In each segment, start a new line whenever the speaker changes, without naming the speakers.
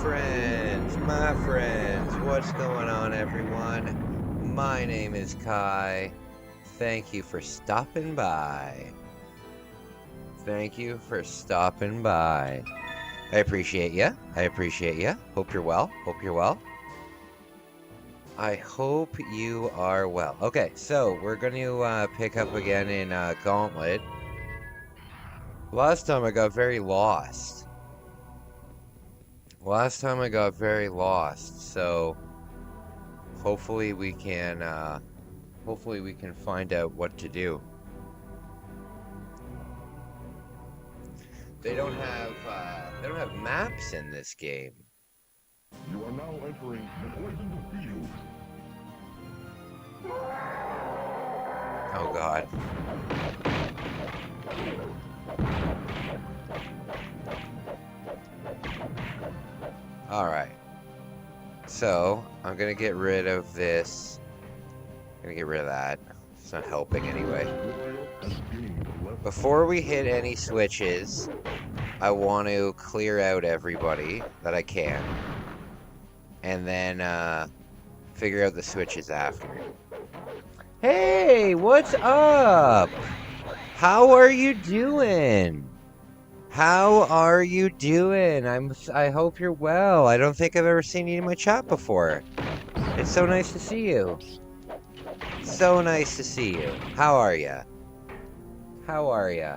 my friends, what's going on, everyone? My name is Kai. Thank you for stopping by. Thank you for stopping by. I appreciate you. I appreciate you. Hope you're well. Hope you're well. I hope you are well. Okay, so we're going to pick up again in Gauntlet. Last time I got very lost. So hopefully we can find out what to do. They don't have maps in this game.
You are now entering the poisoned field.
Oh God. Alright. So, I'm gonna get rid of this. I'm gonna get rid of that. It's not helping anyway. Before we hit any switches, I want to clear out everybody that I can. And then, figure out the switches after. Hey, what's up? How are you doing? How are you doing? I hope you're well. I don't think I've ever seen you in my chat before. It's so nice to see you. So nice to see you. How are you? How are you?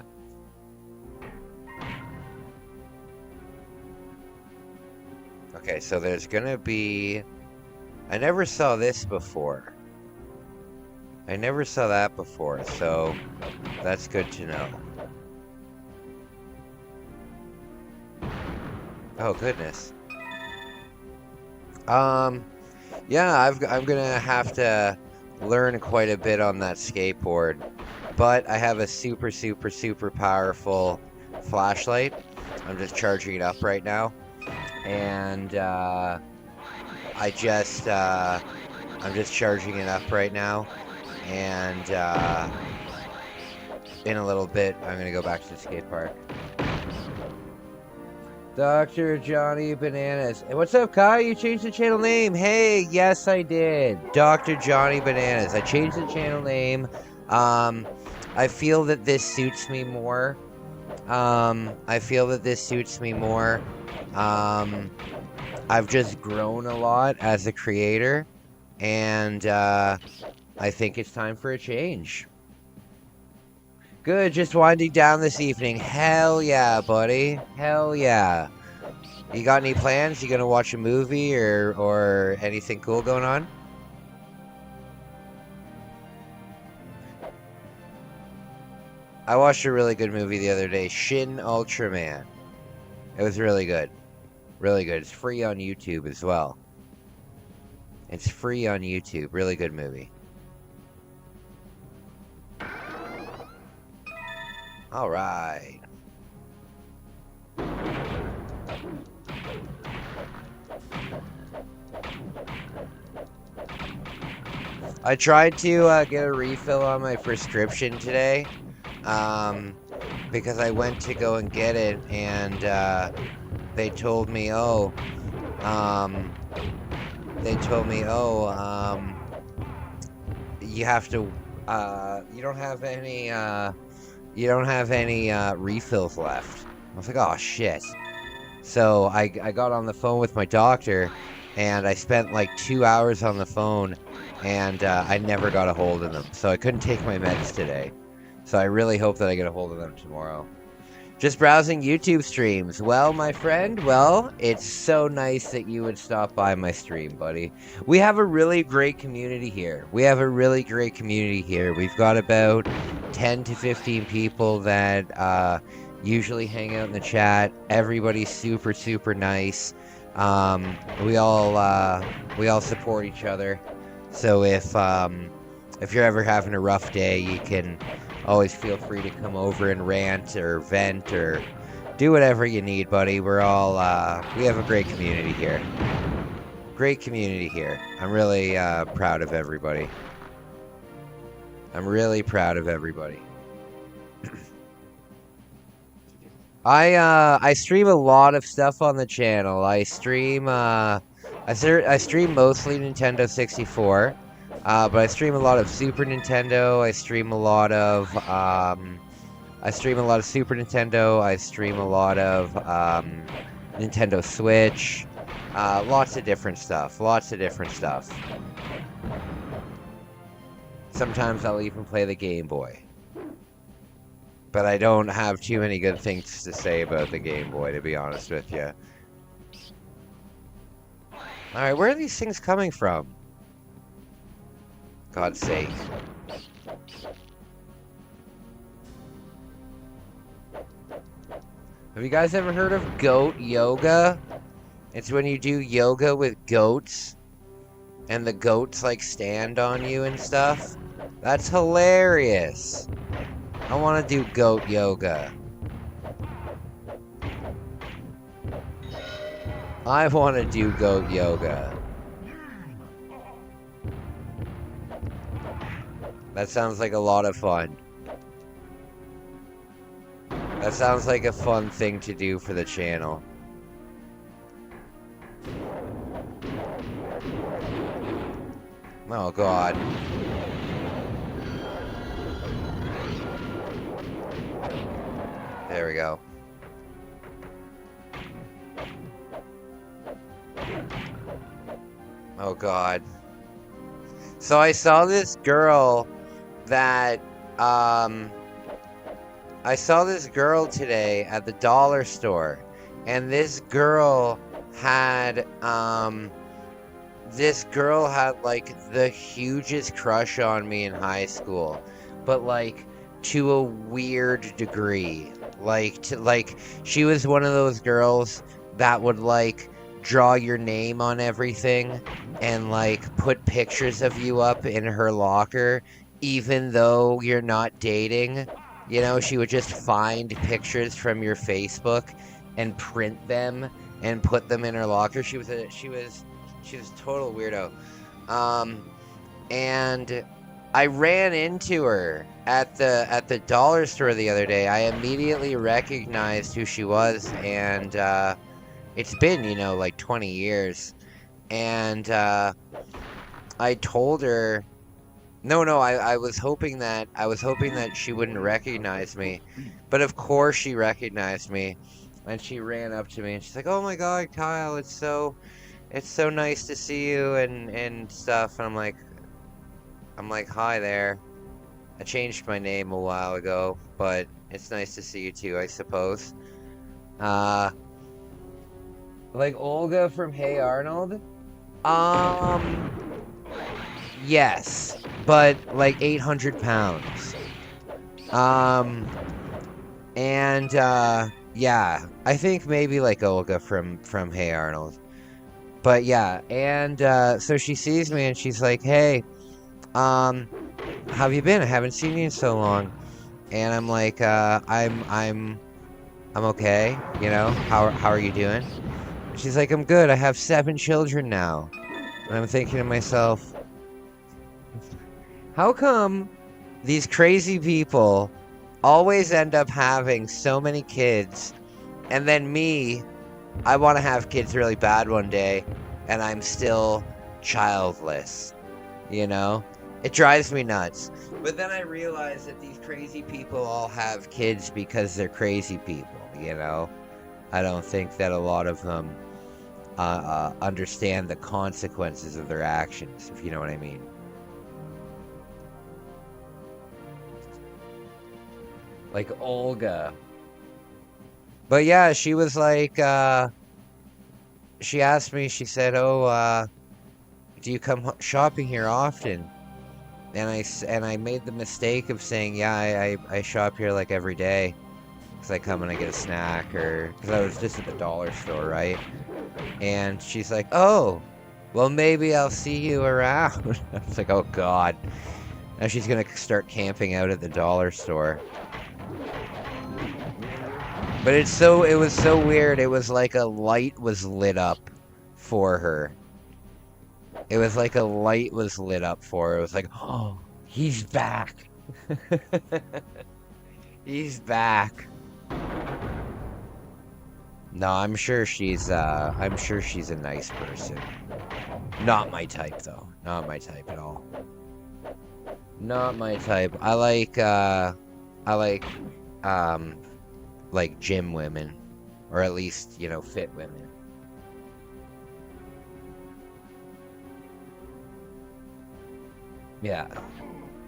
Okay, so there's gonna be... I never saw this before. I never saw that before, so that's good to know. Oh, goodness. Yeah, I'm gonna have to learn quite a bit on that skateboard. But I have a super, super, super powerful flashlight. I'm just charging it up right now. And, I'm just charging it up right now. And, in a little bit, I'm gonna go back to the skate park. Dr. Johnny Bananas. Hey, what's up, Kai? You changed the channel name. Hey, yes, I did. Dr. Johnny Bananas. I changed the channel name. I feel that this suits me more. I've just grown a lot as a creator. And, I think it's time for a change. Good, just winding down this evening. Hell yeah, buddy. Hell yeah. You got any plans? You gonna watch a movie or anything cool going on? I watched a really good movie the other day, Shin Ultraman. It was really good. Really good. It's free on YouTube as well. It's free on YouTube. Really good movie. All right. I tried to get a refill on my prescription today, because I went to go and get it, and they told me, you have to, you don't have any refills left. I was like, oh shit. So I got on the phone with my doctor, and I spent like 2 hours on the phone, and I never got a hold of them. So I couldn't take my meds today. So I really hope that I get a hold of them tomorrow. Just browsing YouTube streams. Well, my friend, it's so nice that you would stop by my stream, buddy. We have a really great community here. We've got about 10 to 15 people that usually hang out in the chat. Everybody's super, super nice. We all support each other. So if you're ever having a rough day, you can always feel free to come over and rant or vent or do whatever you need, buddy. We're all, we have a great community here. Great community here. I'm really proud of everybody. I stream a lot of stuff on the channel. I stream I stream mostly Nintendo 64. But I stream a lot of Super Nintendo. I stream a lot of Super Nintendo. I stream a lot of Nintendo Switch. Lots of different stuff. Lots of different stuff. Sometimes I'll even play the Game Boy. But I don't have too many good things to say about the Game Boy, to be honest with you. Alright, where are these things coming from? God's sake. Have you guys ever heard of goat yoga? It's when you do yoga with goats, and the goats, like, stand on you and stuff. That's hilarious. I want to do goat yoga. I want to do goat yoga. That sounds like a lot of fun. That sounds like a fun thing to do for the channel. Oh, God. There we go. Oh, God. So I saw this girl that, I saw this girl today at the dollar store, and this girl had, like, the hugest crush on me in high school, but, like, to a weird degree. She was one of those girls that would, like, draw your name on everything and, like, put pictures of you up in her locker, even though you're not dating. You know, she would just find pictures from your Facebook and print them and put them in her locker. She was a total weirdo. And I ran into her at the dollar store the other day. I immediately recognized who she was, and it's been, you know, like 20 years. And I told her, I was hoping that she wouldn't recognize me, but of course she recognized me, and she ran up to me and she's like, "Oh my God, Kyle, it's so nice to see you," and stuff. And I'm like, "Hi there. I changed my name a while ago, but it's nice to see you too, I suppose." Like Olga from Hey Arnold? Yes, but like 800 pounds. Yeah, I think maybe like Olga from Hey Arnold. But yeah, and so she sees me and she's like, "Hey, how have you been? I haven't seen you in so long." And I'm like, I'm okay, you know. How are you doing?" And she's like, "I'm good. I have 7 children now." And I'm thinking to myself, how come these crazy people always end up having so many kids, and then me, I want to have kids really bad one day, and I'm still childless, you know? It drives me nuts. But then I realize that these crazy people all have kids because they're crazy people, you know? I don't think that a lot of them understand the consequences of their actions, if you know what I mean. Like Olga. But yeah, she was like, she asked me, she said, "Oh, do you come shopping here often?" And I made the mistake of saying, "Yeah, I shop here like every day. Because I come and I get a snack, or because I was just at the dollar store, right?" And she's like, "Oh, well, maybe I'll see you around." I was like, "Oh, God." Now she's going to start camping out at the dollar store. But it was so weird. It was like a light was lit up for her. It was like a light was lit up for her. It was like, "Oh, he's back." He's back. No, I'm sure she's a nice person. Not my type though. Not my type at all. Not my type. I like gym women, or at least, fit women. Yeah.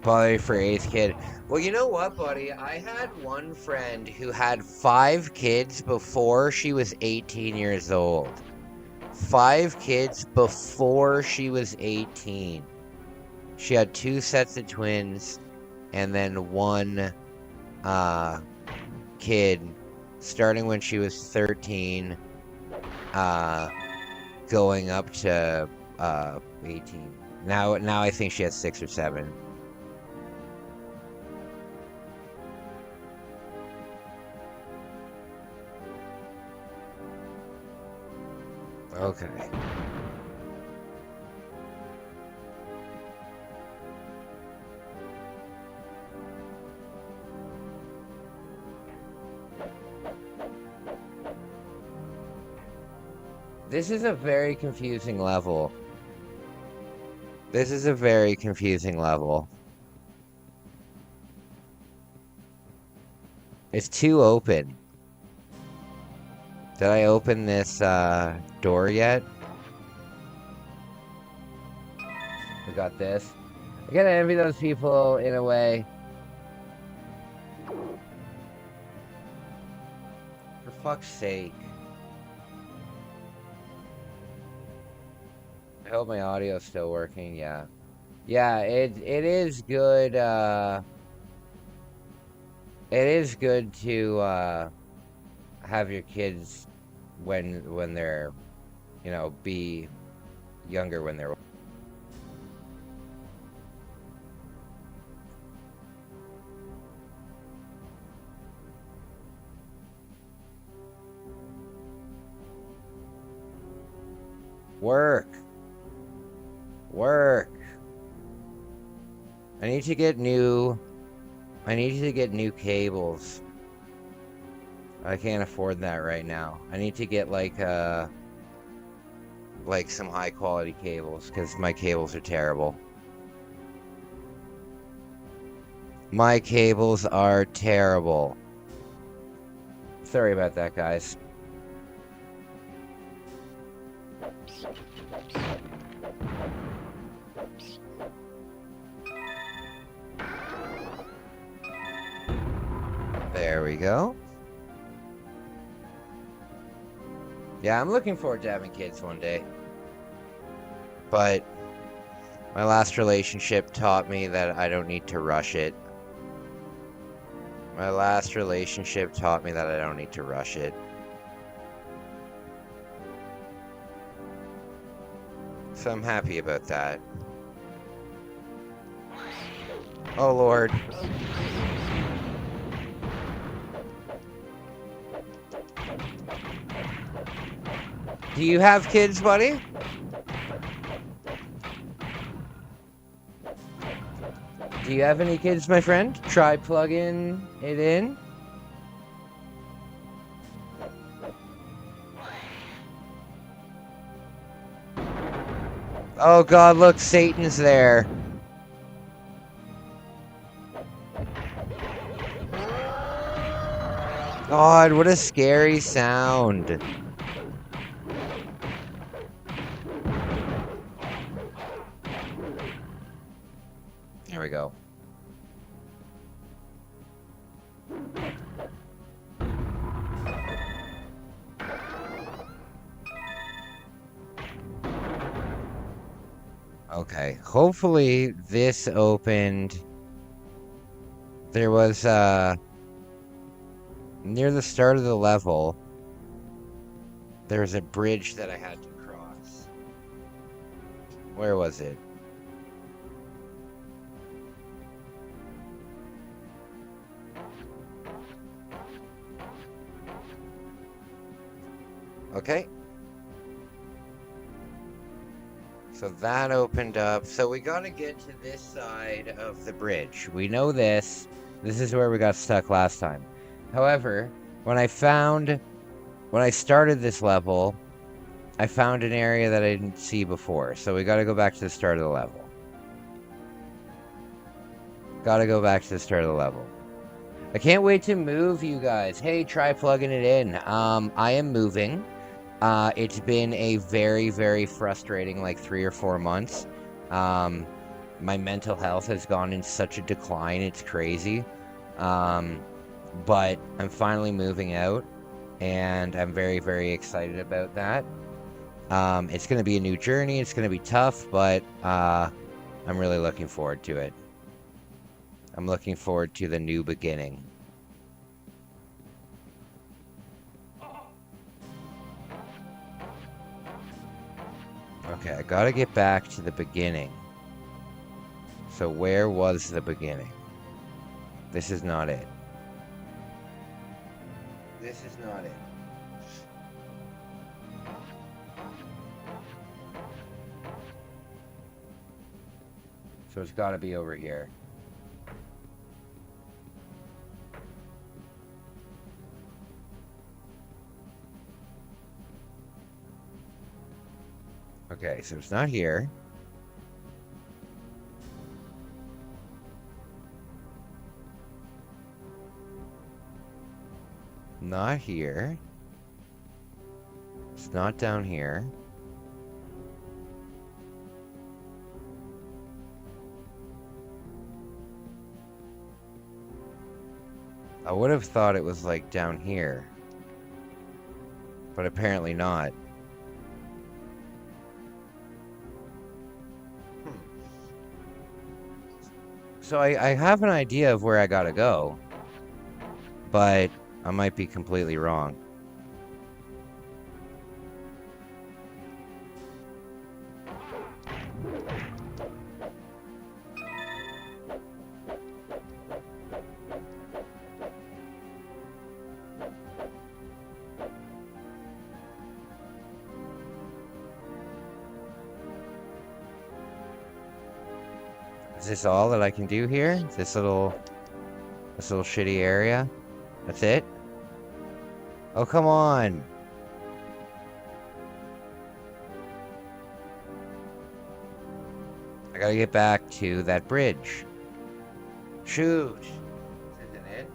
Probably for eighth kid. Well, you know what, buddy? I had one friend who had 5 kids before she was 18 years old. 5 kids before she was 18. She had 2 sets of twins and then one kid starting when she was 13, going up to 18. Now I think she has 6 or 7. Okay. This is a very confusing level. This is a very confusing level. It's too open. Did I open this door yet? We got this. I gotta envy those people in a way. For fuck's sake. I hope my audio's still working, yeah. Yeah, it is good, it is good to have your kids when they're, be younger when they're. Work. I need to get new cables. I can't afford that right now. I need to get like some high quality cables because my cables are terrible. My cables are terrible. Sorry about that, guys. There we go. Yeah, I'm looking forward to having kids one day. But my last relationship taught me that I don't need to rush it. My last relationship taught me that I don't need to rush it. So I'm happy about that. Oh, Lord. Do you have kids, buddy? Do you have any kids, my friend? Try plugging it in. Oh God, look, Satan's there. God, what a scary sound. There we go. Okay, hopefully this opened. There was, near the start of the level, there was a bridge that I had to cross. Where was it? Okay. So that opened up. So we gotta get to this side of the bridge. We know this. This is where we got stuck last time. However, when I found when I started this level, I found an area that I didn't see before. So we gotta go back to the start of the level. Gotta go back to the start of the level. I can't wait to move, you guys. Hey, try plugging it in. I am moving. It's been a very, very frustrating, like 3 or 4 months. My mental health has gone in such a decline. It's crazy. But I'm finally moving out, and I'm very, very excited about that. It's going to be a new journey. It's going to be tough, but I'm really looking forward to it. I'm looking forward to the new beginning. Okay, I gotta get back to the beginning. So where was the beginning? This is not it. This is not it. So it's gotta be over here. Okay, so it's not here. Not here. It's not down here. I would have thought it was like down here. But apparently not. So I have an idea of where I gotta go. But I might be completely wrong. Is this all that I can do here? This little shitty area? That's it? Oh, come on! I gotta get back to that bridge. Shoot! This isn't it.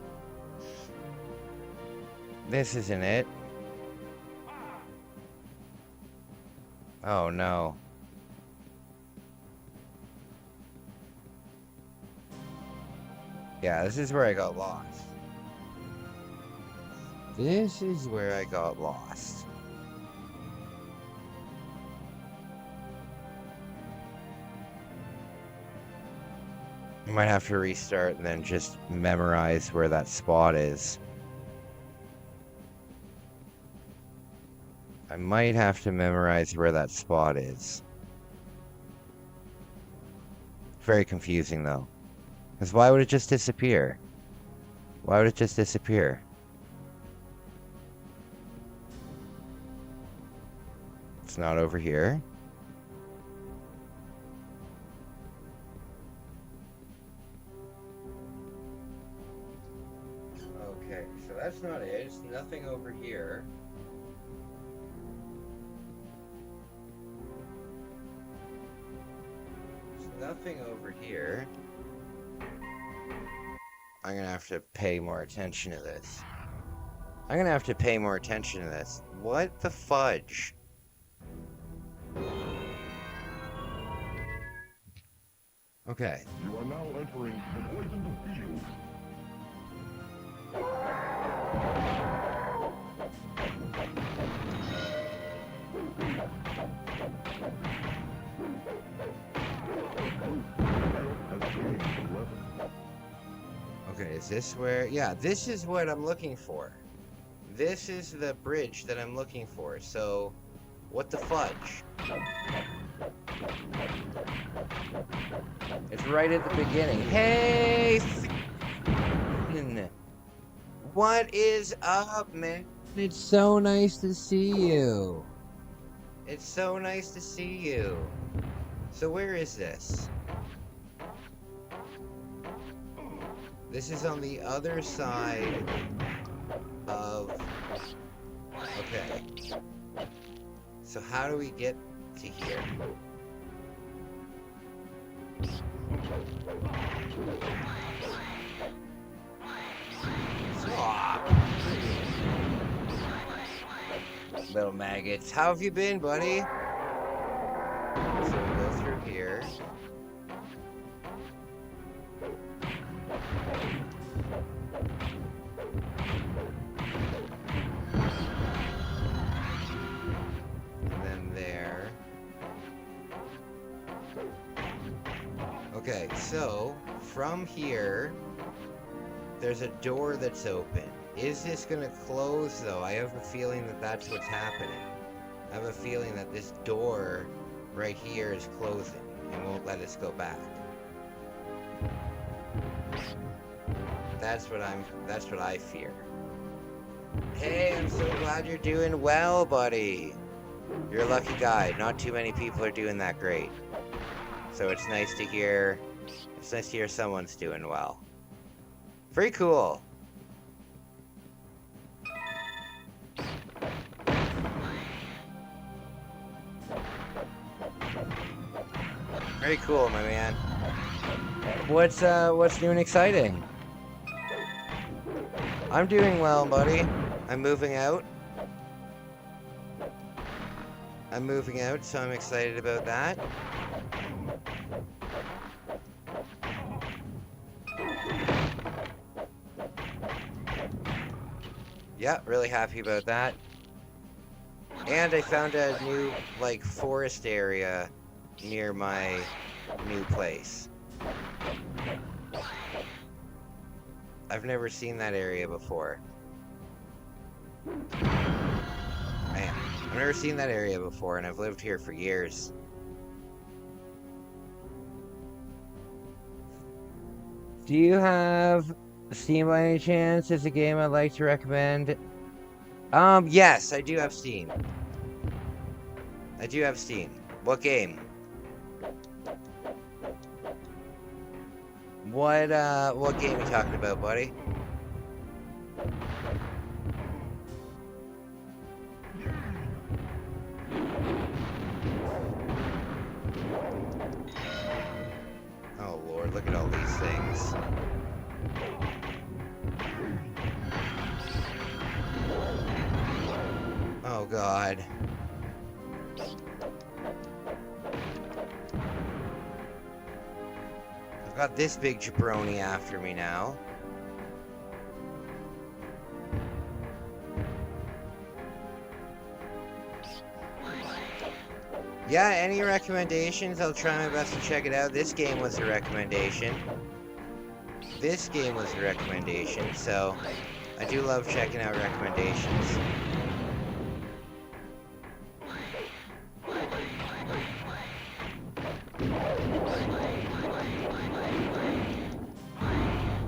This isn't it. Oh no. Yeah, this is where I got lost. This is where I got lost. I might have to restart and then just memorize where that spot is. I might have to memorize where that spot is. Very confusing though. Because why would it just disappear? Why would it just disappear? It's not over here. Okay, so that's not it. It's nothing over here. There's nothing over here. I'm gonna have to pay more attention to this. I'm gonna have to pay more attention to this. What the fudge? Okay.
You are now entering the poisoned field.
Okay, is this where... Yeah, this is what I'm looking for. This is the bridge that I'm looking for, so... What the fudge? It's right at the beginning. Hey! What is up, man? It's so nice to see you. It's so nice to see you. So where is this? This is on the other side of... Okay. So how do we get to here? Stop. Little maggots. How have you been, buddy? So we'll go through here. And then there. Okay, so from here, there's a door that's open. Is this gonna close though? I have a feeling that that's what's happening. I have a feeling that this door right here is closing and won't let us go back. That's what I fear. Hey, I'm so glad you're doing well, buddy. You're a lucky guy. Not too many people are doing that great. So it's nice to hear someone's doing well. Very cool. Very cool, my man. What's new and exciting? I'm doing well, buddy. I'm moving out. So I'm excited about that. Yeah, really happy about that. And I found a new, like, forest area near my new place. I've never seen that area before. Man, I've never seen that area before, and I've lived here for years. Do you have Steam by any chance? Is a game I'd like to recommend. Yes, I do have Steam. What game? What game are you talking about, buddy? Oh Lord, look at all these things. Oh God. I've got this big jabroni after me now. Yeah, any recommendations? I'll try my best to check it out. This game was a recommendation. So I do love checking out recommendations.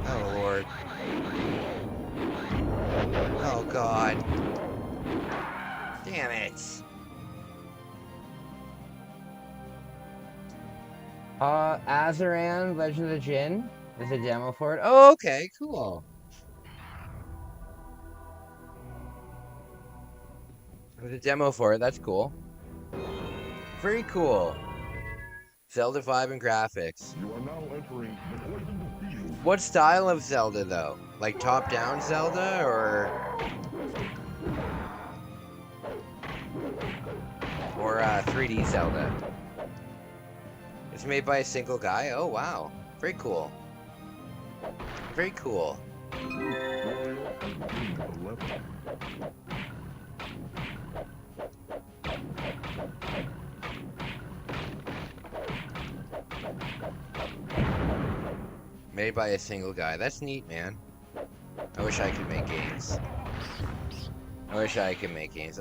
Oh Lord. Oh God. Damn it. Azaran, Legend of the Jinn. There's a demo for it. Oh, okay, cool. There's a demo for it, that's cool. Very cool. Zelda vibe and graphics.
You are now entering the poison field.
What style of Zelda, though? Like top-down Zelda, or 3D Zelda? It's made by a single guy? Oh, wow. Very cool. Very cool. Made by a single guy. That's neat, man. I wish I could make games.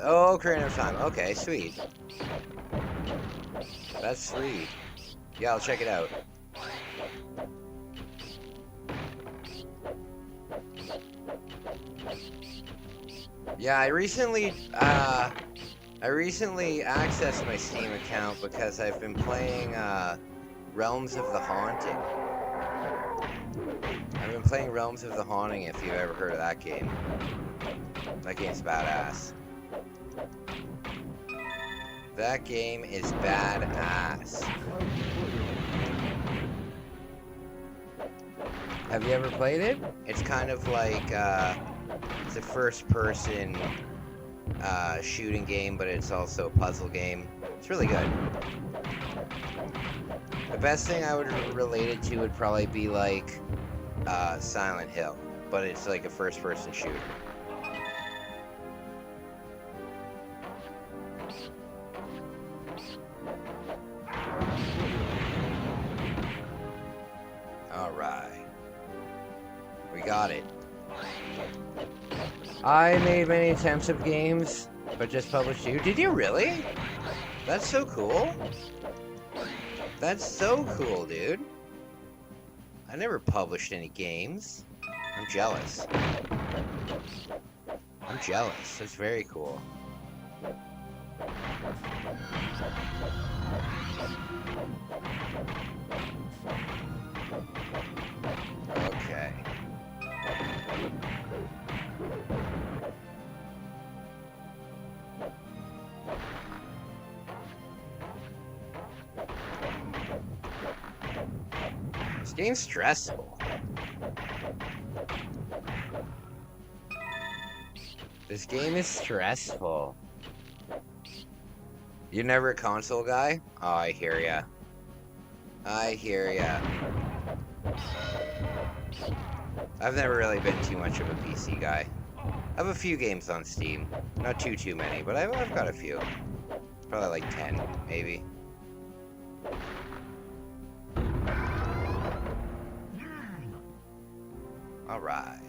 Oh, Ocarina of Time. Okay, sweet. That's sweet. Yeah, I'll check it out. Yeah, I recently accessed my Steam account because I've been playing Realms of the Haunting. I've been playing Realms of the Haunting, if you've ever heard of that game. That game's badass. That game is badass. Have you ever played it? It's kind of like, it's a first-person shooting game, but it's also a puzzle game. It's really good. The best thing I would relate it to would probably be like Silent Hill, but it's like a first-person shooter. Alright. We got it. I made many attempts at games, but just published you. Did you really? That's so cool. That's so cool, dude. I never published any games. I'm jealous. I'm jealous. That's very cool. Okay. This game's stressful. This game is stressful. You're never a console guy? Oh, I hear ya. I hear ya. I've never really been too much of a PC guy. I have a few games on Steam. Not too many, but I've got a few. Probably like 10, maybe. Alright.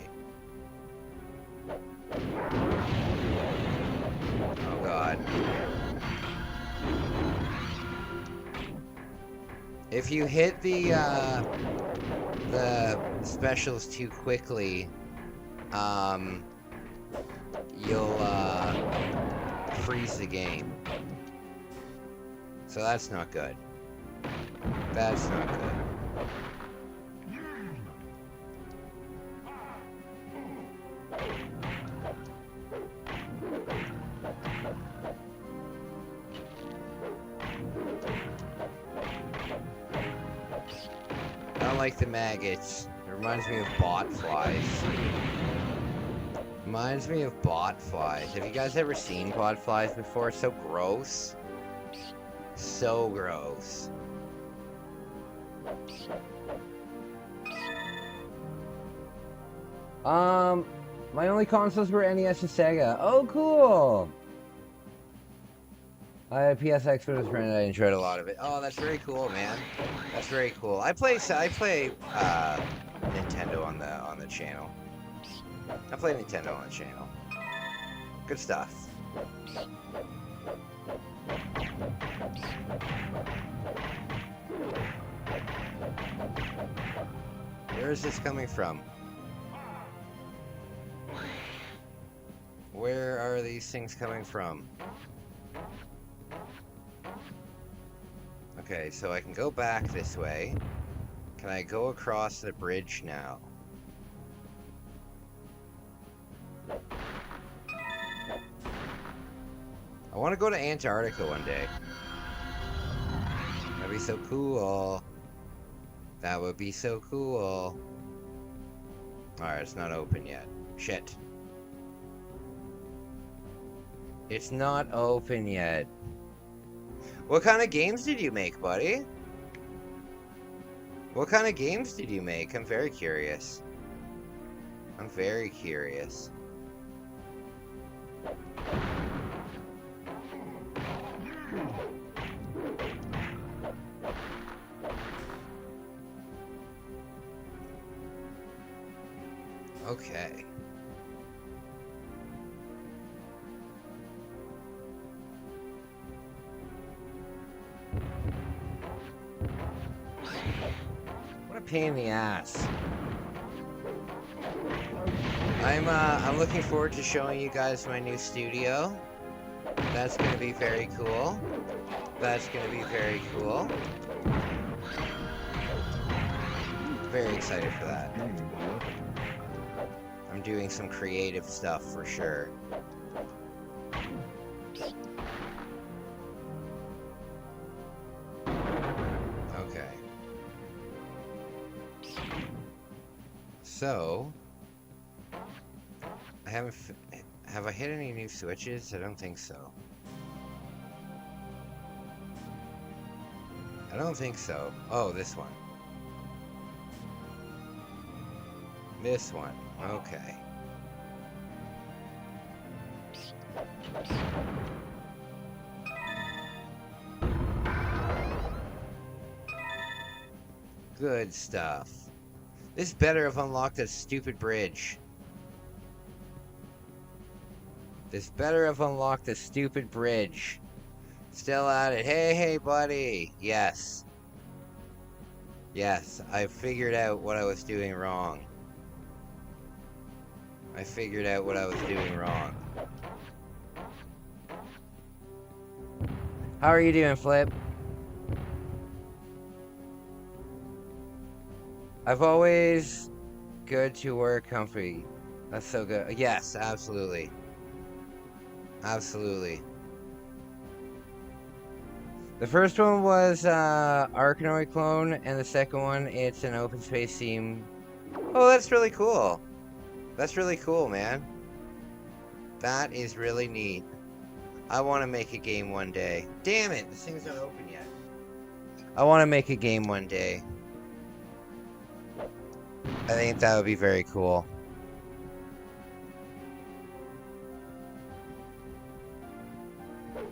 Oh god. If you hit the specials too quickly, you'll freeze the game. So that's not good. That's not good. I don't like the maggots. It reminds me of bot flies. Reminds me of bot flies. Have you guys ever seen bot flies before? So gross. So gross. My only consoles were NES and Sega. Oh, cool. I had PSX for this friend. I enjoyed a lot of it. Oh, that's very cool, man. That's very cool. I play Nintendo on the channel. I play Nintendo on the channel. Good stuff. Where is this coming from? Where are these things coming from? Okay, so I can go back this way. Can I go across the bridge now? I want to go to Antarctica one day. That'd be so cool. That would be so cool. Alright, it's not open yet. Shit. It's not open yet. What kind of games did you make, buddy? What kind of games did you make? I'm very curious. I'm very curious. Okay. What a pain in the ass. I'm looking forward to showing you guys my new studio. That's gonna be very cool. That's gonna be very cool. Very excited for that. I'm doing some creative stuff for sure. So, I haven't. Have I hit any new switches? I don't think so. I don't think so. Oh, this one. This one. Okay. Good stuff. This better have unlocked a stupid bridge. This better have unlocked a stupid bridge. Still at it. Hey, hey, buddy. Yes. Yes, I figured out what I was doing wrong. I figured out what I was doing wrong. How are you doing, Flip? I've always good to work comfy. That's so good. Yes, absolutely. Absolutely. The first one was Arkanoid clone, and the second one, it's an open space theme. Oh, that's really cool. That's really cool, man. That is really neat. I want to make a game one day. Damn it, this thing's not open yet. I want to make a game one day. I think that would be very cool.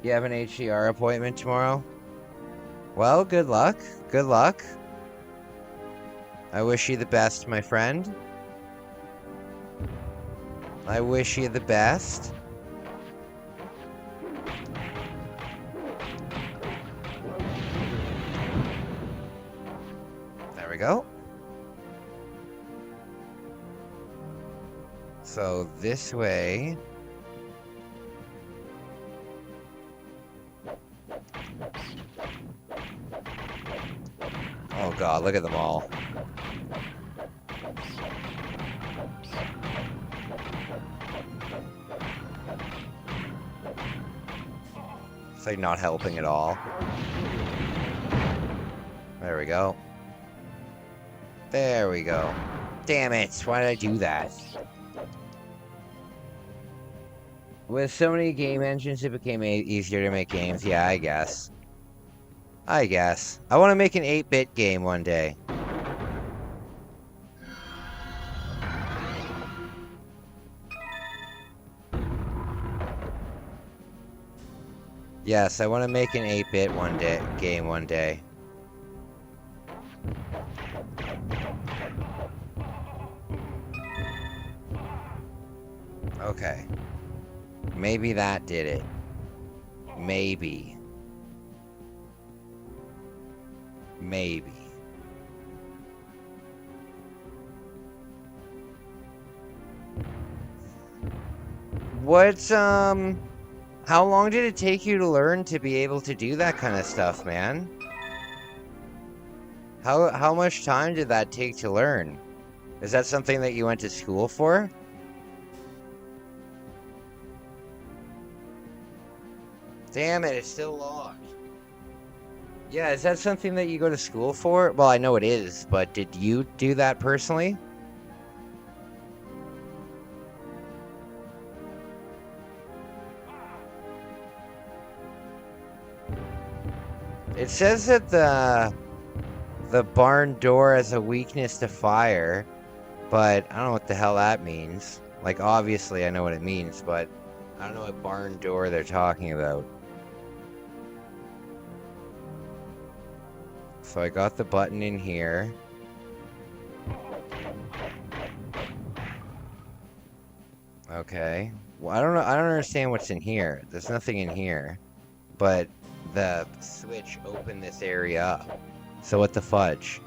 You have an HDR appointment tomorrow? Well, good luck. Good luck. I wish you the best, my friend. I wish you the best. There we go. So this way. Oh god, look at them all. It's like not helping at all. There we go. There we go. Damn it, why did I do that? With so many game engines, it became easier to make games. Yeah, I guess. I guess. I want to make an 8-bit game one day. Yes, I want to make an 8-bit game one day. Okay. Maybe that did it. Maybe. Maybe. What's, how long did it take you to learn to be able to do that kind of stuff, man? How much time did that take to learn? Is that something that you went to school for? Damn it, it's still locked. Yeah, is that something that you go to school for? Well, I know it is, but did you do that personally? It says that the barn door has a weakness to fire, but I don't know what the hell that means. Like, obviously I know what it means, but I don't know what barn door they're talking about. So I got the button in here. Okay. Well, I don't know. I don't understand what's in here. There's nothing in here. But the switch opened this area up. So what the fudge?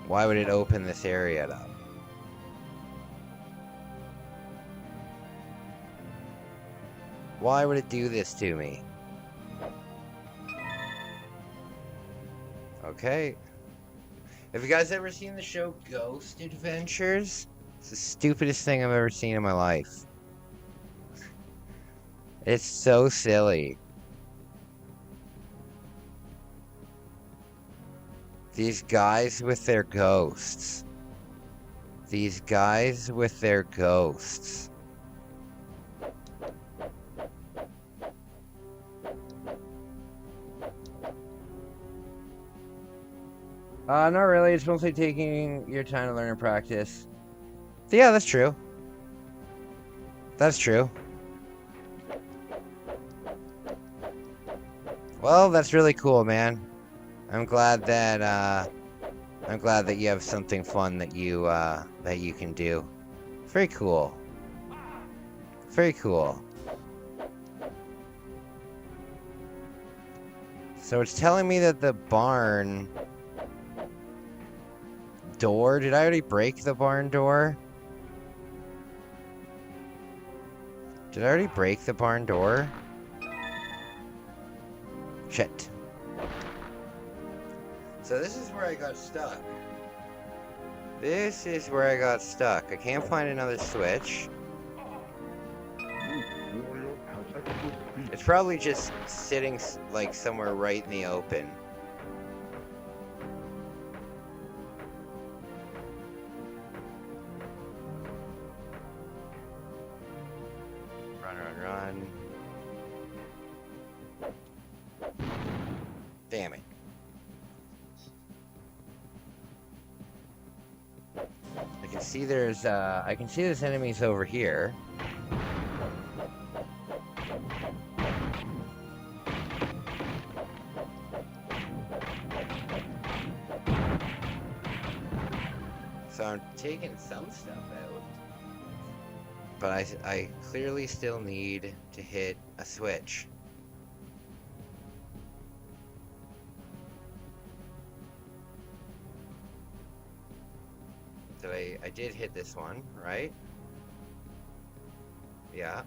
Why would it open this area up? Why would it do this to me? Okay. Have you guys ever seen the show Ghost Adventures? It's the stupidest thing I've ever seen in my life. It's so silly. These guys with their ghosts. These guys with their ghosts. Not really. It's mostly taking your time to learn and practice. Yeah, that's true. That's true. Well, that's really cool, man. I'm glad that you have something fun that you can do. Very cool. Very cool. So it's telling me that the barn door, did I already break the barn door? Did I already break the barn door? Shit. So this is where I got stuck. This is where I got stuck. I can't find another switch.
Warrior has extra speed.
It's probably just sitting like somewhere right in the open. Run, run, run. Damn it. I can see there's enemies over here. So I'm taking some stuff out. But I clearly still need to hit a switch. I did hit this one, right? Yeah.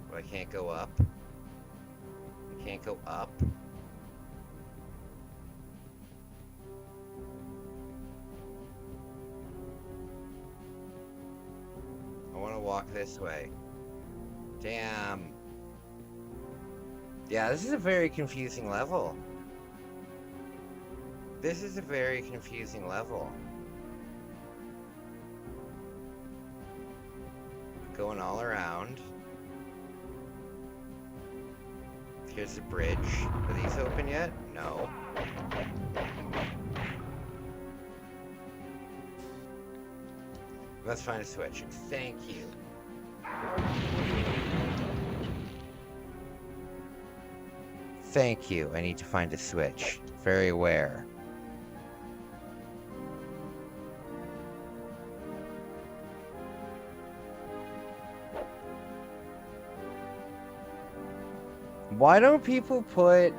But I can't go up. I can't go up. I want to walk this way. Damn. Yeah, this is a very confusing level. This is a very confusing level. Going all around. Here's the bridge. Are these open yet? No. Let's find a switch. Thank you. Thank you. I need to find a switch. Very aware. Why don't people put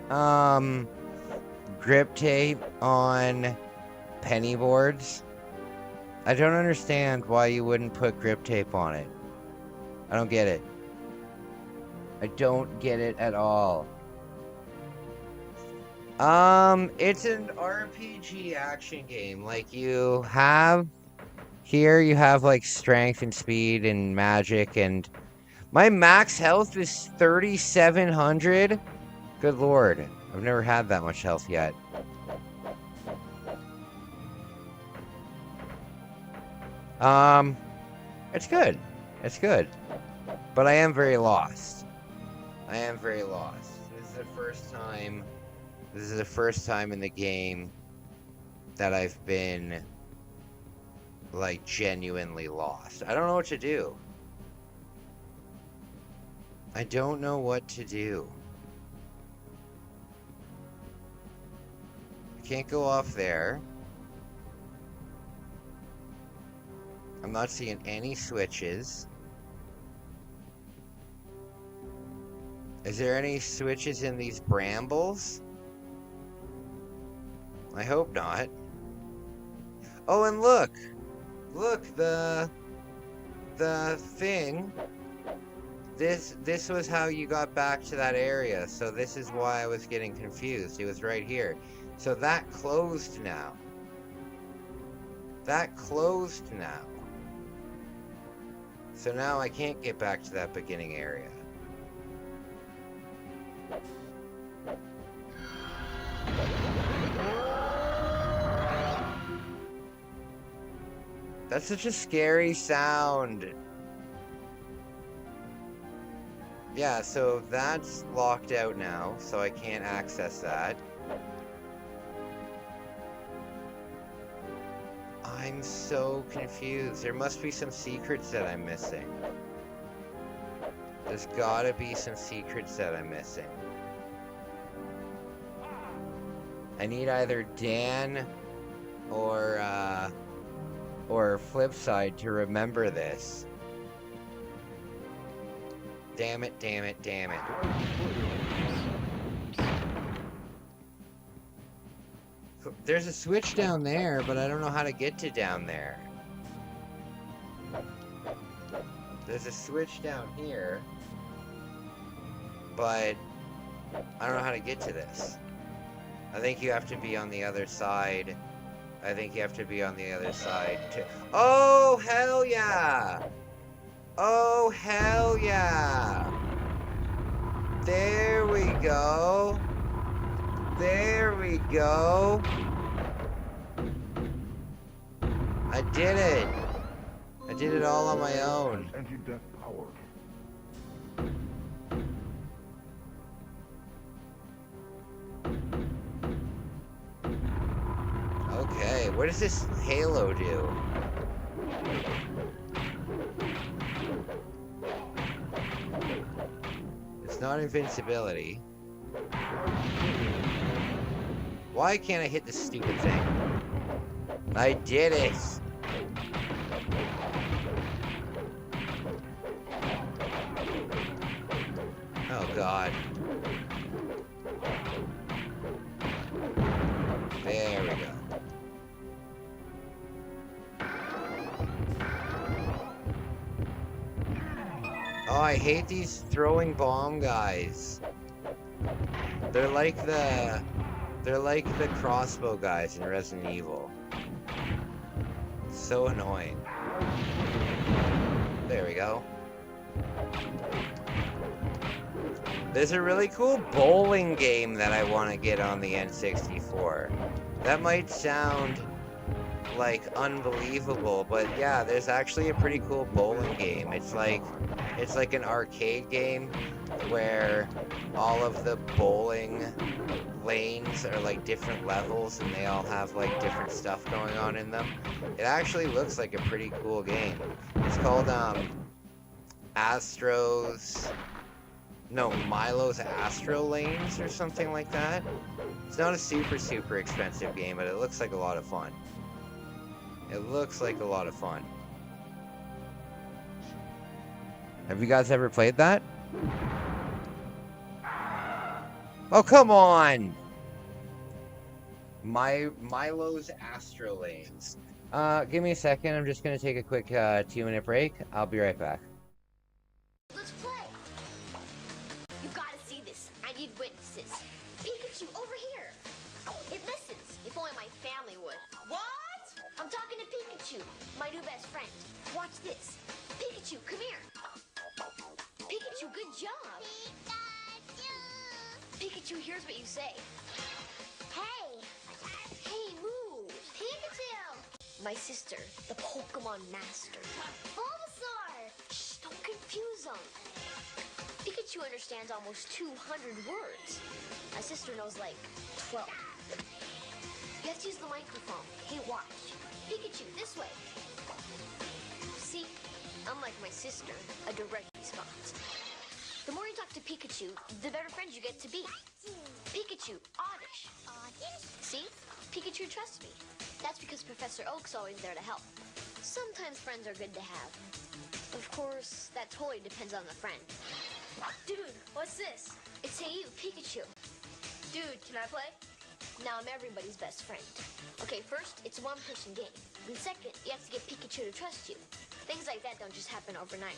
grip tape on penny boards? I don't understand why you wouldn't put grip tape on it. I don't get it. I don't get it at all. It's an RPG action game. Like you have like strength and speed and magic, and my max health is 3,700. Good lord. I've never had that much health yet. It's good. It's good. But I am very lost. I am very lost. This is the first time in the game that I've been like genuinely lost. I don't know what to do. I don't know what to do. I can't go off there. I'm not seeing any switches. Is there any switches in these brambles? I hope not. Oh, and look! Look, the thing. This was how you got back to that area, so this is why I was getting confused. It was right here. So that closed now. That closed now. So now I can't get back to that beginning area. That's such a scary sound. Yeah, so that's locked out now, so I can't access that. I'm so confused. There must be some secrets that I'm missing. There's gotta be some secrets that I'm missing. I need either Dan or Flipside to remember this. Damn it, damn it, damn it. There's a switch down there, but I don't know how to get to down there. There's a switch down here, but I don't know how to get to this. I think you have to be on the other side. I think you have to be on the other side to... Oh, hell yeah! Oh, hell yeah! There we go. There we go. I did it. I did it all on my own.
Anti-death power.
Okay, what does this Halo do? It's not invincibility. Why can't I hit this stupid thing? I did it! Oh god. There we go. Oh, I hate these throwing bomb guys. They're like the crossbow guys in Resident Evil. So annoying. There we go. There's a really cool bowling game that I want to get on the N64. That might sound like unbelievable, but yeah, there's actually a pretty cool bowling game. It's like an arcade game where all of the bowling lanes are like different levels and they all have like different stuff going on in them. It actually looks like a pretty cool game. It's called Milo's Astro Lanes or something like that. It's not a super expensive game, but it looks like a lot of fun. It looks like a lot of fun. Have you guys ever played that? Oh, come on! Milo's Astro Lanes. Give me a second. I'm just going to take a quick 2-minute break. I'll be right back.
Let's play! You gotta see this. I need witnesses. Pikachu, over here! It listens. If only my family would. What? I'm talking to Pikachu, my new best friend. Watch this. Pikachu, come here. Pikachu, good job. Pikachu hears what you say. Hey! Hey, move! Pikachu! My sister, the Pokemon Master. Bulbasaur! Shh, don't confuse them. Pikachu understands almost 200 words. My sister knows like 12. You have to use the microphone. Hey, watch. Pikachu, this way. See? Unlike my sister, a direct response. The more you talk to Pikachu, the better friends you get to be. Pikachu, oddish. Oddish? See? Pikachu trusts me. That's because Professor Oak's always there to help. Sometimes friends are good to have. Of course, that totally depends on the friend. Dude, what's this? It's Hey You, Pikachu. Dude, can I play? Now I'm everybody's best friend. Okay, first, it's a one-person game. And second, you have to get Pikachu to trust you. Things like that don't just happen overnight.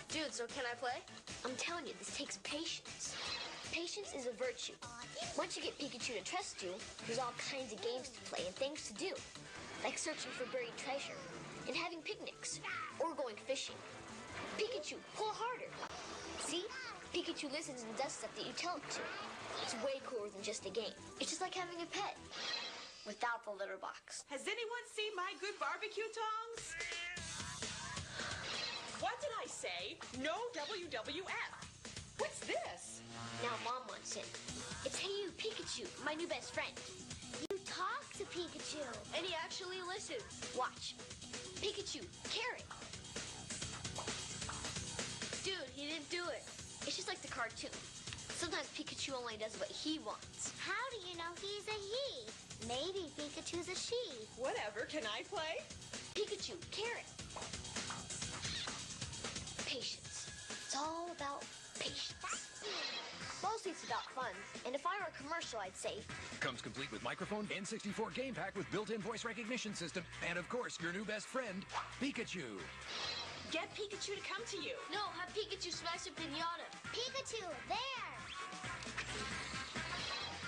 Dude, so can I play? I'm telling you, this takes patience. Patience is a virtue. Once you get Pikachu to trust you, there's all kinds of games to play and things to do. Like searching for buried treasure, and having picnics, or going fishing. Pikachu, pull harder. See? Pikachu listens and does stuff that you tell him to. It's way cooler than just a game. It's just like having a pet. Without the litter box.
Has anyone seen my good barbecue tongs? say no WWF. What's this?
Now Mom wants it. It's Hey You, Pikachu, my new best friend. You talk to Pikachu. And he actually listens. Watch. Pikachu, carrot. Dude, he didn't do it. It's just like the cartoon. Sometimes Pikachu only does what he wants. How do you know he's a he? Maybe Pikachu's a she.
Whatever, can I play?
Pikachu, carrot. Patience. It's all about patience. Mostly it's about fun. And if I were a commercial, I'd say,
Comes complete with microphone, N64 game pack with built-in voice recognition system, and of course, your new best friend, Pikachu.
Get Pikachu to come to you.
no, have Pikachu smash a pinata. Pikachu, there!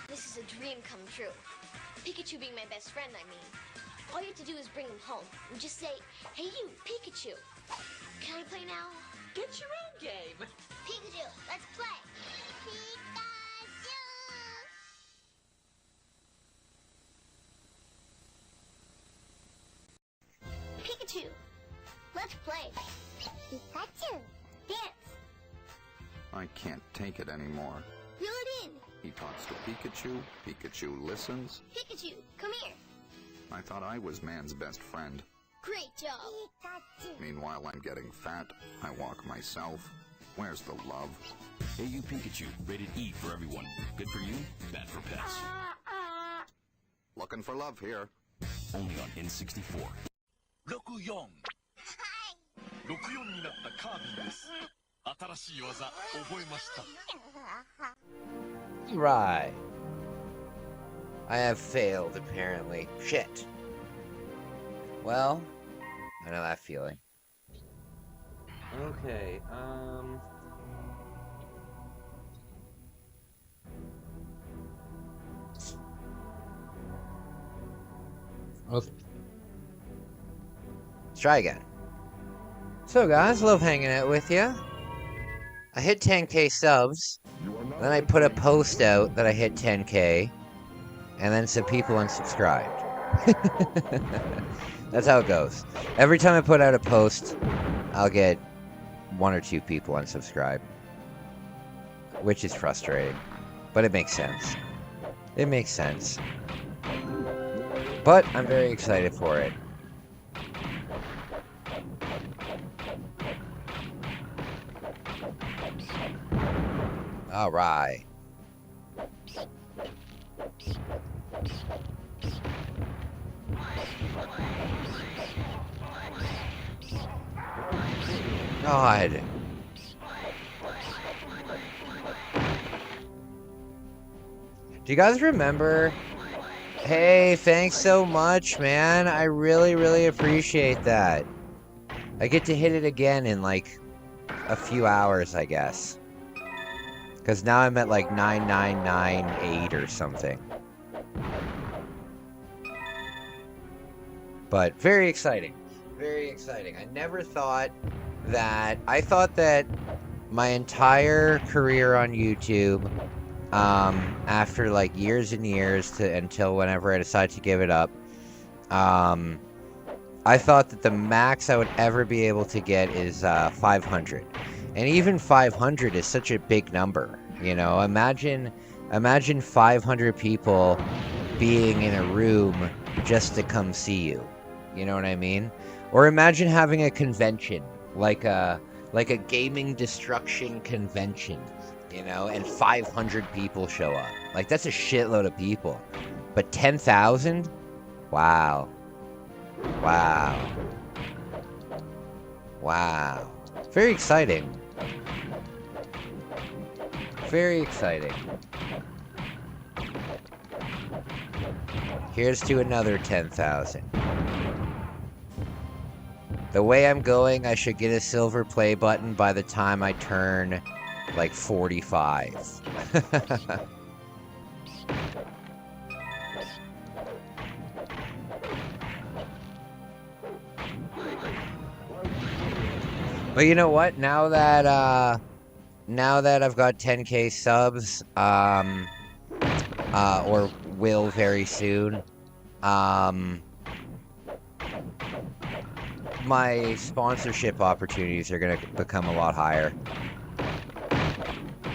This is a dream come true. Pikachu being my best friend, I mean. All you have to do is bring him home and just say, hey you, Pikachu. Can I play now?
Get your own game.
Pikachu, let's play. Pikachu. Pikachu, let's play. Pikachu, dance.
I can't take it anymore.
Reel it in.
He talks to Pikachu, Pikachu listens.
Pikachu, come here.
I thought I was man's best friend.
Great job. Pikachu.
Meanwhile, I'm getting fat. I walk myself. Where's the love?
Hey You Pikachu, rated E for everyone. Good for you, bad for pets.
Looking for love here.
Only on N64.
64 になったカービィです。新しい技覚えました。
Right. I have failed, apparently. Shit. Well, I know that feeling. Okay, Let's try again. So guys, love hanging out with you. I hit 10k subs, then I put a post out that I hit 10k, and then some people unsubscribed. That's how it goes. Every time I put out a post, I'll get 1 or 2 people unsubscribe, which is frustrating, but it makes sense. It makes sense. But I'm very excited for it. All right. God. Do you guys remember? Hey, thanks so much, man. I really, really appreciate that. I get to hit it again in like a few hours, I guess. Because now I'm at like 9998 or something. But very exciting. Very exciting. I never thought that... I thought that my entire career on YouTube, after like years and years until whenever I decided to give it up, I thought that the max I would ever be able to get is 500. And even 500 is such a big number, you know? Imagine 500 people being in a room just to come see you. You know what I mean? Or imagine having a convention, like a gaming destruction convention, you know, and 500 people show up. Like, that's a shitload of people. But 10,000? Wow. Wow. Wow. Very exciting. Very exciting. Here's to another 10,000. The way I'm going, I should get a silver play button by the time I turn, like, 45. But you know what? Now that I've got 10k subs, or will very soon, my sponsorship opportunities are gonna become a lot higher.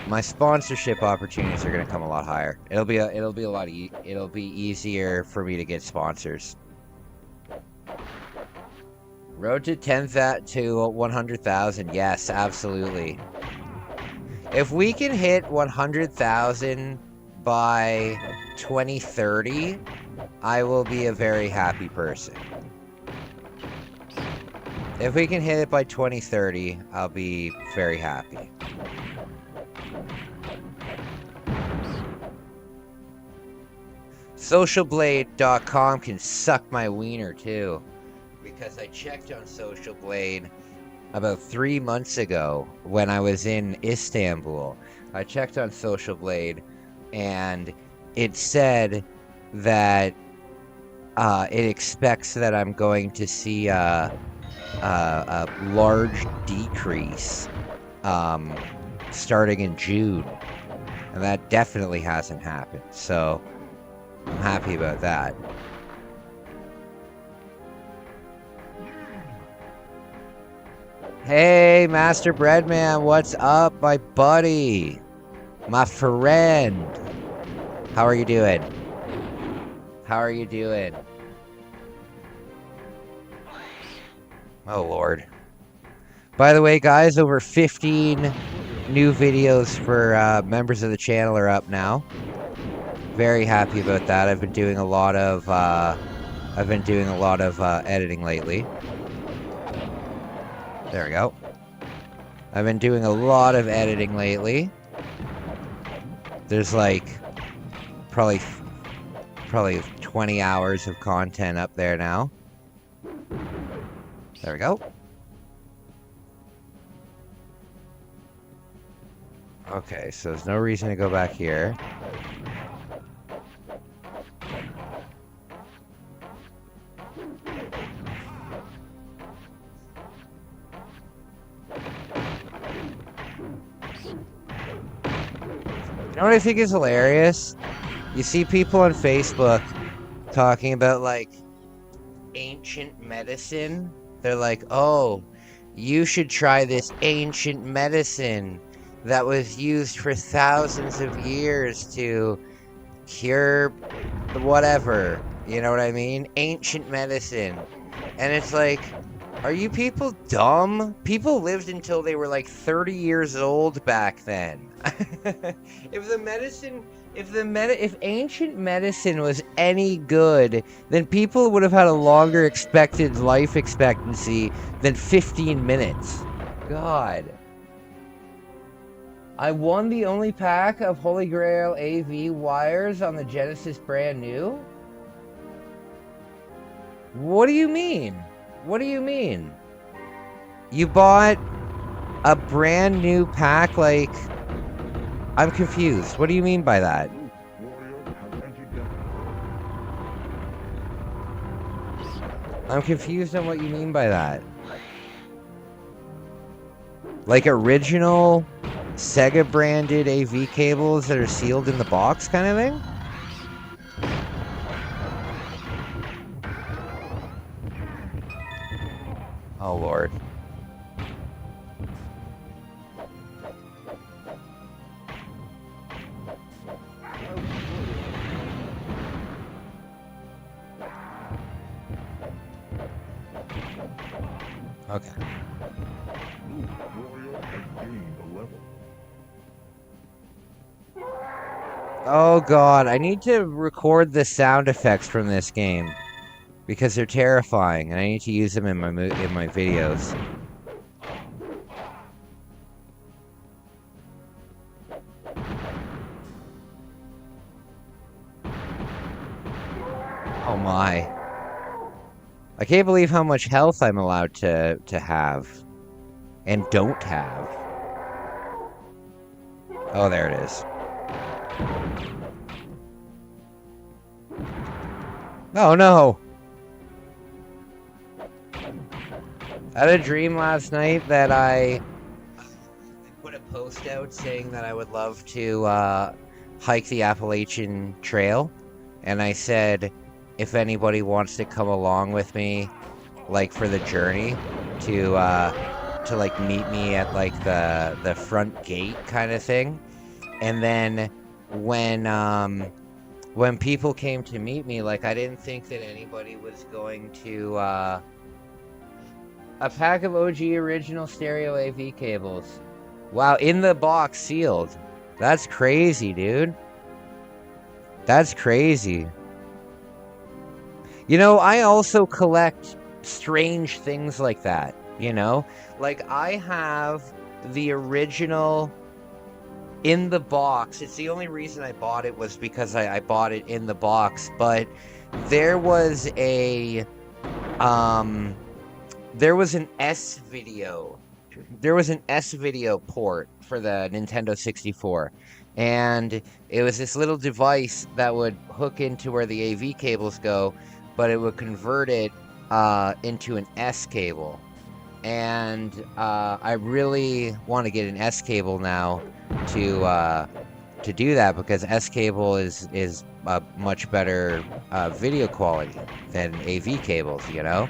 My sponsorship opportunities are gonna come a lot higher. It'll be easier for me to get sponsors. Road to 10,000 to 100,000. Yes, absolutely. If we can hit 100,000 by 2030, I will be a very happy person. If we can hit it by 2030, I'll be very happy. Socialblade.com can suck my wiener too, because I checked on Social Blade about 3 months ago when I was in Istanbul. I checked on Social Blade, and it said that it expects that I'm going to see a large decrease starting in June, and that definitely hasn't happened. So I'm happy about that. Hey, Master Breadman, what's up, my buddy? My friend. How are you doing? How are you doing? Oh, Lord. By the way, guys, over 15 new videos for members of the channel are up now. Very happy about that. I've been doing a lot of editing lately. There we go. I've been doing a lot of editing lately. There's like probably 20 hours of content up there now. There we go. Okay, so there's no reason to go back here. You know what I think is hilarious? You see people on Facebook talking about, like, ancient medicine. They're like, oh, you should try this ancient medicine that was used for thousands of years to cure whatever. You know what I mean? Ancient medicine. And it's like, are you people dumb? People lived until they were like 30 years old back then. If ancient medicine was any good, then people would have had a longer expected life expectancy than 15 minutes. God. I won the only pack of Holy Grail AV wires on the Genesis brand new? What do you mean? What do you mean? You bought a brand new pack, like... I'm confused. What do you mean by that? I'm confused on what you mean by that. Like original Sega branded AV cables that are sealed in the box kind of thing? Oh, Lord. Okay. Oh God, I need to record the sound effects from this game because they're terrifying, and I need to use them in my videos. Oh my. I can't believe how much health I'm allowed to have and don't have. Oh, there it is. Oh no! I had a dream last night that I put a post out saying that I would love to hike the Appalachian Trail, and I said, if anybody wants to come along with me, like for the journey to like meet me at like the front gate kind of thing. And then when people came to meet me, like I didn't think that anybody was going to a pack of OG original stereo AV cables. Wow, in the box sealed. That's crazy, dude. That's crazy. You know, I also collect strange things like that, you know? Like I have the original in the box. It's the only reason I bought it was because I bought it in the box, but there was a there was an S video. There was an S video port for the Nintendo 64. And it was this little device that would hook into where the AV cables go, but it would convert it into an S cable. And I really want to get an S cable now to do that, because S cable is a much better video quality than AV cables, you know?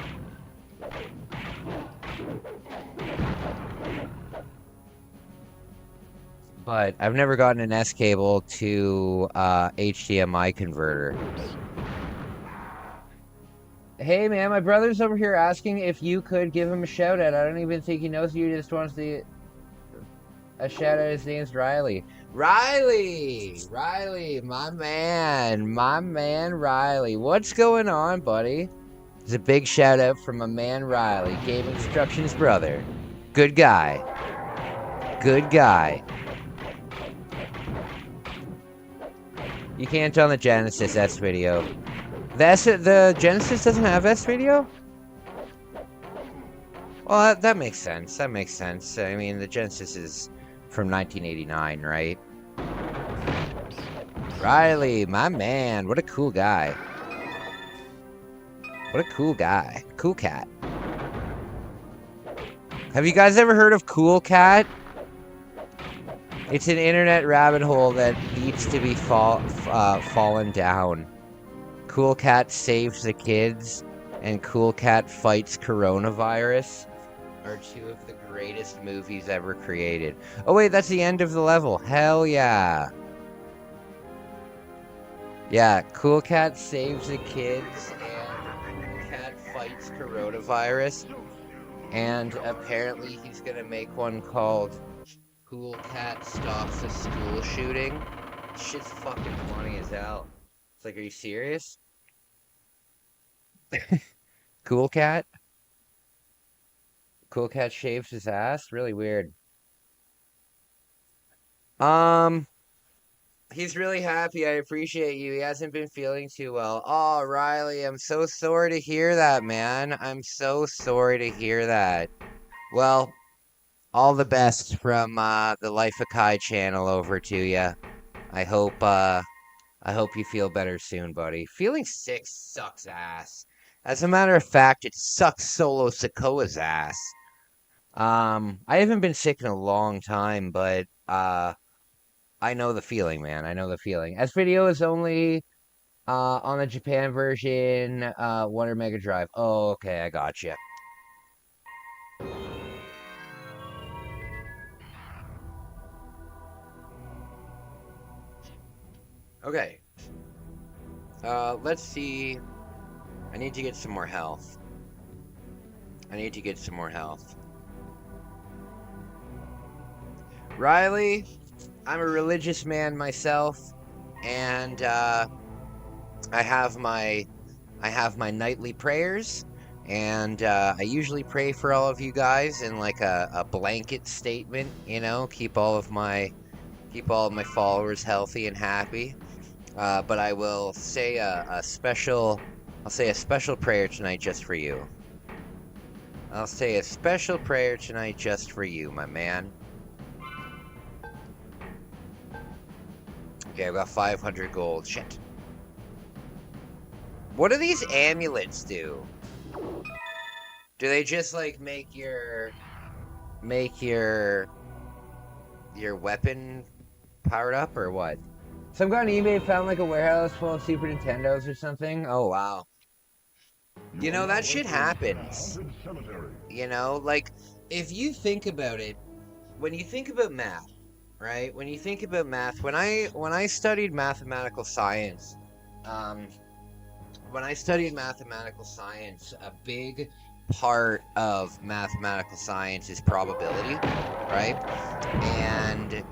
But I've never gotten an S cable to HDMI converter. Hey man, my brother's over here asking if you could give him a shout out. I don't even think he knows you, just wants a shout out. His name's Riley. Riley, my man Riley. What's going on, buddy? It's a big shout out from my man Riley, Game Instructions brother. Good guy. Good guy. You can't on the Genesis S video. The Genesis doesn't have S video? Well, that makes sense. That makes sense. I mean, the Genesis is from 1989, right? Riley, my man. What a cool guy. What a cool guy. Cool Cat. Have you guys ever heard of Cool Cat? It's an internet rabbit hole that needs to be fallen down. Cool Cat saves the kids, and Cool Cat fights coronavirus are two of the greatest movies ever created. Oh wait, that's the end of the level. Hell yeah. Yeah, Cool Cat saves the kids, and Cat fights coronavirus. And apparently he's gonna make one called Cool Cat Stops a School Shooting. Shit's fucking funny as hell. It's like, are you serious? Cool Cat? Cool Cat shaves his ass? Really weird. He's really happy. I appreciate you. He hasn't been feeling too well. Oh, Riley, I'm so sorry to hear that, man. I'm so sorry to hear that. Well, all the best from the Life of Kai channel over to you. I hope you feel better soon, buddy. Feeling sick sucks ass. As a matter of fact, it sucks Solo Sokoa's ass. I haven't been sick in a long time, but I know the feeling, man. I know the feeling. S video is only on the Japan version, Wonder Mega Drive. Oh, okay, I gotcha. Okay. Let's see. I need to get some more health. Riley, I'm a religious man myself, and I have my nightly prayers, and I usually pray for all of you guys in like a blanket statement, you know, keep all of my followers healthy and happy. But I will say a special prayer tonight just for you. I'll say a special prayer tonight just for you, my man. Okay, I've got 500 gold. Shit. What do these amulets do? Do they just like make your weapon powered up or what? Some guy on eBay found like a warehouse full of Super Nintendos or something. Oh wow. You know, that shit happens.
Haunted cemetery.
You know, like, if you think about it, when you think about math, right? When you think about math, when I studied mathematical science, um, when I studied mathematical science, a big part of mathematical science is probability, right? And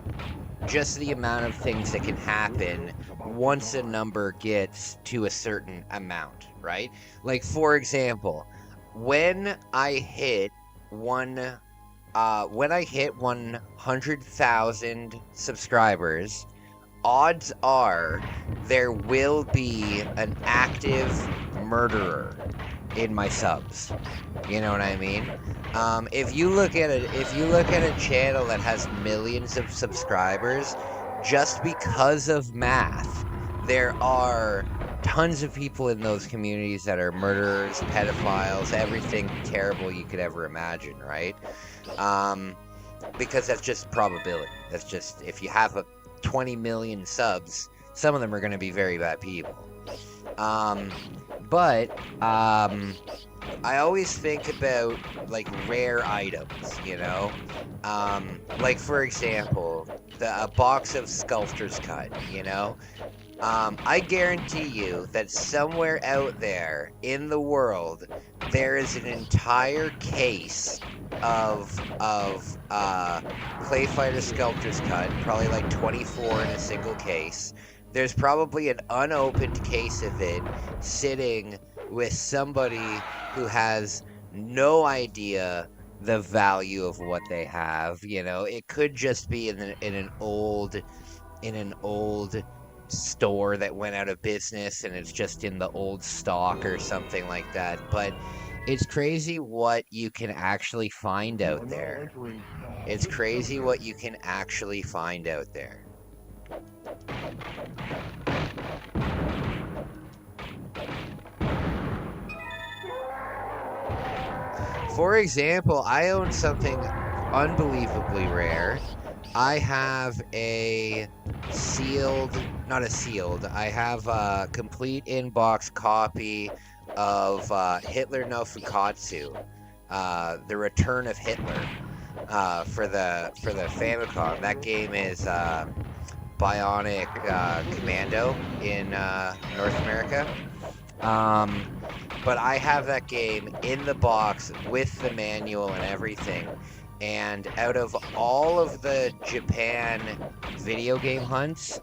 just the amount of things that can happen once a number gets to a certain amount, right? Like, for example, when I hit one when I hit 100,000 subscribers, odds are there will be an active murderer in my subs. You know what I mean? If you look at a channel that has millions of subscribers, just because of math, there are tons of people in those communities that are murderers, pedophiles, everything terrible you could ever imagine, right? Because that's just probability. That's just, if you have 20 million subs, some of them are going to be very bad people. But I always think about, like, rare items, you know? Like, for example, a box of Sculptor's Cut, you know? I guarantee you that somewhere out there in the world, there is an entire case of Clay Fighter Sculptor's Cut, probably like 24 in a single case. There's probably an unopened case of it sitting with somebody who has no idea the value of what they have. You know, it could just be in an old store that went out of business and it's just in the old stock or something like that. But it's crazy what you can actually find out there. It's crazy what you can actually find out there. For example, I own something unbelievably rare. I have I have a complete in-box copy of Hitler no Fukatsu, The Return of Hitler, for the Famicom. That game is Bionic Commando in North America. But I have that game in the box with the manual and everything. And out of all of the Japan video game hunts,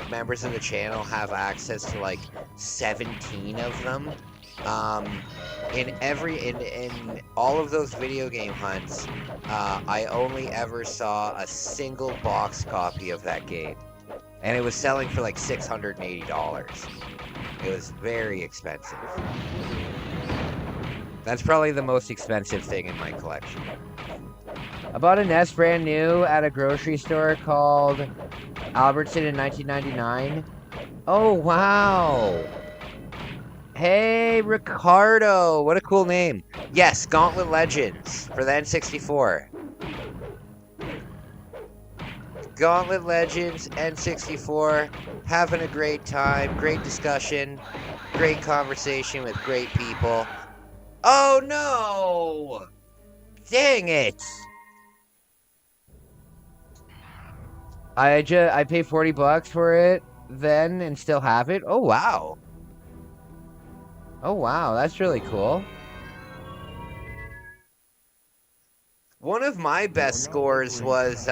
members of the channel have access to like 17 of them. In all of those video game hunts, I only ever saw a single box copy of that game. And it was selling for like $680. It was very expensive. That's probably the most expensive thing in my collection. I bought a NES brand new at a grocery store called Albertson in 1999. Oh, wow. Hey, Ricardo. What a cool name. Yes, Gauntlet Legends for the N64. Gauntlet Legends, N64. Having a great time. Great discussion. Great conversation with great people. Oh, no. Dang it. I paid $40 for it then and still have it. Oh wow. Oh wow, that's really cool. One of my best scores was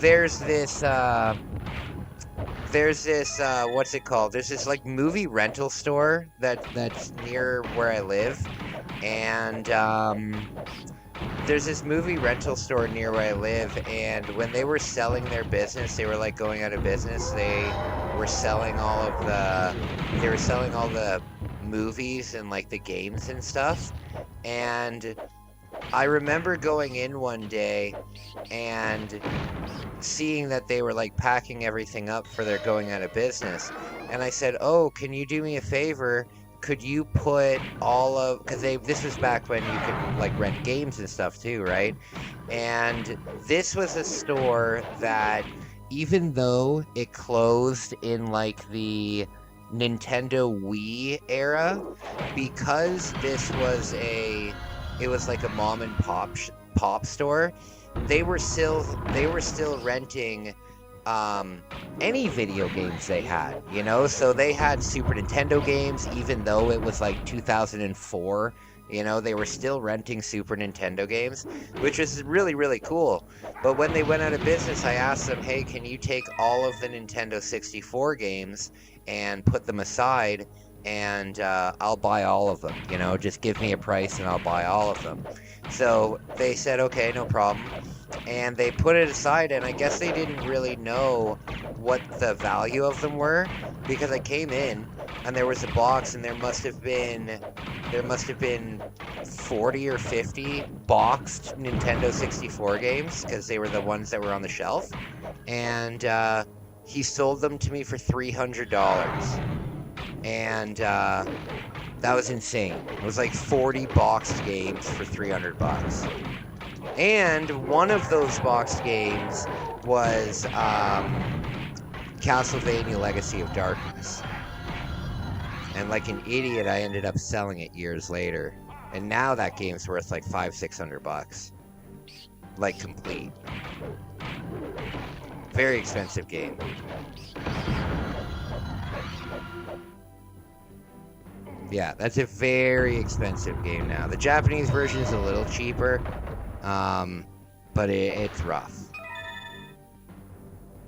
there's this what's it called? There's this like movie rental store that's near where I live. And there's this movie rental store near where I live, and when they were selling their business, they were like going out of business. They were selling all the movies and like the games and stuff. And I remember going in one day and seeing that they were like packing everything up for their going out of business. And I said, "Oh, can you do me a favor? Could you put all of," because this was back when you could like rent games and stuff too, right? And this was a store that even though it closed in like the Nintendo Wii era, because it was like a mom and pop store. They were still renting any video games they had, you know? So they had Super Nintendo games, even though it was like 2004. You know, they were still renting Super Nintendo games, which is really, really cool. But when they went out of business, I asked them, hey, can you take all of the Nintendo 64 games and put them aside, and I'll buy all of them, you know, just give me a price and I'll buy all of them. So they said, okay, no problem. And they put it aside, and I guess they didn't really know what the value of them were, because I came in and there was a box, and there must have been 40 or 50 boxed Nintendo 64 games, because they were the ones that were on the shelf. And he sold them to me for $300. And that was insane. It was like 40 boxed games for 300 bucks. And one of those boxed games was Castlevania Legacy of Darkness. And like an idiot, I ended up selling it years later. And now that game's worth like $500-600 bucks. Like complete. Very expensive game. Yeah, that's a very expensive game now. The Japanese version is a little cheaper, but it's rough.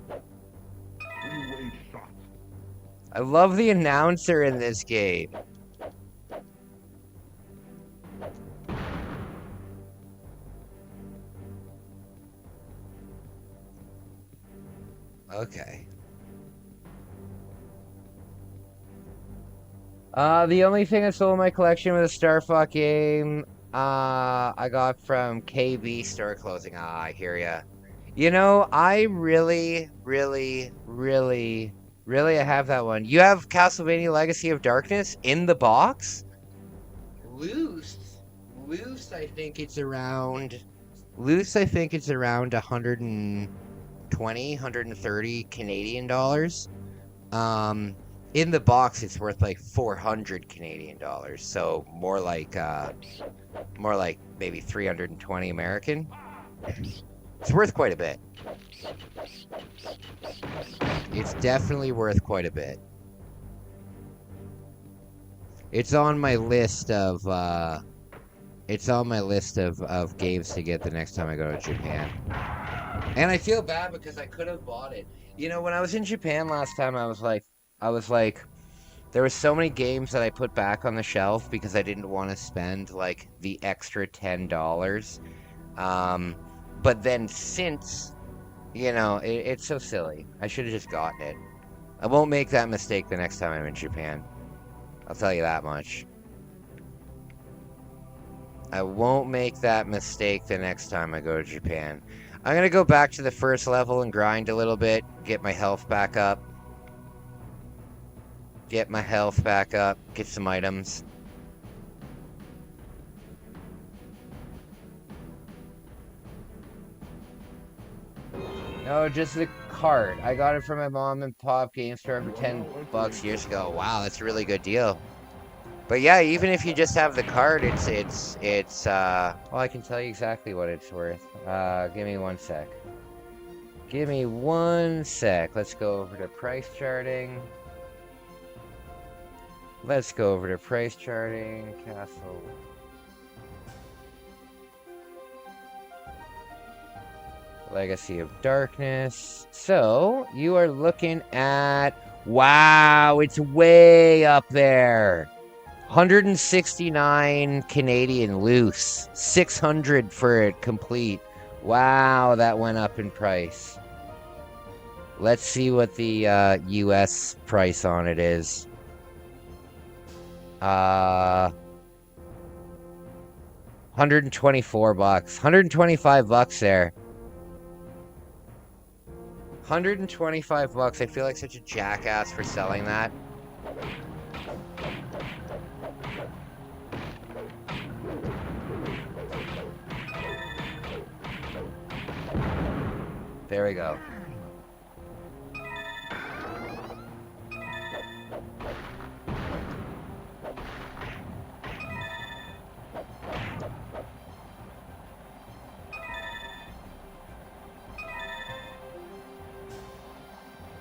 Three-way shot.
I love the announcer in this game. Okay. The only thing I sold in my collection was a Star Fox game. I got from KB store closing. I hear ya. You know, I really I have that one. You have Castlevania Legacy of Darkness in the box? Loose, I think it's around 120, 130 Canadian dollars. In the box, it's worth like 400 Canadian dollars. So more like maybe 320 American. It's worth quite a bit. It's definitely worth quite a bit. It's on my list of games to get the next time I go to Japan. And I feel bad because I could have bought it. You know, when I was in Japan last time, I was like, there were so many games that I put back on the shelf because I didn't want to spend like the extra $10. But then since, you know, it's so silly. I should have just gotten it. I won't make that mistake the next time I'm in Japan. I'll tell you that much. I won't make that mistake the next time I go to Japan. I'm going to go back to the first level and grind a little bit, get my health back up. Get some items. No, just the cart. I got it from my mom and pop game store for $10 years ago. Wow, that's a really good deal. But yeah, even if you just have the card, it's well, I can tell you exactly what it's worth. Give me 1 sec. Let's go over to price charting. Castle. Legacy of Darkness. So, you are looking at, wow, it's way up there. 169 Canadian loose. 600 for it complete. Wow, that went up in price. Let's see what the US price on it is. 124 bucks. 125 bucks there. 125 bucks. I feel like such a jackass for selling that. There we go.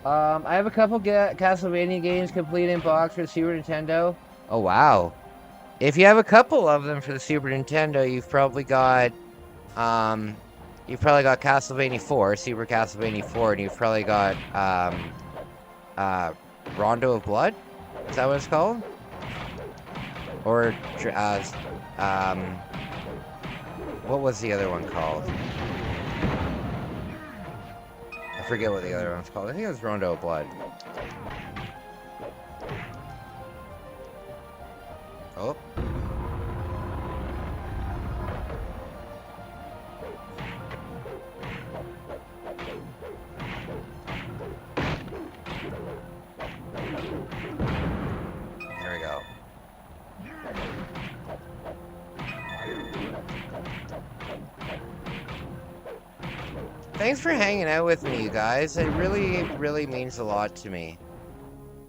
I have a couple Castlevania games complete in box for the Super Nintendo. Oh wow. If you have a couple of them for the Super Nintendo, um you've probably got Castlevania 4, Super Castlevania 4, and you've probably got uh Rondo of Blood? Is that what it's called? Or um what was the other one called? I forget what the other one's called. I think it was Rondo of Blood. Oh. There we go. Thanks for hanging out with me, you guys. It really means a lot to me.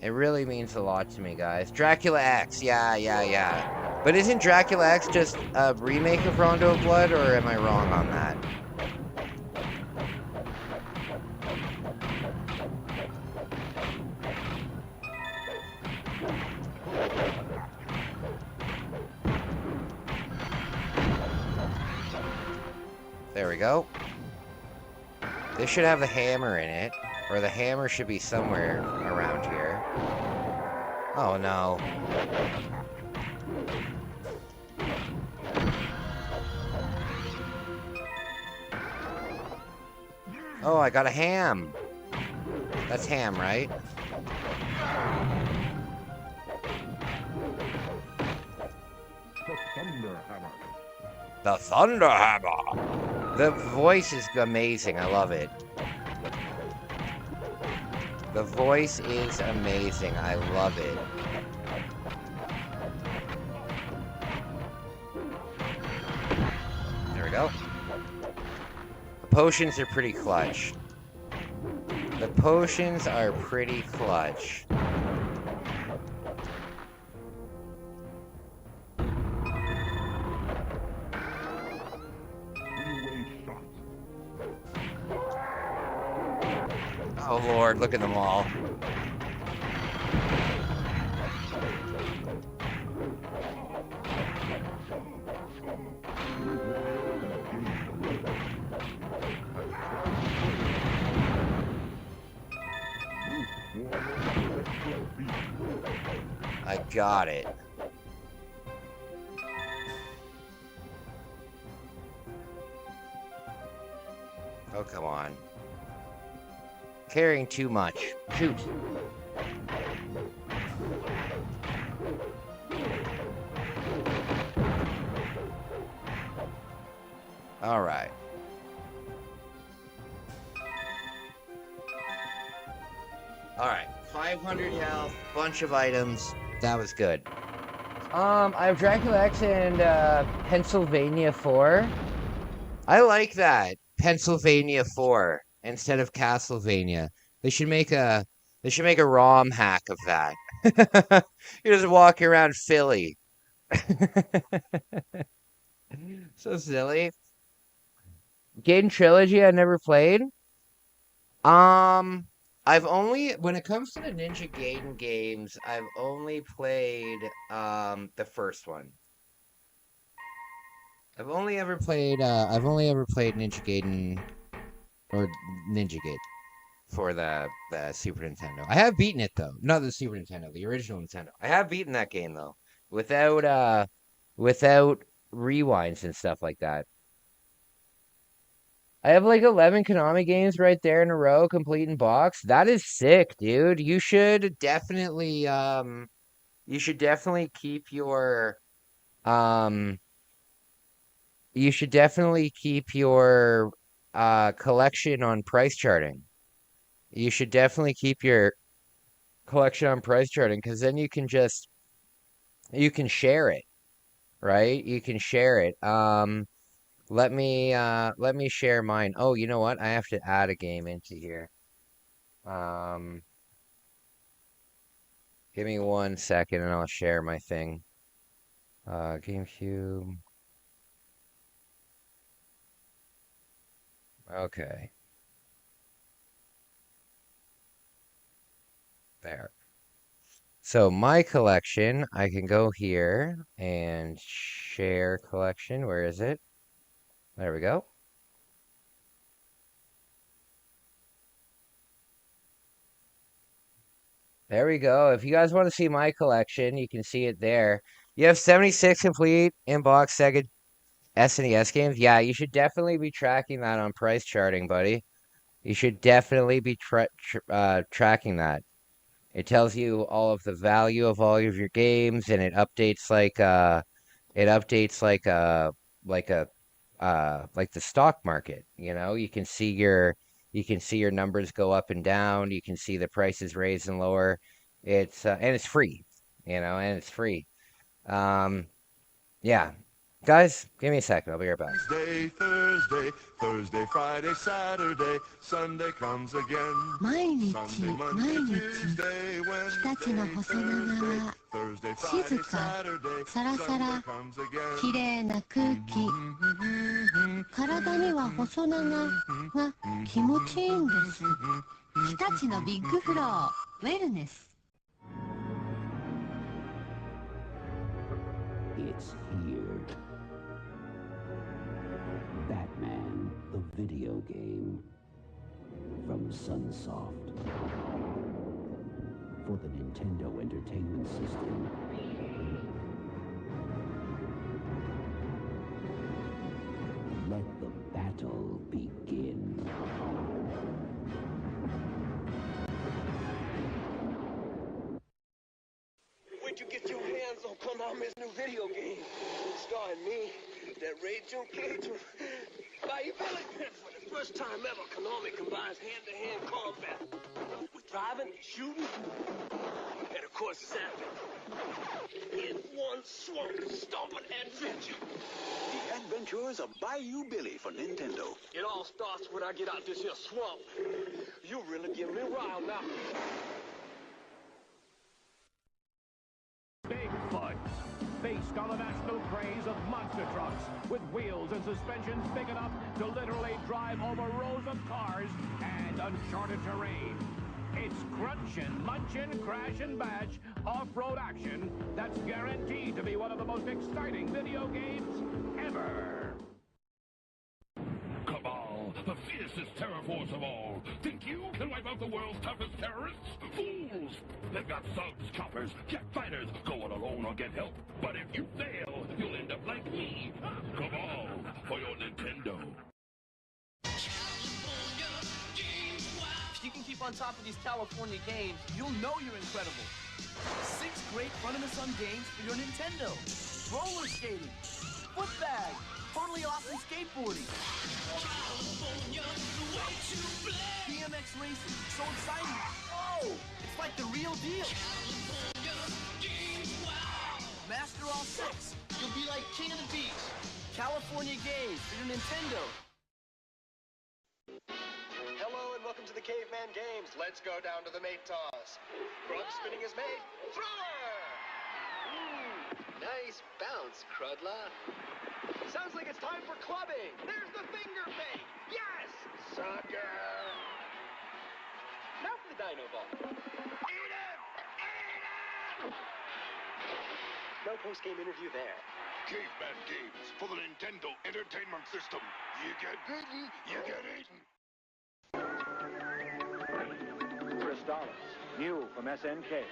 It really means a lot to me, guys. Dracula X, yeah. But isn't Dracula X just a remake of Rondo of Blood, or am I wrong on that? There we go. This should have the hammer in it, or the hammer should be somewhere around here. Oh no. Oh, I got a ham. That's ham, right?
The Thunder Hammer.
The Thunder Hammer. The voice is amazing. I love it. The voice is amazing. I love it. There we go. The potions are pretty clutch. The potions are pretty clutch. Oh Lord, look at them all. I got it. Oh, come on. Carrying too much. Shoot. All right. All right. 500 health, bunch of items. That was good. I have Dracula X and Pennsylvania 4. I like that. Pennsylvania 4 instead of Castlevania. They should make a ROM hack of that. You're just walking around Philly. So silly. Gaiden Trilogy I never played. I've only, when it comes to the Ninja Gaiden games, I've only played the first one. I've only ever played Ninja Gaiden or Ninja Gaiden for the Super Nintendo. I have beaten it though. Not the Super Nintendo, the original Nintendo. I have beaten that game though. Without rewinds and stuff like that. I have like 11 Konami games right there in a row, complete in box. That is sick, dude. You should definitely keep your um you should definitely keep your collection on price charting. You should definitely keep your collection on price charting because then you can share it, right? You can share it. Let me share mine. Oh, you know what? I have to add a game into here. Um Give me 1 second and I'll share my thing. GameCube. Okay. There. So my collection, I can go here and share collection. Where is it? There we go. There we go. If you guys want to see my collection, you can see it there. You have 76 complete in-box Sega SNES games. Yeah, you should definitely be tracking that on price charting, buddy. You should definitely be tracking that. It tells you all of the value of all of your games, and it updates like a like the stock market. You know, you can see your numbers go up and down. You can see the prices raise and lower. It's and it's free, you know, and it's free. Um, yeah, guys, give me a second. I'll be right back.
Thursday, Friday, Saturday, Sunday comes again.
毎日
Sunday,
毎
Monday,
日
Tuesday,
日立の
Wednesday,
細長
Thursday,
は
Thursday,
静
Friday,
か
Saturday,
サラサ
Sunday
ラ
comes again.
きれいな空気体には細長が気持ちいいんです日立のビッグフローウェルネス
It's here. Batman, the video game. From Sunsoft. For the Nintendo Entertainment System. Let the battle begin.
Where'd you get your hands on Konami's new video game? Starring me, that Ray Junkido, by Billy for the first time ever, Konami combines hand-to-hand combat with driving, shooting, and of course zapping. In one swamp stomping adventure.
The Adventures of Bayou Billy for Nintendo.
It all starts when I get out this here swamp. You really get me riled now.
Bigfoot. Feast on the national craze of monster trucks with wheels and suspensions big enough to literally drive over rows of cars and uncharted terrain. It's crunchin', munchin', crash and bash, off-road action that's guaranteed to be one of the most exciting video games ever.
Cabal, the fiercest terror force of all. Think you can wipe out the world's toughest terrorists? Fools! They've got thugs, choppers, jet fighters, go it alone or get help. But if you fail, you'll end up like me. Cabal, for your Nintendo.
If you can keep on top of these California games, you'll know you're incredible. 6 great fun-in-the-sun games for your Nintendo. Roller skating, foot bag, totally awesome skateboarding. BMX racing, so exciting. Oh, it's like the real deal. Master all 6. You'll be like king of the beach. California games for your Nintendo.
Hello and welcome to the Caveman Games. Let's go down to the mate toss. Crud spinning his mate. Thrower! Nice bounce, Crudla. Sounds like it's time for clubbing. There's the finger bait. Yes! Sucker! Now for the dino ball. Eat him! Eat him! No post-game interview there.
Caveman Games for the Nintendo Entertainment System. You get bitten, you get eaten.
Crystallis, new from SNK.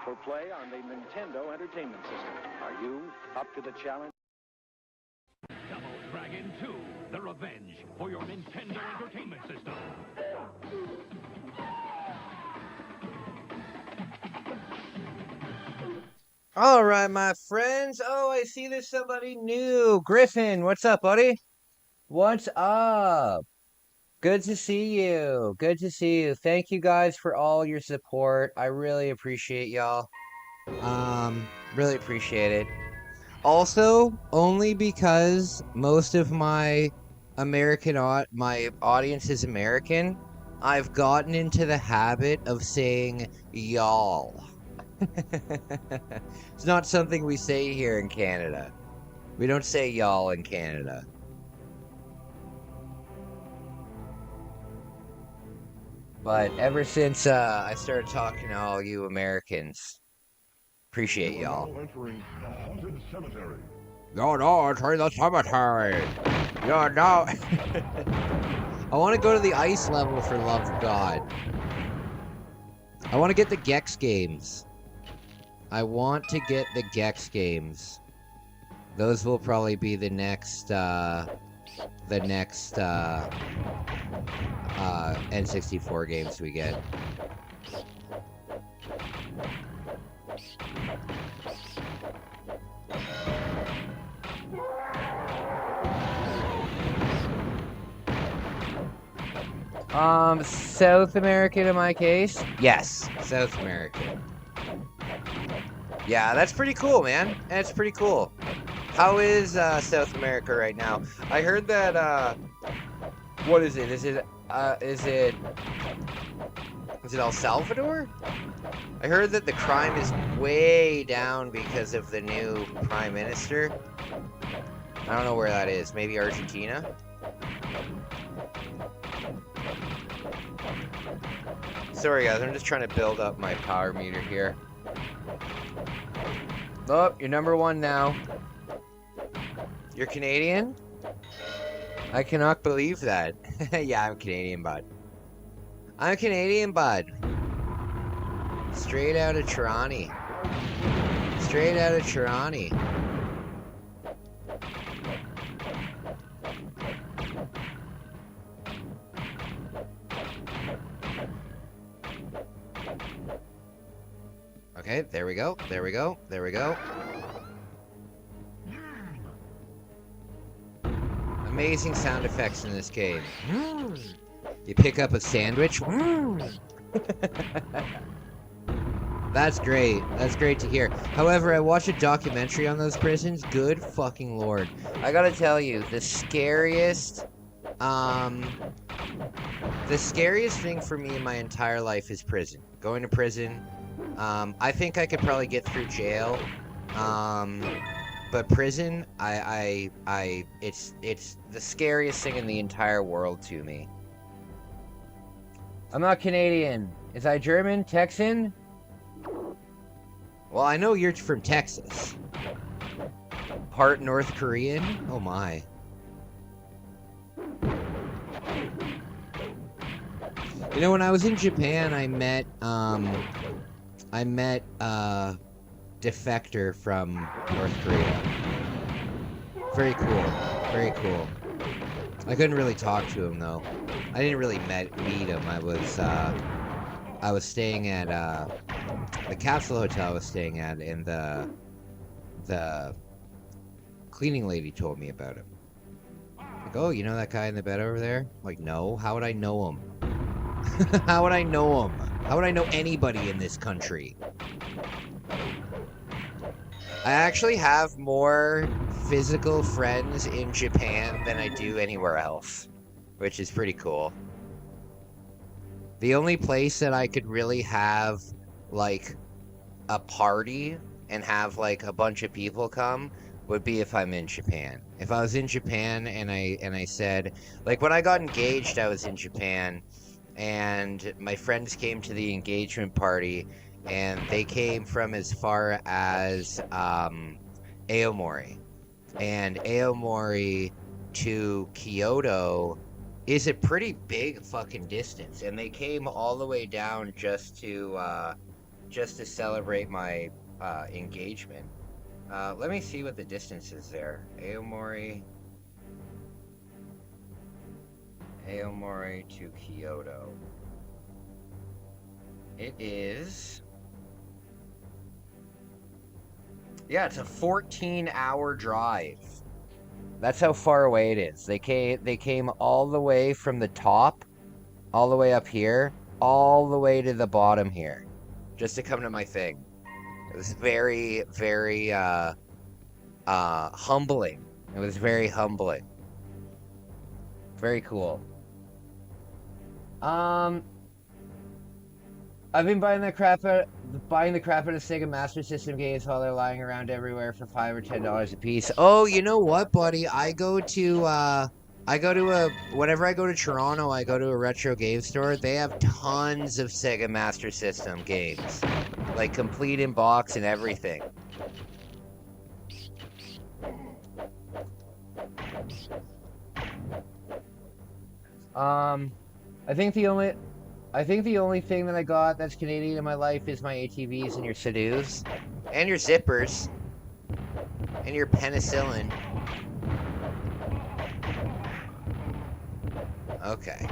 For play on the Nintendo Entertainment System. Are you up to the challenge?
Double Dragon 2, The Revenge for your Nintendo Entertainment System.
All right, my friends. Oh, I see there's somebody new. Griffin, what's up, buddy? What's up? Good to see you. Good to see you. Thank you guys for all your support. I really appreciate y'all. Really appreciate it. Also, only because most of my my audience is American, I've gotten into the habit of saying y'all. It's not something we say here in Canada. We don't say y'all in Canada. But ever since I started talking to all you Americans, appreciate y'all.
Entering the haunted cemetery.
You're not entering the cemetery. You're not. I want to go to the ice level for love of God. I want to get the Gex games. I want to get the Gex games. Those will probably be the next N64 games we get. South American in my case? Yes, South American. Yeah, that's pretty cool, man. That's pretty cool. How is South America right now? I heard that what is it? Is it El Salvador? I heard that the crime is way down because of the new prime minister. I don't know where that is. Maybe Argentina? Sorry guys, I'm just trying to build up my power meter here. Oh, you're number 1 now. You're Canadian? I cannot believe that. Yeah, I'm Canadian, bud. I'm Canadian, bud. Straight out of Toronto. Straight out of Toronto. Okay, there we go. There we go. There we go. Amazing sound effects in this game. You pick up a sandwich. That's great. That's great to hear. However, I watched a documentary on those prisons. Good fucking lord. I gotta tell you, the scariest thing for me in my entire life is prison. Going to prison. I think I could probably get through jail. But prison, it's the scariest thing in the entire world to me. I'm not Canadian. Is I German? Texan? Well, I know you're from Texas. Part North Korean? Oh my. You know, when I was in Japan, I met defector from North Korea. Very cool. Very cool. I couldn't really talk to him though. I didn't really meet him. I was staying at the capsule hotel I was staying at, and the cleaning lady told me about him. Like, oh, you know that guy in the bed over there? I'm like, no. How would I know him? How would I know him? How would I know anybody in this country? I actually have more physical friends in Japan than I do anywhere else, which is pretty cool. The only place that I could really have, like, a party and have, like, a bunch of people come would be if I'm in Japan. If I was in Japan and I said, like, when I got engaged, I was in Japan, and my friends came to the engagement party, and they came from as far as Aomori. And Aomori to Kyoto is a pretty big fucking distance, and they came all the way down just to celebrate my engagement. Let me see what the distance is there. Aomori to Kyoto. It is... Yeah, it's a 14-hour drive. That's how far away it is. They came all the way from the top, all the way up here, all the way to the bottom here, just to come to my thing. It was very, very humbling. It was very humbling. Very cool. I've been buying the crap out of Sega Master System games while they're lying around everywhere for $5 or $10 a piece. Oh, you know what, buddy? Whenever I go to Toronto, I go to a retro game store. They have tons of Sega Master System games, like complete in box and everything. I think the only thing that I got that's Canadian in my life is my ATVs and your Sadoos. And your zippers. And your penicillin. Okay.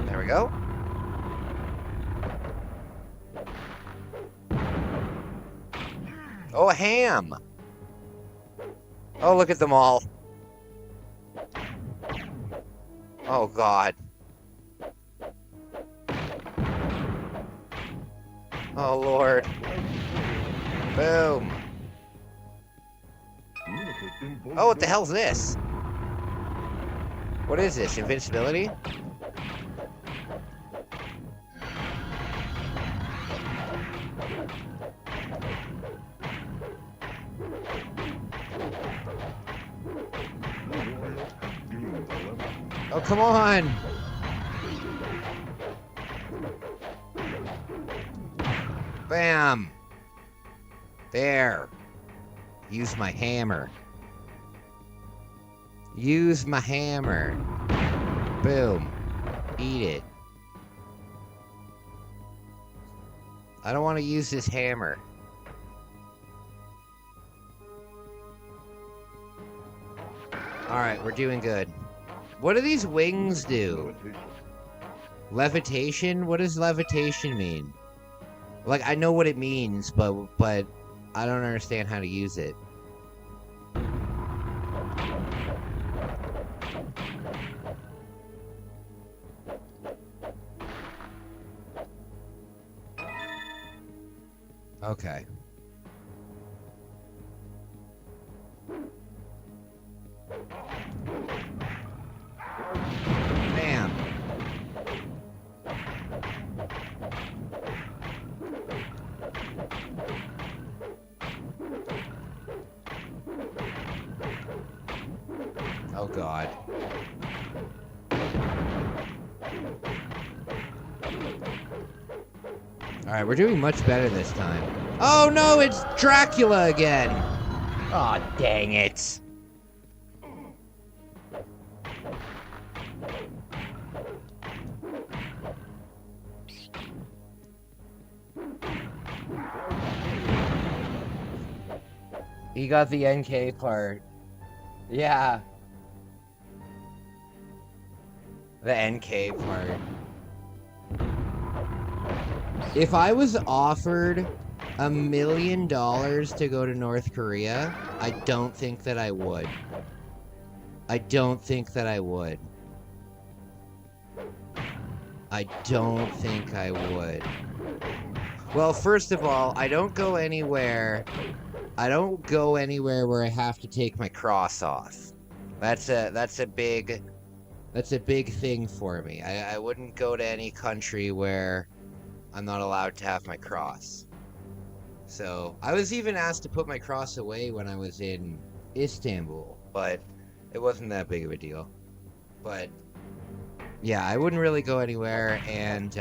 There we go. Oh, a ham! Oh, look at them all. Oh, God. Oh, Lord. Boom. Oh, what the hell's this? What is this? Invincibility? Oh, come on! Bam! There. Use my hammer. Use my hammer. Boom. Eat it. I don't want to use this hammer. Alright, we're doing good. What do these wings do? Levitation? What does levitation mean? Like, I know what it means, but I don't understand how to use it. Okay. Bam. Oh, God. Alright, we're doing much better this time. Oh, no, it's Dracula again! Aw, oh, dang it. He got the NK part. Yeah. The NK part. If I was offered $1 million to go to North Korea, I don't think that I would. I don't think that I would. I don't think I would. Well, first of all, I don't go anywhere where I have to take my cross off. That's a big thing for me. I wouldn't go to any country where I'm not allowed to have my cross. So, I was even asked to put my cross away when I was in Istanbul, but it wasn't that big of a deal. But yeah, I wouldn't really go anywhere, and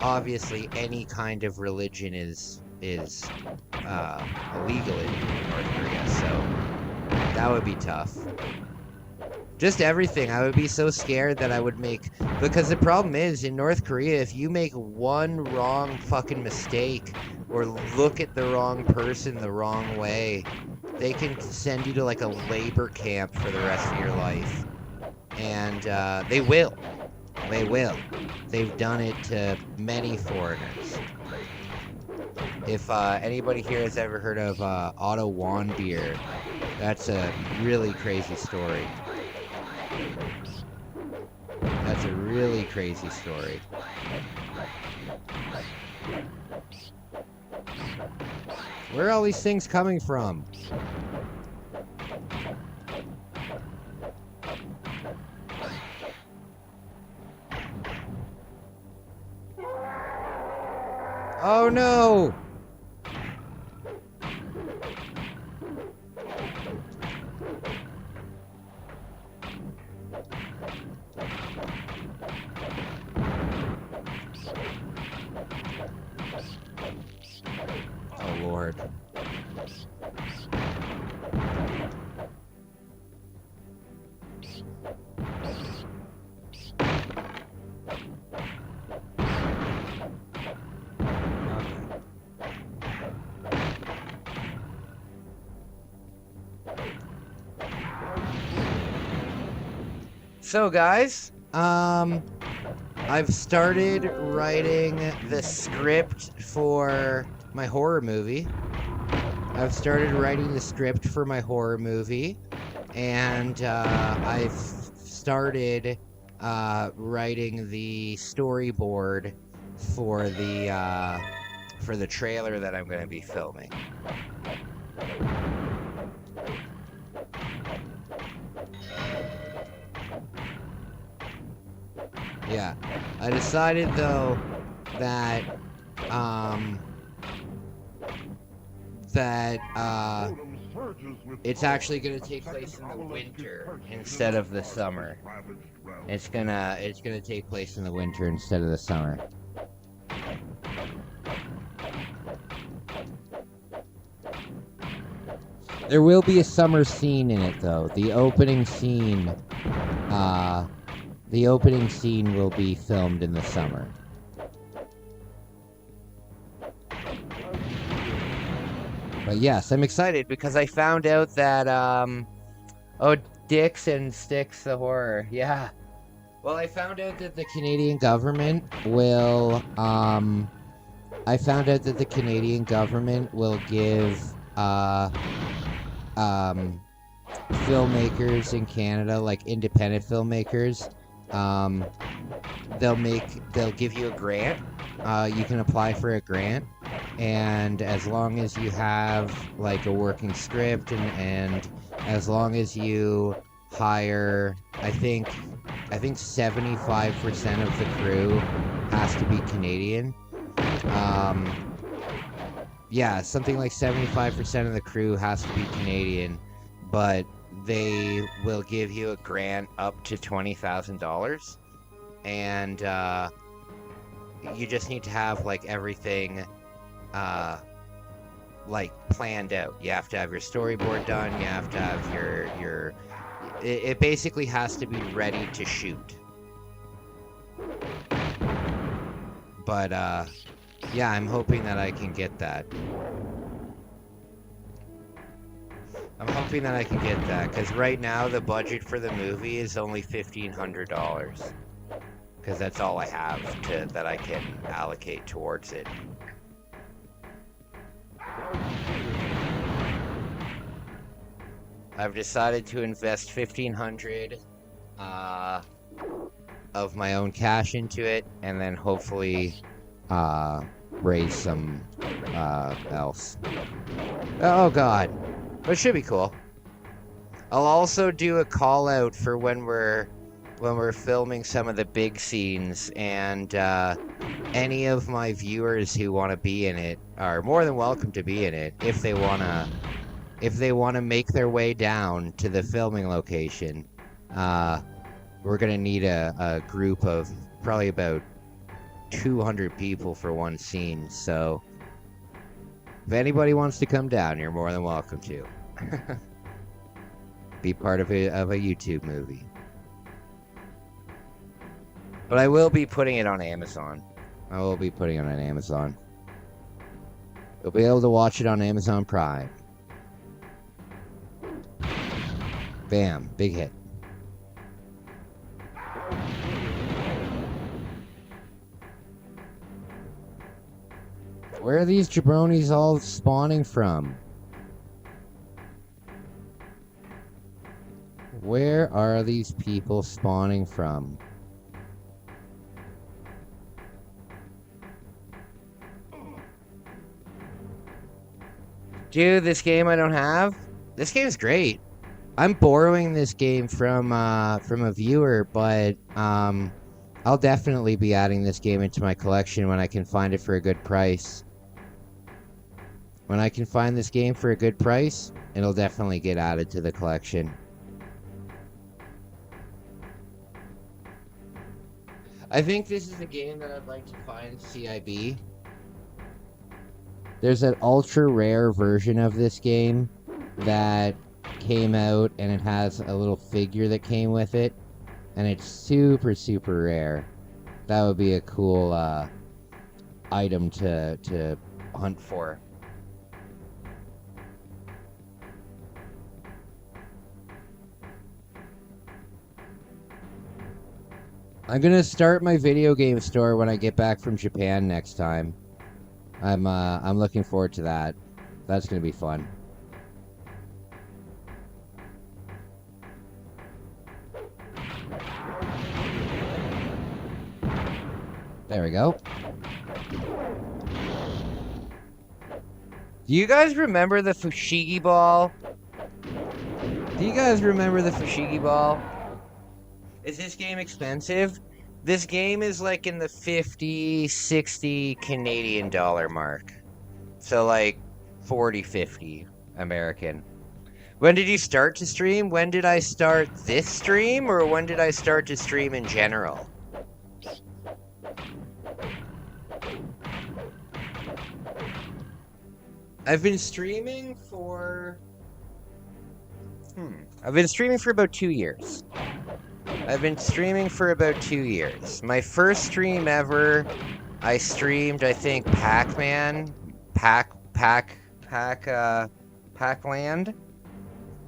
obviously any kind of religion is illegal in North Korea, so that would be tough. Just everything. I would be so scared that I would make... Because the problem is, in North Korea, if you make one wrong fucking mistake or look at the wrong person the wrong way, they can send you to like a labor camp for the rest of your life. And they will. They will. They've done it to many foreigners. If anybody here has ever heard of Otto Warmbier, that's a really crazy story. That's a really crazy story. Where are all these things coming from? Oh no! Oh Lord. So guys, I've started writing the script for my horror movie. I've started writing the script for my horror movie, and I've started writing the storyboard for the trailer that I'm going to be filming. Yeah, I decided though that it's actually going to take place in the winter instead of the summer. It's gonna take place in the winter instead of the summer. There will be a summer scene in it though. The opening scene will be filmed in the summer. But yes, I'm excited because I found out that, oh, Dicks and Sticks the Horror, yeah. Well, I found out that the Canadian government will, give, filmmakers in Canada, like independent filmmakers, they'll give you a grant. You can apply for a grant, and as long as you have like a working script and as long as you hire, I think 75% of the crew has to be Canadian. Yeah, something like 75% of the crew has to be Canadian, but they will give you a grant up to $20,000, and you just need to have like everything like planned out. You have to have your storyboard done. You have to have your it basically has to be ready to shoot. But yeah, I'm hoping that I can get that. I'm hoping that I can get that, because right now the budget for the movie is only $1,500. Because that's all I have that I can allocate towards it. I've decided to invest $1,500 of my own cash into it, and then hopefully raise some else. Oh god. But it should be cool. I'll also do a call out for when we're filming some of the big scenes, and any of my viewers who want to be in it are more than welcome to be in it if they want to make their way down to the filming location. We're gonna need a group of probably about 200 people for one scene, so if anybody wants to come down, you're more than welcome to. Be part of a YouTube movie. But I will be putting it on Amazon. You'll be able to watch it on Amazon Prime. Bam, big hit. Where are these jabronis all spawning from? Where are these people spawning from? Dude, this game I don't have. This game is great. I'm borrowing this game from a viewer, but I'll definitely be adding this game into my collection when I can find it for a good price. When I can find this game for a good price, it'll definitely get added to the collection. I think this is a game that I'd like to find CIB. There's an ultra rare version of this game that came out, and it has a little figure that came with it, and it's super, super rare. That would be a cool item to hunt for. I'm gonna start my video game store when I get back from Japan next time. I'm looking forward to that. That's gonna be fun. There we go. Do you guys remember the Fushigi ball? Do you guys remember the Fushigi ball? Is this game expensive? This game is like in the 50, 60 Canadian dollar mark. So like 40, 50 American. When did you start to stream? When did I start this stream? Or when did I start to stream in general? I've been streaming for... I've been streaming for about 2 years. I've been streaming for about 2 years. My first stream ever, I streamed, I think, Pac-Man, Pac-Land, for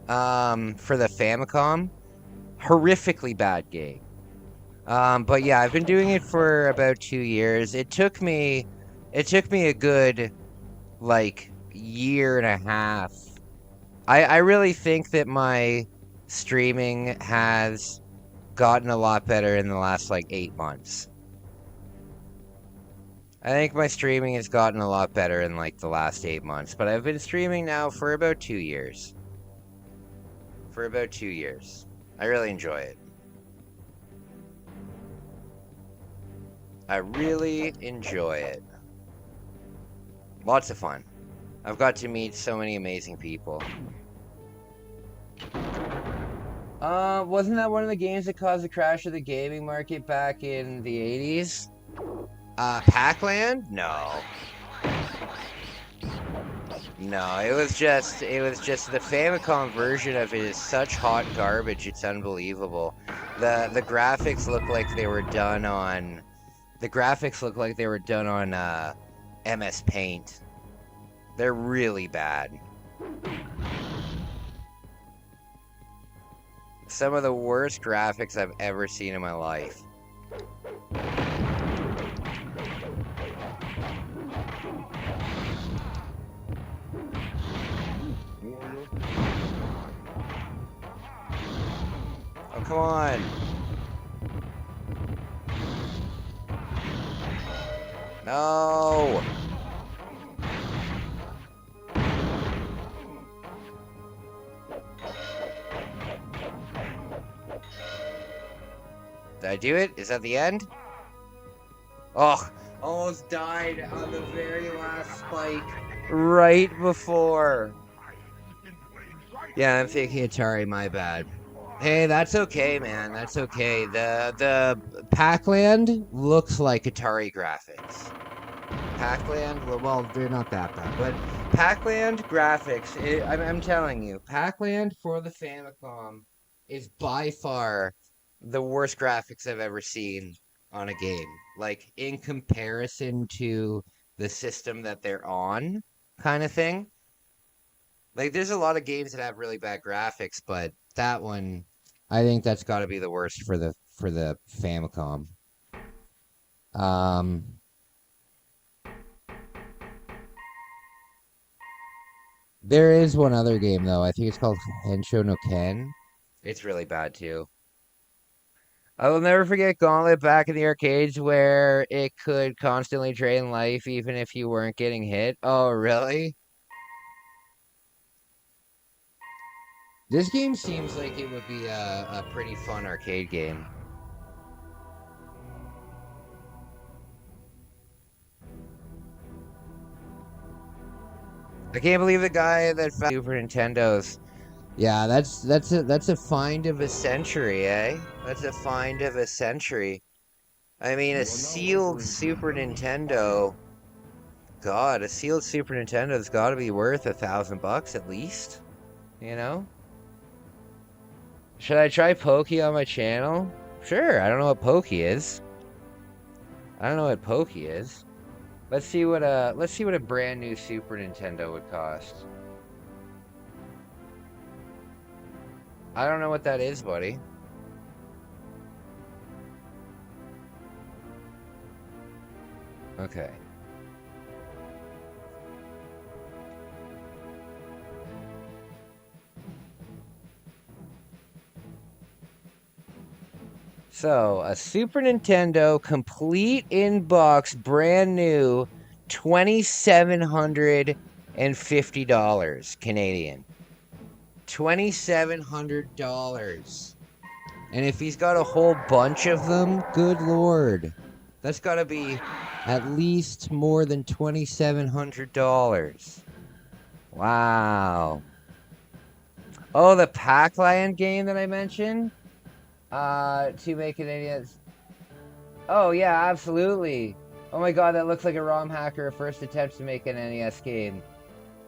the Famicom. Horrifically bad game. But yeah, I've been doing it for about 2 years. It took me a good, like, year and a half. I really think that my streaming has gotten a lot better in the last like 8 months. I think my streaming has gotten a lot better in like the last 8 months, but I've been streaming now for about 2 years. For about 2 years. I really enjoy it. I really enjoy it. Lots of fun. I've got to meet so many amazing people. Wasn't that one of the games that caused the crash of the gaming market back in the 80s? Pac-Land? No. No, it was just the Famicom version of it is such hot garbage, it's unbelievable. The graphics look like they were done on... MS Paint. They're really bad. Some of the worst graphics I've ever seen in my life. Oh, come on. No. Did I do it? Is that the end? Oh, almost died on the very last spike. Right before. Yeah, I'm thinking Atari, my bad. Hey, that's okay, man. That's okay. The Pac-Land looks like Atari graphics. Pac-Land, well, they're not that bad, but Pac-Land graphics, I'm telling you, Pac-Land for the Famicom is by far the worst graphics I've ever seen on a game. Like, in comparison to the system that they're on, kind of thing. Like, there's a lot of games that have really bad graphics, but that one, I think that's got to be the worst for the Famicom. There is one other game though. I think it's called Hensho no Ken. It's really bad too. I will never forget Gauntlet back in the arcades where it could constantly drain life even if you weren't getting hit. Oh, really? This game seems like it would be a pretty fun arcade game. I can't believe the guy that found Super Nintendos. Yeah, that's a find of a century, eh? That's a find of a century. I mean, a sealed Super Nintendo. God, a sealed Super Nintendo's got to be worth $1,000 at least. You know? Should I try Pokey on my channel? Sure. I don't know what Pokey is. I don't know what Pokey is. Let's see what a brand new Super Nintendo would cost. I don't know what that is, buddy. Okay. So, a Super Nintendo complete in box, brand new, $2,750 Canadian. $2,700. And if he's got a whole bunch of them, good lord. That's got to be at least more than $2,700. Wow. Oh, the Pac-Land game that I mentioned? To make an NES. Oh, yeah, absolutely. Oh my god, that looks like a ROM hacker first attempt to make an NES game.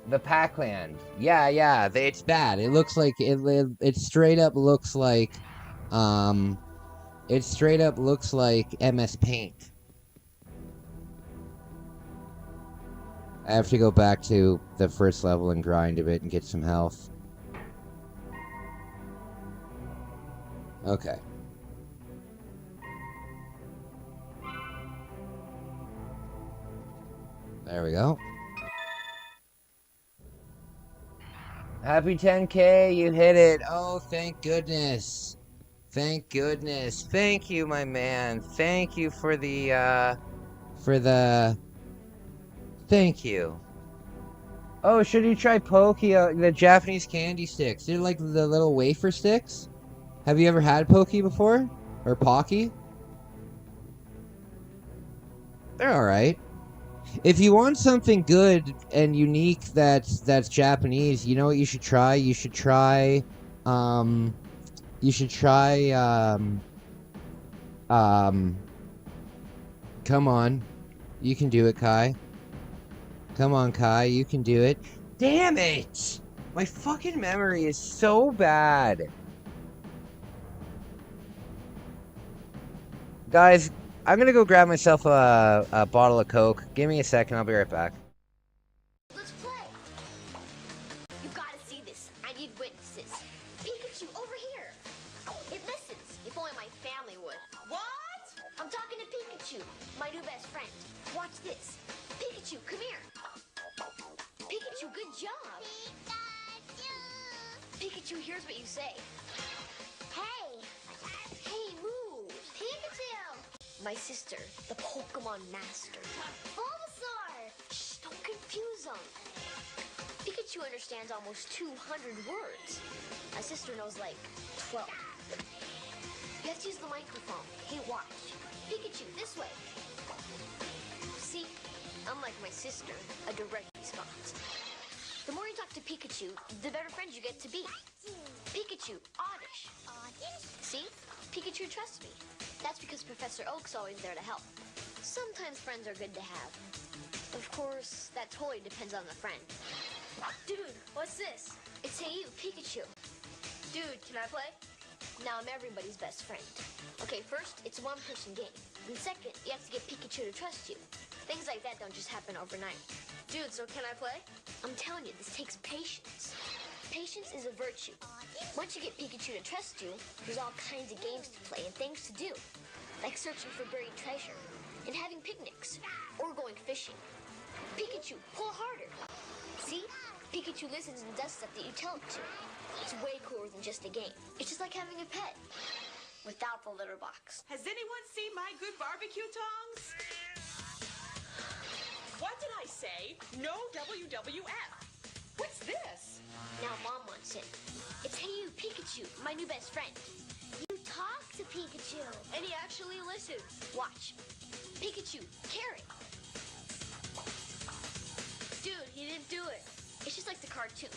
The Pac-Land. Yeah, it's bad. It looks like it straight up looks like it straight up looks like MS Paint. I have to go back to the first level and grind a bit and get some health. Okay. There we go. Happy 10K, you hit it. Oh, thank goodness. Thank goodness. Thank you, my man. Thank you for the thank you. Oh, should you try Pokey, the Japanese candy sticks? They're like the little wafer sticks. Have you ever had Pokey before? Or Pocky? They're alright. If you want something good and unique that's Japanese, you know what you should try? You should try come on. You can do it, Kai. Come on, Kai, you can do it. Damn it! My fucking memory is so bad. Guys, I'm gonna go grab myself a bottle of Coke. Give me a second, I'll be right back.
Let's play. You gotta see this. I need witnesses. Pikachu, over here. It listens. If only my family would. What? I'm talking to Pikachu, my new best friend. Watch this. Pikachu, come here. Pikachu, good job. Pikachu, here's what you say. Hey. Hey, move. Pikachu. My sister, the Pokemon master. Bulbasaur. Shh, don't confuse them. Pikachu understands almost 200 words. My sister knows like 12. You have to use the microphone. Hey, watch. Pikachu, this way. See, unlike my sister, a direct response. The more you talk to Pikachu, the better friends you get to be. Pikachu, oddish. Oddish? See? Pikachu trusts me. That's because Professor Oak's always there to help. Sometimes friends are good to have. Of course, that totally depends on the friend. Dude, what's this? It's Hey You, Pikachu. Dude, can I play? Now I'm everybody's best friend. Okay, first, it's a one-person game. And second, you have to get Pikachu to trust you. Things like that don't just happen overnight. Dude, so can I play? I'm telling you, this takes patience. Patience is a virtue. Once you get Pikachu to trust you, there's all kinds of games to play and things to do. Like searching for buried treasure, and having picnics, or going fishing. Pikachu, pull harder. See? Pikachu listens and does stuff that you tell it to. It's way cooler than just a game. It's just like having a pet. Without the litter box.
Has anyone seen my good barbecue tongs? What did I say? No WWF. What's this?
Now Mom wants it. It's Hey You, Pikachu, my new best friend. You talk to Pikachu. And he actually listens. Watch. Pikachu, carrot. Dude, he didn't do it. It's just like the cartoon.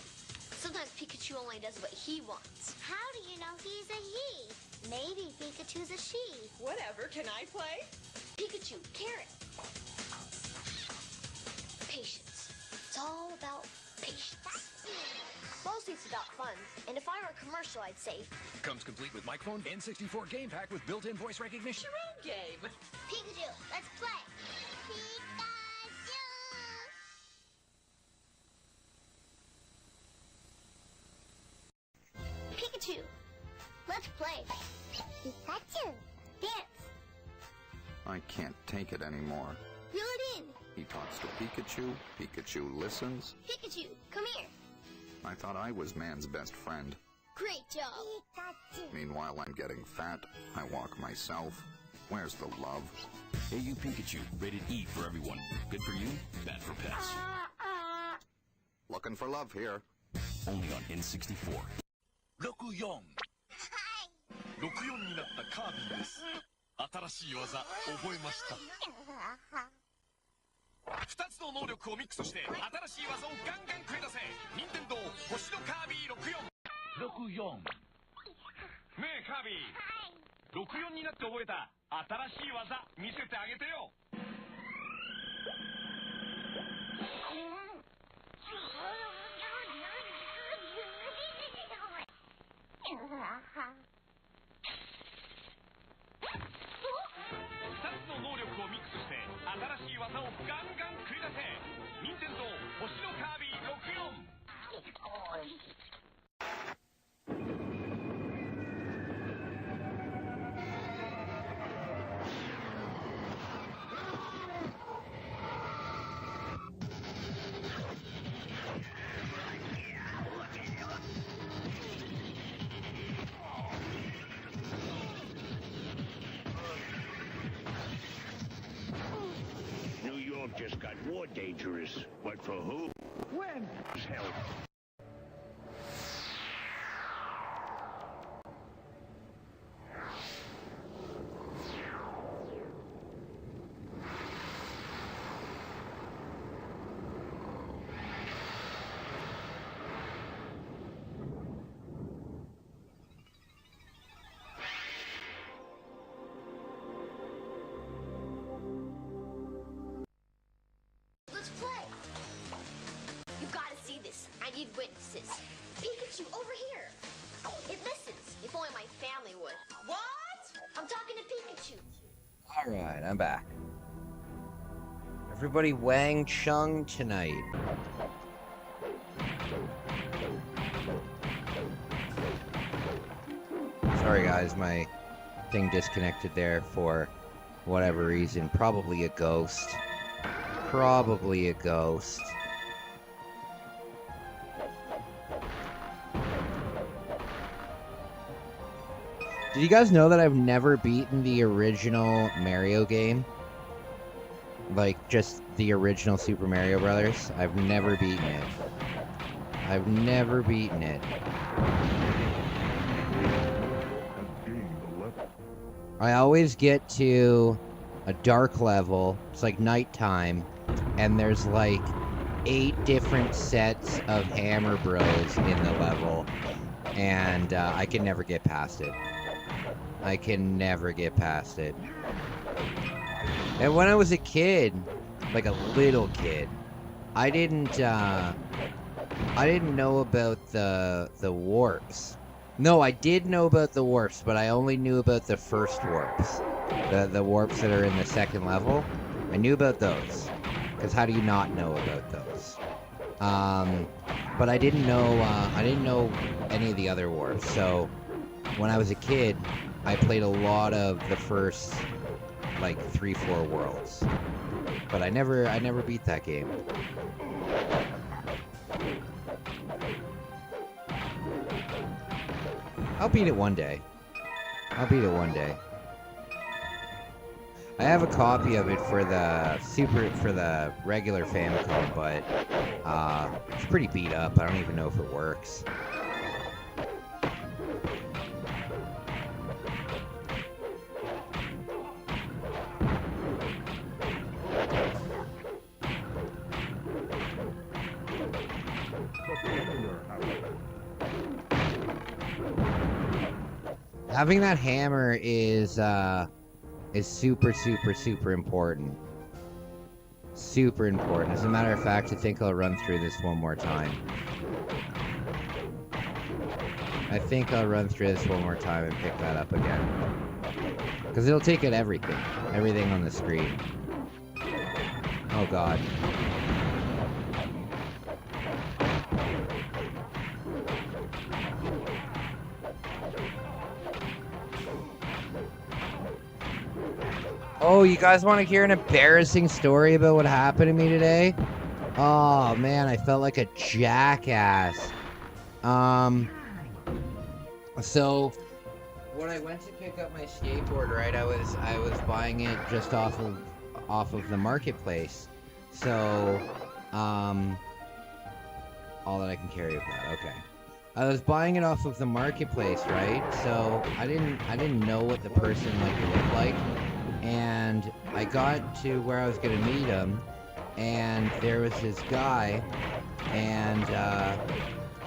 Sometimes Pikachu only does what he wants. How do you know he's a he? Maybe Pikachu's a she.
Whatever, can I play?
Pikachu, carrot. Patience. It's all about patience. Mostly it's about fun. And if I were a commercial, I'd say...
Comes complete with microphone, N64 game pack with built-in voice recognition.
Your own game.
Pikachu, let's play. Pikachu. Pikachu, let's play. Pikachu, dance.
I can't take it anymore.
Reel it in.
He talks to Pikachu. Pikachu listens.
Pikachu, come here.
I thought I was man's best friend.
Great job. Pikachu.
Meanwhile, I'm getting fat. I walk myself. Where's the love?
Hey You Pikachu, rated E for everyone. Good for you, bad for pets.
Looking for love here.
Only on N64.
64 になったカービィです。新しい技覚えました。2つの能力をミックスして新しい技をガンガン繰り出せ。任天堂星のカービィ64。ねえカービィ、64になって覚えた新しい技見せてあげてよ。2つの能力をミックスして新しい技をガンガン繰り出せ。任天堂星のカービィ64。
New York just got more dangerous. But for who? When? Help.
Let's play. You gotta see this. I need witnesses. Pikachu, over here. It listens. If only my family would. What? I'm talking to Pikachu.
Alright, I'm back. Everybody Wang Chung tonight. Sorry guys, my thing disconnected there for whatever reason. Probably a ghost. Probably a ghost. Did you guys know that I've never beaten the original Mario game? Like, just the original Super Mario Brothers? I've never beaten it. I've never beaten it. I always get to a dark level. It's like nighttime. And there's like 8 different sets of Hammer Bros in the level. And I can never get past it. I can never get past it. And when I was a kid, like a little kid, I didn't know about the warps. No, I did know about the warps, but I only knew about the first warps. The warps that are in the second level. I knew about those. Because how do you not know about those? But I didn't know any of the other warps. So when I was a kid, I played a lot of the first like 3-4 worlds. But I never beat that game. I'll beat it one day. I'll beat it one day. I have a copy of it for the regular Famicom, but it's pretty beat up. I don't even know if it works. Having that hammer is super, super, super important. Super important. As a matter of fact, I think I'll run through this one more time. I think I'll run through this one more time and pick that up again. Because it'll take out everything. Everything on the screen. Oh god. Oh, you guys want to hear an embarrassing story about what happened to me today? Oh man, I felt like a jackass. So when I went to pick up my skateboard, right, I was buying it just off of the marketplace. So all that I can carry with that. Okay. I was buying it off of the marketplace, right? So I didn't know what the person looked like. And I got to where I was gonna meet him, and there was this guy, and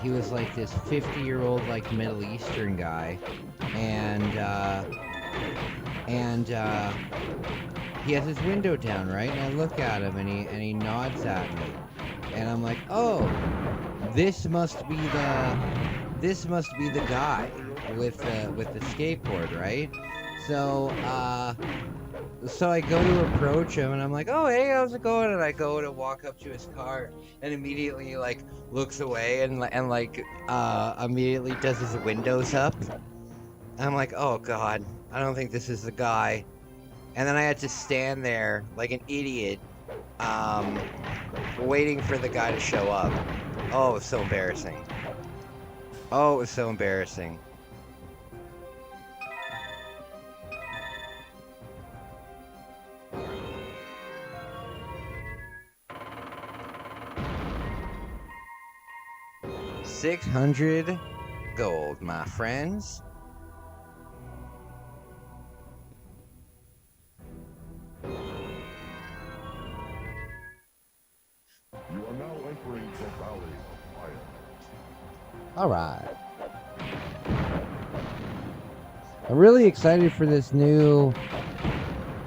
he was like this 50-year-old like Middle Eastern guy, and he has his window down, right? And I look at him, and he nods at me, and I'm like, oh, this must be the guy with the skateboard, right? So I go to approach him, and I'm like, oh, hey, how's it going? And I go to walk up to his car, and immediately, like, looks away and immediately does his windows up. I'm like, oh, God, I don't think this is the guy. And then I had to stand there like an idiot, waiting for the guy to show up. Oh, it was so embarrassing. Oh, it was so embarrassing. $600 gold, my friends.
You are now entering the Valley of Fire.
All right. I'm really excited for this new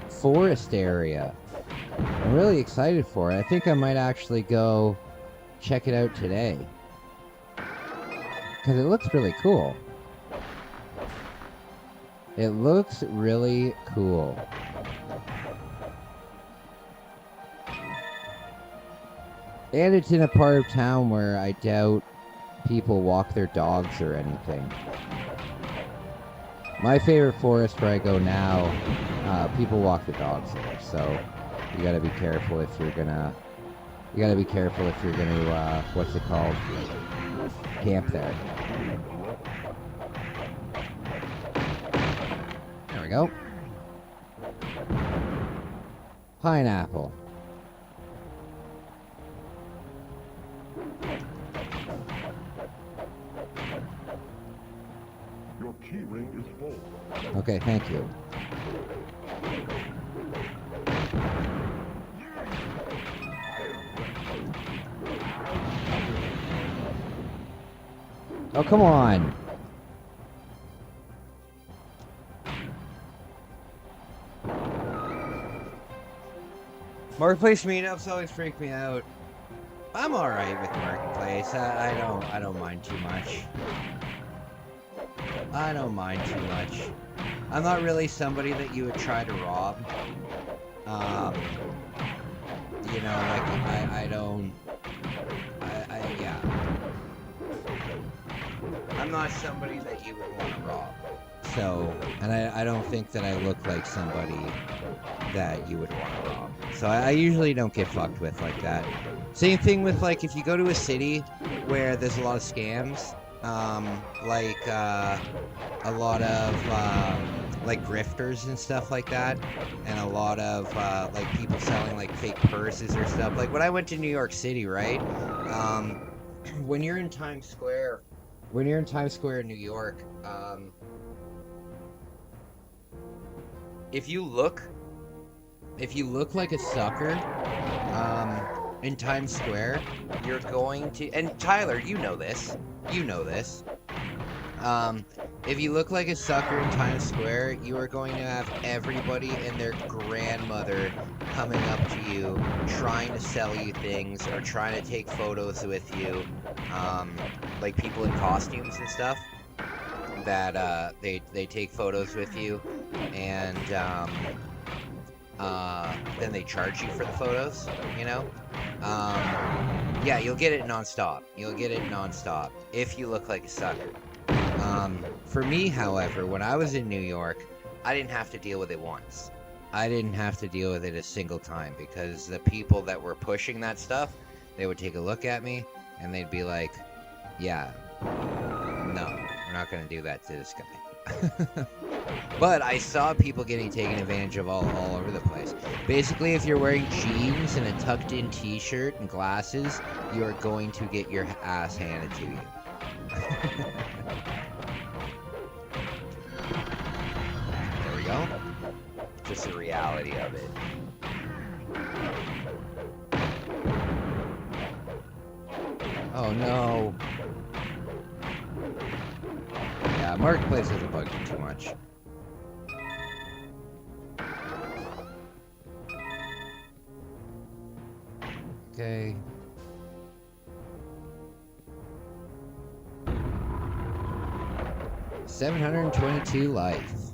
forest area. I'm really excited for it. I think I might actually go check it out today. Because it looks really cool. It looks really cool. And it's in a part of town where I doubt people walk their dogs or anything. My favorite forest where I go now, people walk their dogs there. So you gotta be careful if you're gonna... what's it called? Camp there. There we go. Pineapple.
Your key ring is full.
Okay, thank you. Oh, come on. Marketplace meetups always freak me out. I'm alright with Marketplace. I don't mind too much. I don't mind too much. I'm not really somebody that you would try to rob. You know, like, yeah. I'm not somebody that you would want to rob. So, and I don't think that I look like somebody that you would want to rob. So I usually don't get fucked with like that. Same thing with like if you go to a city where there's a lot of scams, a lot of like grifters and stuff like that, and a lot of like people selling like fake purses or stuff. Like when I went to New York City, right? When you're in Times Square, in New York, if you look like a sucker, in Times Square, you're going to, and Tyler, you know this. If you look like a sucker in Times Square, you are going to have everybody and their grandmother coming up to you, trying to sell you things or trying to take photos with you. Like people in costumes and stuff that they take photos with you, and then they charge you for the photos, you know? Yeah, you'll get it nonstop. If you look like a sucker. For me, however, when I was in New York, I didn't have to deal with it once. I didn't have to deal with it a single time because the people that were pushing that stuff, they would take a look at me and they'd be like, yeah, no, we're not going to do that to this guy. But I saw people getting taken advantage of all over the place. Basically, if you're wearing jeans and a tucked-in t-shirt and glasses, you are going to get your ass handed to you. There we go. Just the reality of it. Oh no. Yeah, Marketplace doesn't bug me too much. Okay. $722 life.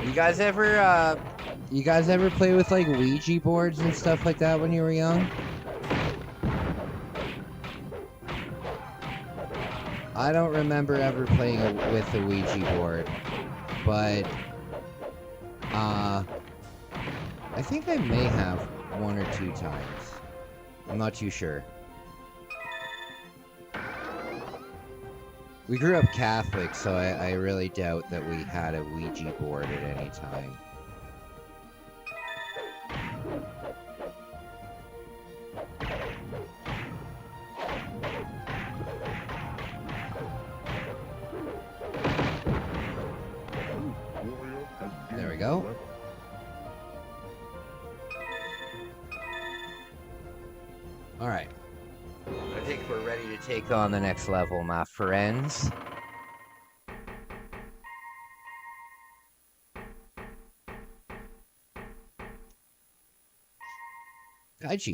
You guys ever play with like Ouija boards and stuff like that when you were young? I don't remember ever playing with a Ouija board, but I think I may have one or two times. I'm not too sure. We grew up Catholic, so I really doubt that we had a Ouija board at any time. There we go. Alright. I think we're ready to take on the next level, my friends. Kaiji.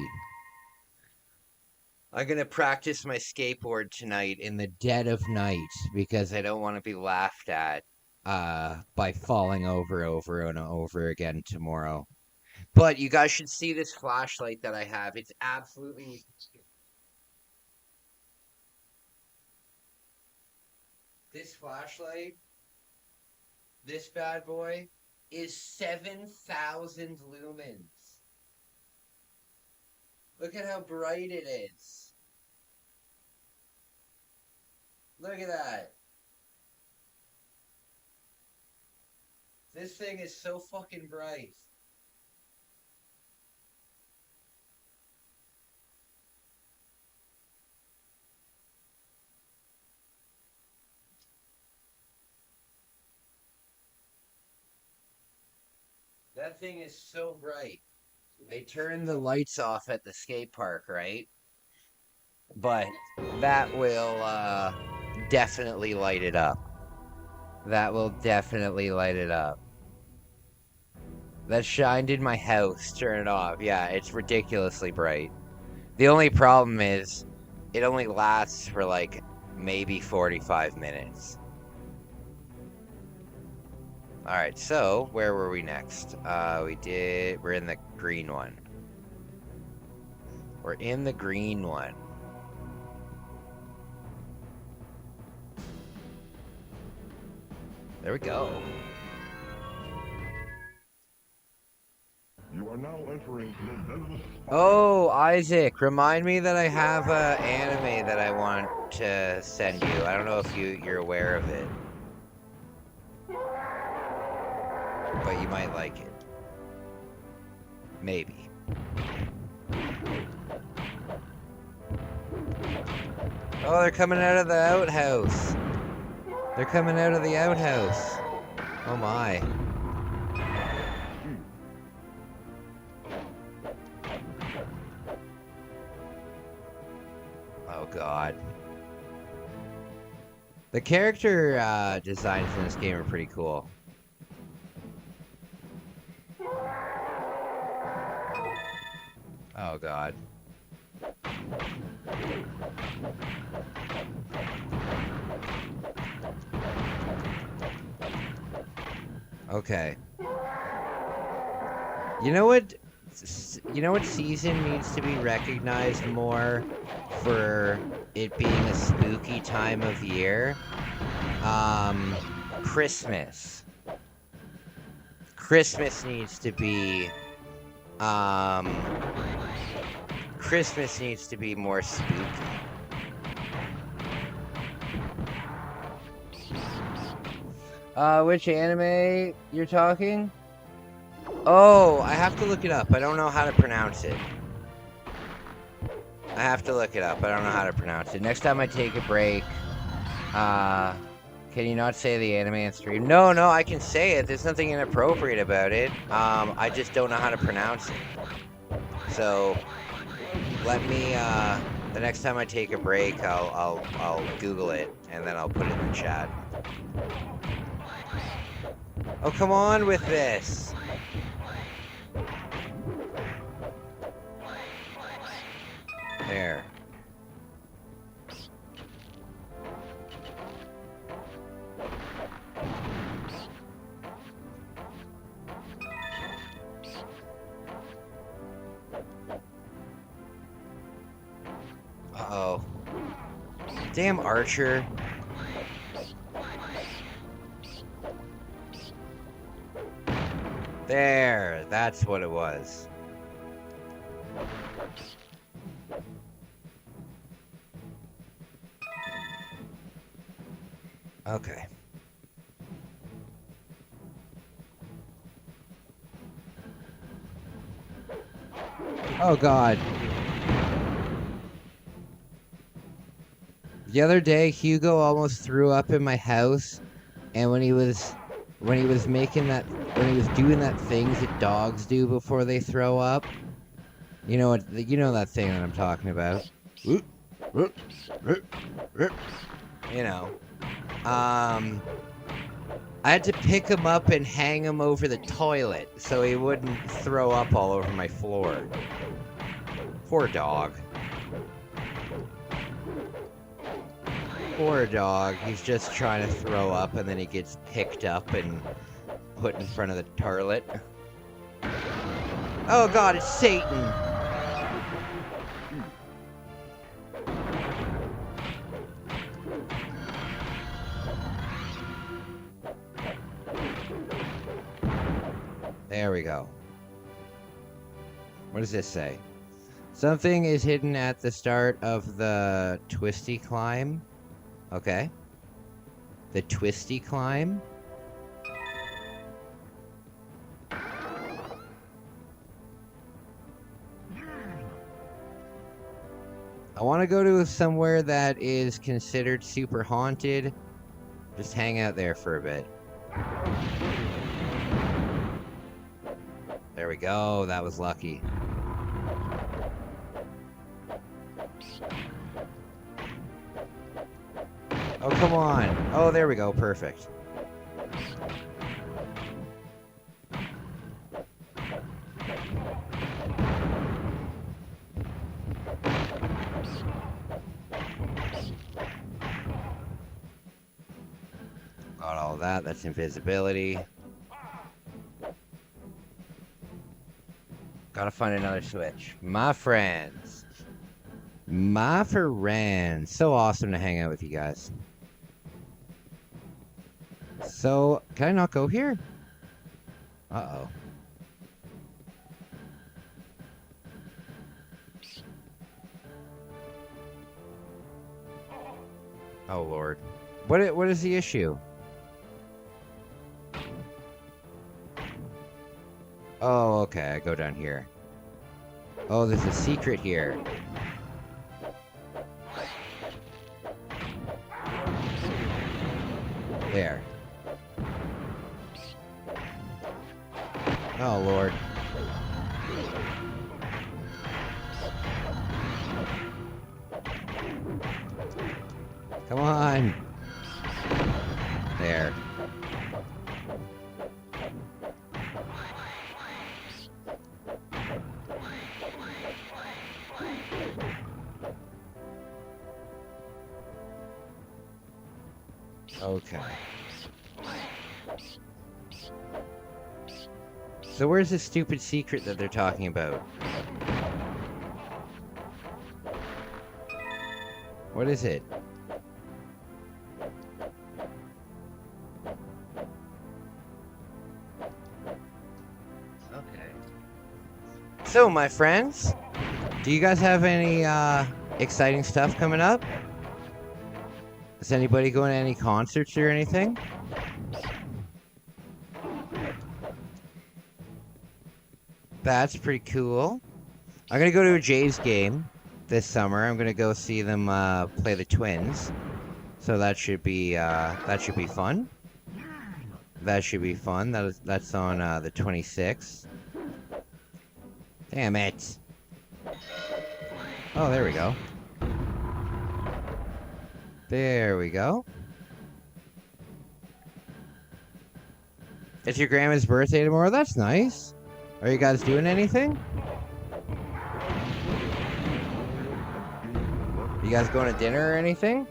I'm gonna practice my skateboard tonight in the dead of night because I don't want to be laughed at by falling over and over again tomorrow. But you guys should see this flashlight that I have. It's absolutely... This flashlight, this bad boy, is 7,000 lumens. Look at how bright it is. Look at that. This thing is so fucking bright. That thing is so bright. They turn the lights off at the skate park, right? But that will definitely light it up. That will definitely light it up. That shined in my house. Turn it off. Yeah, it's ridiculously bright. The only problem is it only lasts for like maybe 45 minutes. Alright, so where were we next? We're in the green one. We're in the green one. There we go. Oh, Isaac, remind me that I have a anime that I want to send you. I don't know if you're aware of it, but you might like it. Maybe. Oh, they're coming out of the outhouse. They're coming out of the outhouse. Oh my. Oh god. The character designs in this game are pretty cool. Oh god. Okay. You know what season needs to be recognized more for it being a spooky time of year? Christmas. Christmas needs to be more spooky. Which anime you're talking? Oh, I have to look it up. I don't know how to pronounce it. I have to look it up. I don't know how to pronounce it. Next time I take a break, can you not say the anime on stream? No, I can say it. There's nothing inappropriate about it. I just don't know how to pronounce it. So, let me, the next time I take a break, I'll Google it, and then I'll put it in the chat. Oh, come on with this. There. Uh-oh. Damn Archer. There, that's what it was. Okay. Oh God. The other day, Hugo almost threw up in my house, and when he was making that, when he was doing that things that dogs do before they throw up, you know that thing that I'm talking about. You know, I had to pick him up and hang him over the toilet so he wouldn't throw up all over my floor. Poor dog. Poor dog. He's just trying to throw up and then he gets picked up and put in front of the toilet. Oh God, it's Satan! There we go. What does this say? Something is hidden at the start of the twisty climb. Okay. The twisty climb. I want to go to somewhere that is considered super haunted. Just hang out there for a bit. There we go. That was lucky. Oh, come on. Oh, there we go. Perfect. Got all that. That's invisibility. Gotta find another switch. My friends. My friends. So awesome to hang out with you guys. So, can I not go here? Uh-oh. Oh, Lord. What is the issue? Oh, okay, I go down here. Oh, there's a secret here. There. Oh, Lord. Come on. There. Okay. So where's this stupid secret that they're talking about? What is it? Okay. So, my friends, do you guys have any exciting stuff coming up? Is anybody going to any concerts or anything? That's pretty cool. I'm gonna go to a Jays game this summer. I'm gonna go see them play the Twins. So that should be fun. That should be fun. That's on the 26th. Damn it. Oh, there we go. There we go. It's your grandma's birthday tomorrow? That's nice. Are you guys doing anything? You guys going to dinner or anything?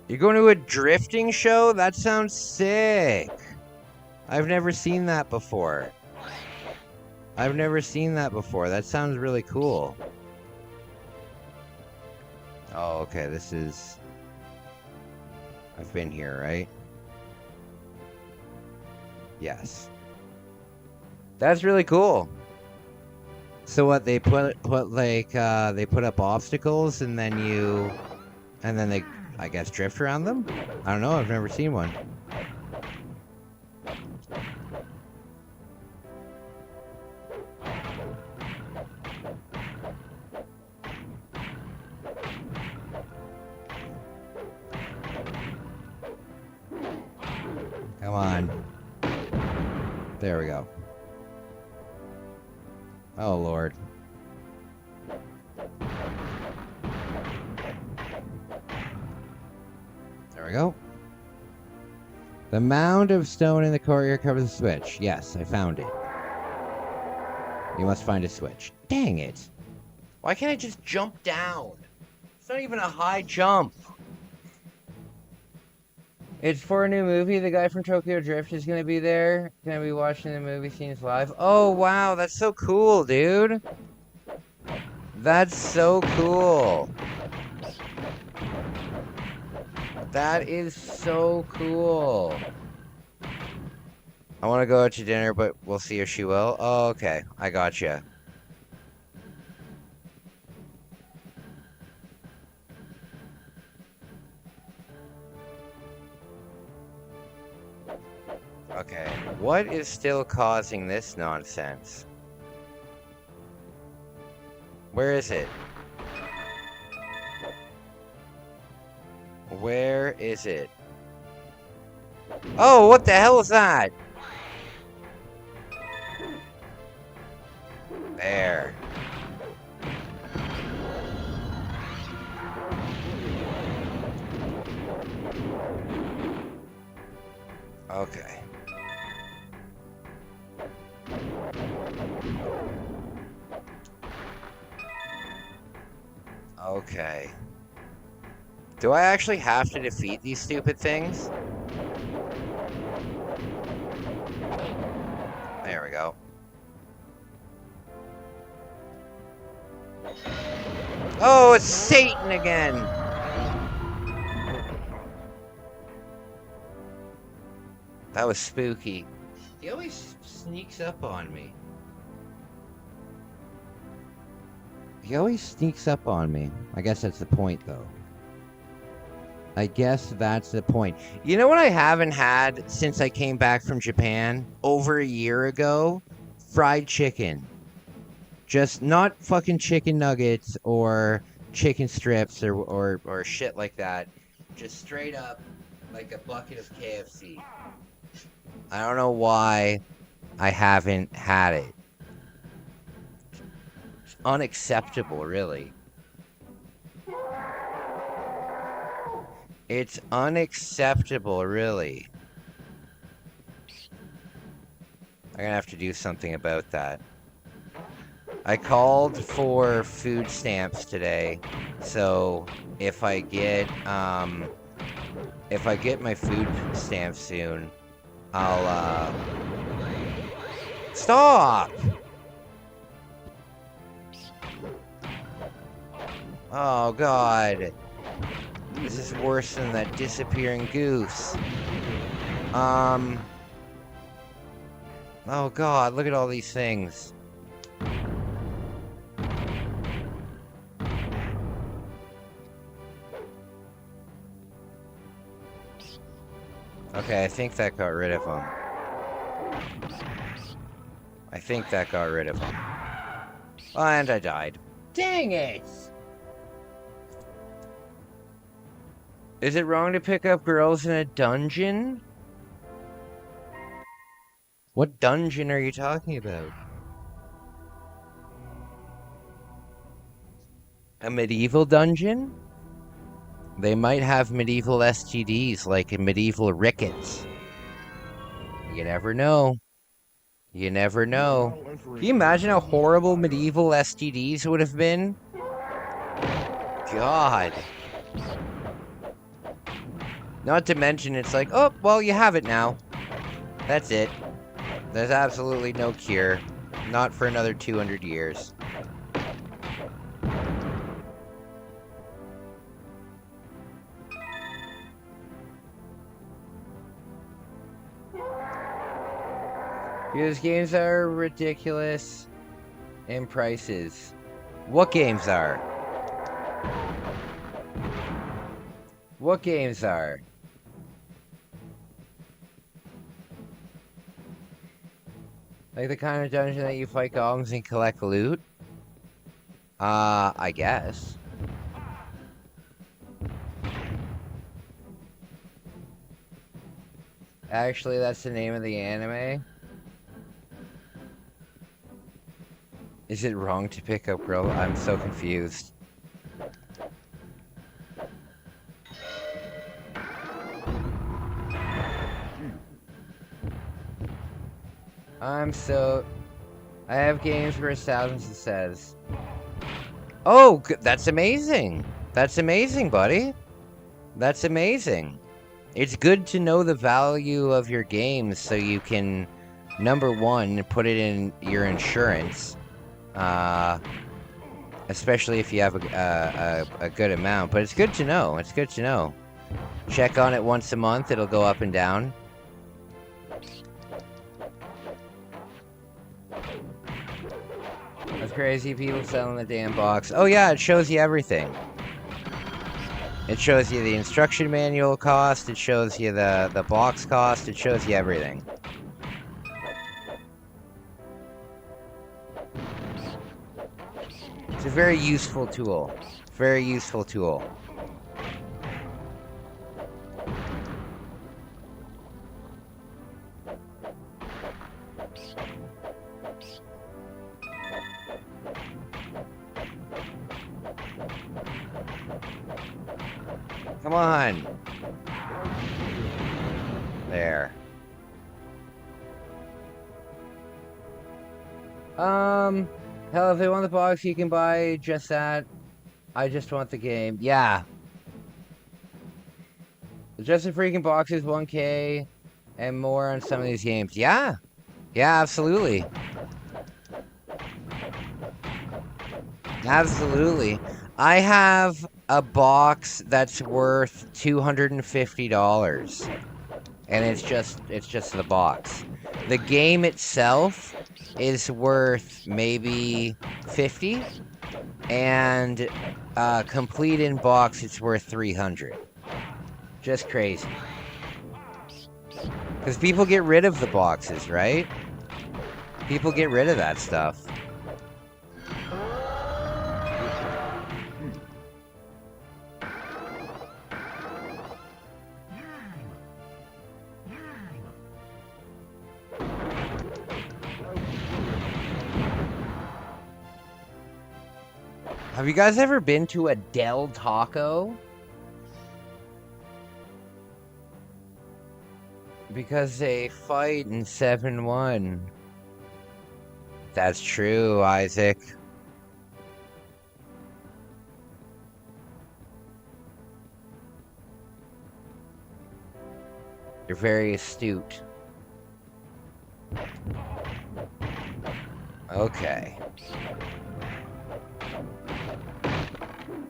You going to a drifting show? That sounds sick. I've never seen that before. That sounds really cool. Oh, okay. This is... I've been here, right? Yes. That's really cool. So what, they put like they put up obstacles and then they, I guess, drift around them? I don't know, I've never seen one. Come on. There we go. Oh, Lord. There we go. The mound of stone in the courtyard covers the switch. Yes, I found it. You must find a switch. Dang it. Why can't I just jump down? It's not even a high jump. It's for a new movie. The guy from Tokyo Drift is going to be there. Going to be watching the movie scenes live. Oh, wow. That's so cool, dude. That's so cool. That is so cool. I want to go out to dinner, but we'll see if she will. Oh, okay. I gotcha. Okay, what is still causing this nonsense? Where is it? Where is it? Oh, what the hell is that? There. Okay. Okay. Do I actually have to defeat these stupid things? There we go. Oh, it's Satan again! That was spooky. He always sneaks up on me. I guess that's the point, though. I guess that's the point. You know what I haven't had since I came back from Japan over a year ago? Fried chicken. Just not fucking chicken nuggets or chicken strips or shit like that. Just straight up like a bucket of KFC. I don't know why I haven't had it. It's unacceptable, really. It's unacceptable, really. I'm gonna have to do something about that. I called for food stamps today, so if I get my food stamps soon, I'll stop. Oh God. This is worse than that disappearing goose. Oh God, look at all these things. Okay, I think that got rid of them. I think that got rid of them. Oh, and I died. Dang it! Is it wrong to pick up girls in a dungeon? What dungeon are you talking about? A medieval dungeon? They might have medieval STDs, like medieval rickets. You never know. You never know. Can you imagine how horrible medieval STDs would have been? God. Not to mention, it's like, oh, well, you have it now. That's it. There's absolutely no cure. Not for another 200 years. These games are ridiculous in prices. What games are? What games are? Like the kind of dungeon that you fight golems and collect loot? I guess. Actually, that's the name of the anime. Is it wrong to pick up girl? I'm so confused. I have games for thousands, it says. Oh, that's amazing. That's amazing, buddy. That's amazing. It's good to know the value of your games so you can, number one, put it in your insurance. Especially if you have a good amount. But it's good to know. It's good to know. Check on it once a month. It'll go up and down. That's crazy. People selling the damn box. Oh yeah, it shows you everything. It shows you the instruction manual cost. It shows you the box cost. It shows you everything. It's a very useful tool. Very useful tool. Come on. There. Hell, if they want the box, you can buy just that. I just want the game. Yeah. Just the freaking box is 1K and more on some of these games. Yeah. Yeah, absolutely. Absolutely. I have a box that's worth $250. And it's just the box. The game itself is worth maybe $50, and complete in box it's worth $300. Just crazy. Because people get rid of the boxes, right? People get rid of that stuff. Have you guys ever been to a Del Taco? Because they fight in 7-1. That's true, Isaac. You're very astute. Okay.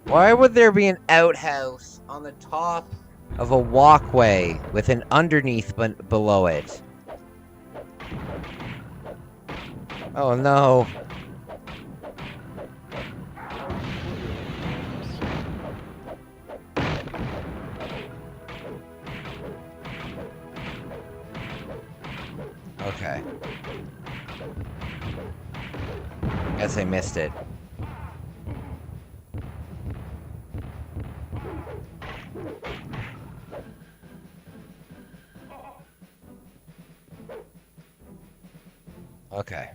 Why would there be an outhouse on the top of a walkway with an underneath below it? Oh no. Okay. Guess I missed it. Okay.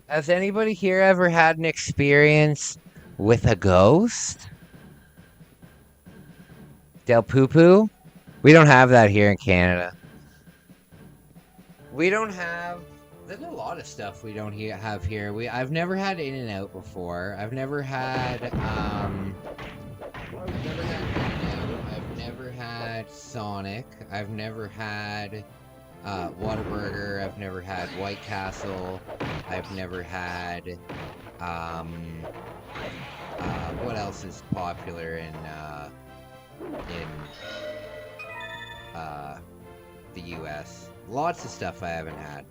Has anybody here ever had an experience with a ghost? Del Poo-Poo? We don't have that here in Canada. We don't have... There's a lot of stuff we don't have here. I've never had In-N-Out before. I've never had, I've never had Sonic. I've never had Whataburger. I've never had White Castle. I've never had what else is popular in the US? Lots of stuff I haven't had.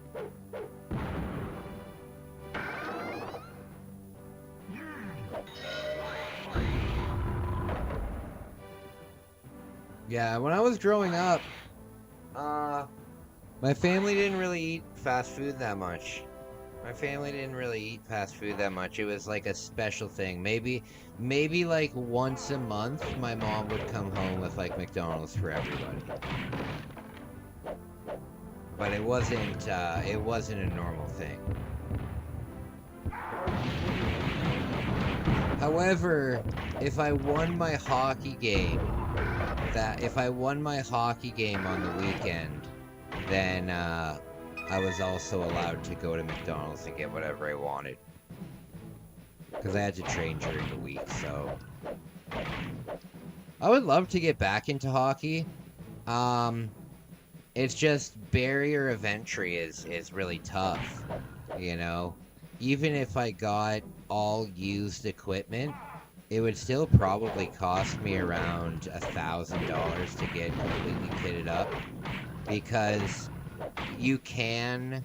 Yeah, when I was growing up, my family didn't really eat fast food that much. It was like a special thing. Maybe like once a month, my mom would come home with like McDonald's for everybody. But it wasn't a normal thing. However, if I won my hockey game on the weekend, then I was also allowed to go to McDonald's and get whatever I wanted. Because I had to train during the week, so... I would love to get back into hockey. It's just barrier of entry is really tough, you know? Even if I got all used equipment, it would still probably cost me around $1,000 to get completely kitted up, because you can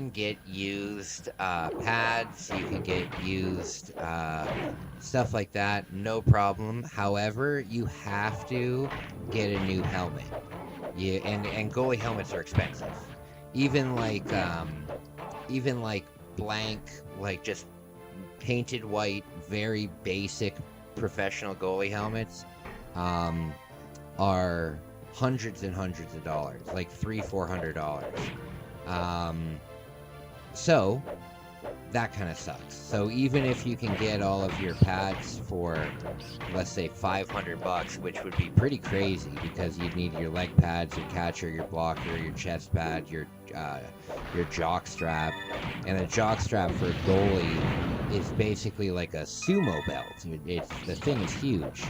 get used pads, you can get used stuff like that, no problem. However, you have to get a new helmet. And goalie helmets are expensive. Even like blank, like just painted white, very basic professional goalie helmets are hundreds and hundreds of dollars, like $300-400. So that kind of sucks. So even if you can get all of your pads for, let's say, $500, which would be pretty crazy, because you'd need your leg pads, your catcher, your blocker, your chest pad, your jock strap, and a jock strap for a goalie is basically like a sumo belt. The thing is huge.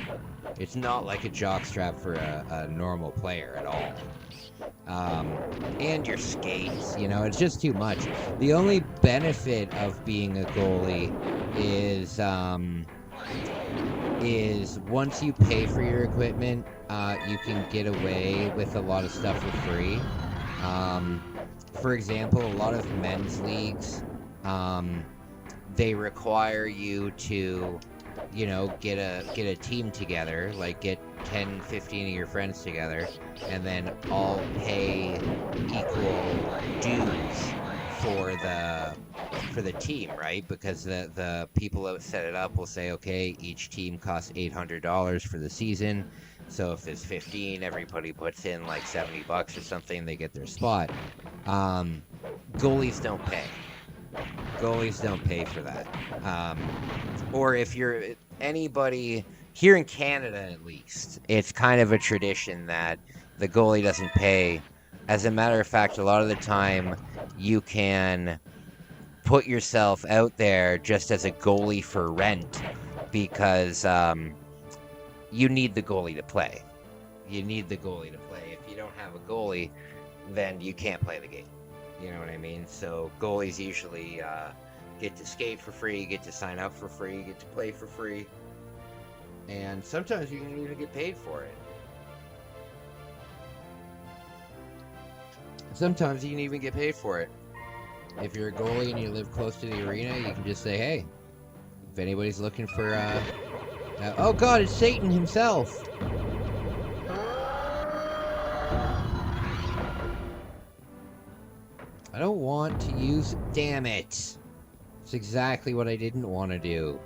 It's not like a jock strap for a normal player at all. And your skates, you know, it's just too much. The only benefit of being a goalie is once you pay for your equipment, you can get away with a lot of stuff for free. For example, a lot of men's leagues, they require you to, you know, get a team together, like get 10, 15 of your friends together, and then all pay equal dues for the team, right? Because the people that set it up will say, okay, each team costs $800 for the season. So if there's 15, everybody puts in like $70 or something, they get their spot. Goalies don't pay. Goalies don't pay for that. Or if you're anybody here in Canada, at least, it's kind of a tradition that the goalie doesn't pay. As a matter of fact, a lot of the time you can put yourself out there just as a goalie for rent because you need the goalie to play. You need the goalie to play. If you don't have a goalie, then you can't play the game. You know what I mean? So goalies usually get to skate for free, get to sign up for free, get to play for free. And sometimes you can even get paid for it. Sometimes you can even get paid for it. If you're a goalie and you live close to the arena, you can just say, hey, if anybody's looking for... oh god, it's Satan himself! I don't want to use... Damn it! It's exactly what I didn't want to do.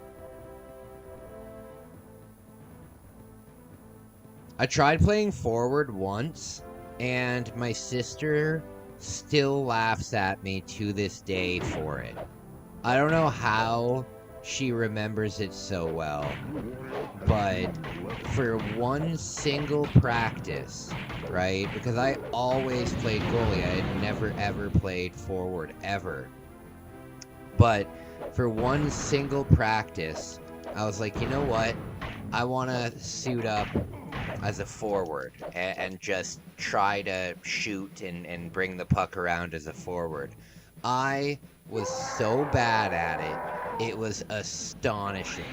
I tried playing forward once, and my sister still laughs at me to this day for it. I don't know how she remembers it so well, but for one single practice, right? Because I always played goalie. I had never ever played forward, ever. But for one single practice, I was like, you know what? I want to suit up as a forward and just try to shoot and bring the puck around as a forward. I was so bad at it. It was astonishing.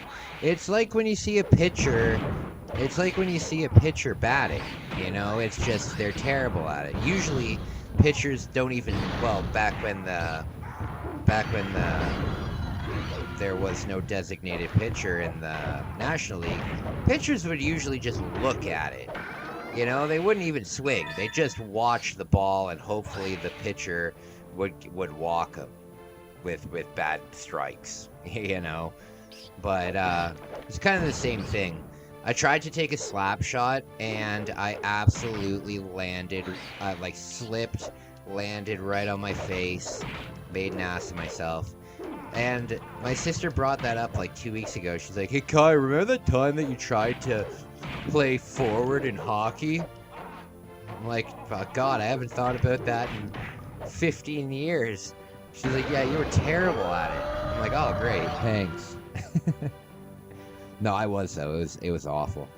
It's like when you see a pitcher batting, you know, it's just they're terrible at it. Usually pitchers don't even, well, back when there was no designated pitcher in the National League, pitchers would usually just look at it. You know, they wouldn't even swing. They just watch the ball and hopefully the pitcher would walk them with bad strikes, you know. But it's kind of the same thing. I tried to take a slap shot and I absolutely landed, slipped, landed right on my face, made an ass of myself. And my sister brought that up like 2 weeks ago. She's like, hey Kai, remember that time that you tried to play forward in hockey? I'm like, oh God, I haven't thought about that in 15 years. She's like, yeah, you were terrible at it. I'm like, oh great, thanks. No, I was though. It was awful.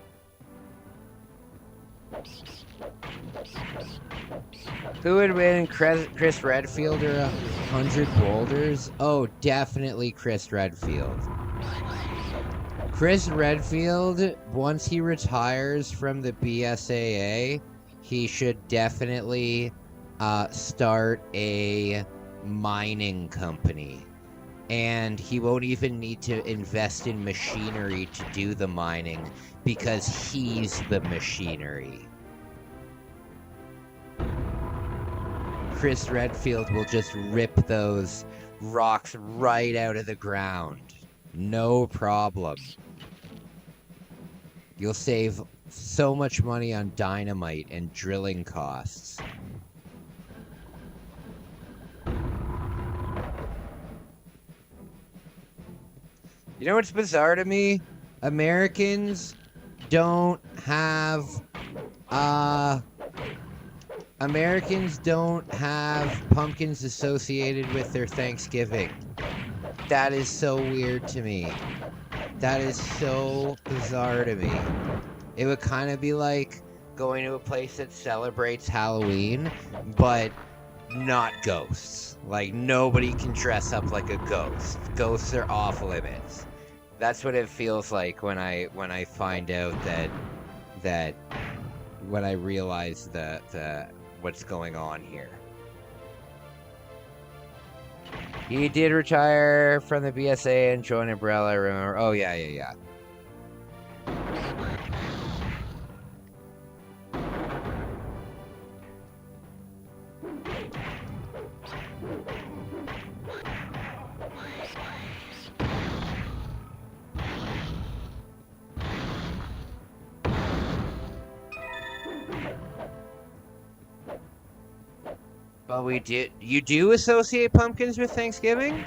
Who would win, Chris Redfield or 100 boulders? Oh, definitely Chris Redfield. Chris Redfield, once he retires from the BSAA, he should definitely start a mining company. And he won't even need to invest in machinery to do the mining because he's the machinery. Chris Redfield will just rip those rocks right out of the ground. No problem. You'll save so much money on dynamite and drilling costs. You know what's bizarre to me? Americans don't have pumpkins associated with their Thanksgiving. That is so weird to me. That is so bizarre to me. It would kind of be like going to a place that celebrates Halloween, but not ghosts. Like, nobody can dress up like a ghost. Ghosts are off limits. That's what it feels like when I find out that when I realize the what's going on here. He did retire from the BSA and join Umbrella, remember? Oh, yeah. But you do associate pumpkins with Thanksgiving?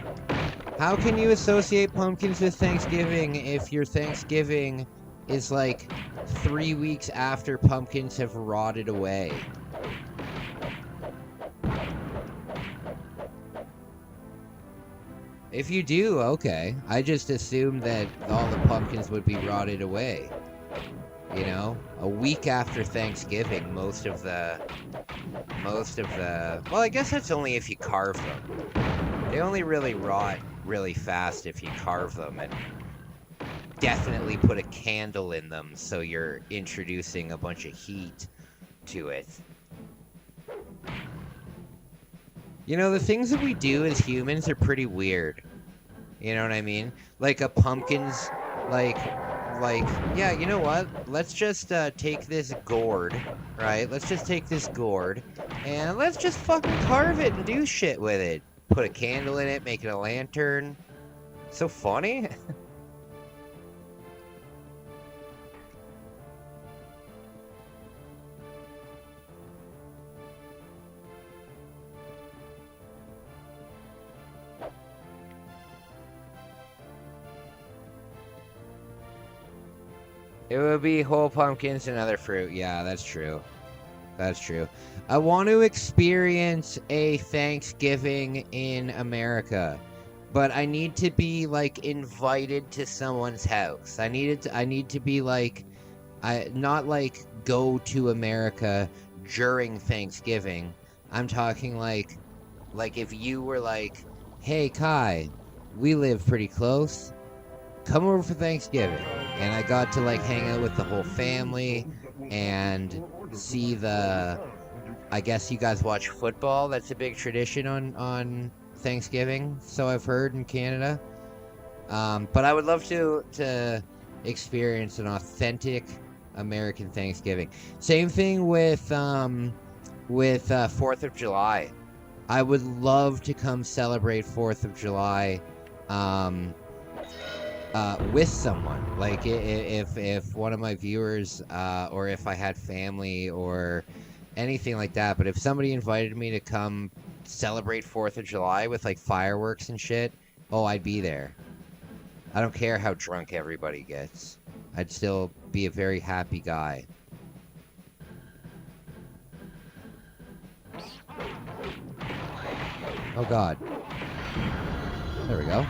How can you associate pumpkins with Thanksgiving if your Thanksgiving is like 3 weeks after pumpkins have rotted away? If you do, okay. I just assumed that all the pumpkins would be rotted away. You know, a week after Thanksgiving, most of the, well, I guess that's only if you carve them. They only really rot really fast if you carve them and definitely put a candle in them, so you're introducing a bunch of heat to it. You know, the things that we do as humans are pretty weird. You know what I mean? Like a pumpkin's, like, yeah, you know what? Let's just take this gourd, right? Let's just take this gourd, and let's just fucking carve it and do shit with it. Put a candle in it, make it a lantern. So funny. It would be whole pumpkins and other fruit. Yeah, that's true. That's true. I want to experience a Thanksgiving in America, but I need to be like invited to someone's house. I need to be like, not like go to America during Thanksgiving. I'm talking like if you were like, hey Kai, we live pretty close. Come over for Thanksgiving. And I got to like hang out with the whole family and see I guess you guys watch football. That's a big tradition on Thanksgiving, so I've heard in Canada. But I would love to experience an authentic American Thanksgiving. Same thing with 4th of July. I would love to come celebrate 4th of July with someone. Like if one of my viewers or if I had family or anything like that. But if somebody invited me to come celebrate 4th of July with like fireworks and shit, oh, I'd be there. I don't care how drunk everybody gets. I'd still be a very happy guy. Oh God. There we go.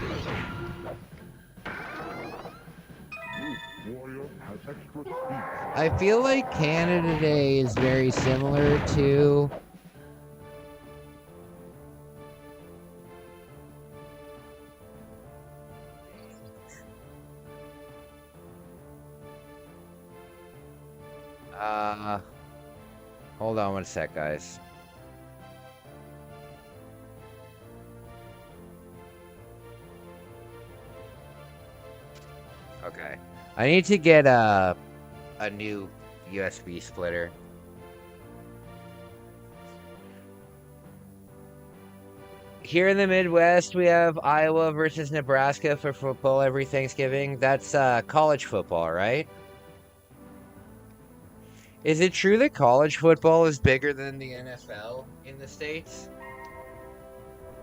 I feel like Canada Day is very similar to hold on one sec, guys. Okay. I need to get a new USB splitter. Here in the Midwest, we have Iowa versus Nebraska for football every Thanksgiving. That's college football, right? Is it true that college football is bigger than the NFL in the States?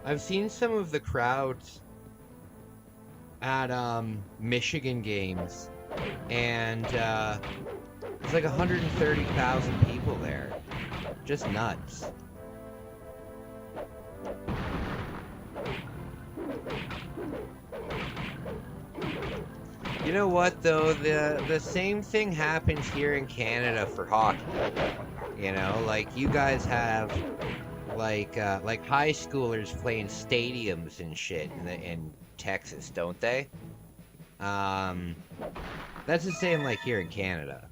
I've seen some of the crowds at Michigan games, and there's like 130,000 people there. Just nuts. You know what though? The same thing happens here in Canada for hockey. You know, like you guys have like high schoolers playing stadiums and shit in Texas, don't they? That's the same like here in Canada.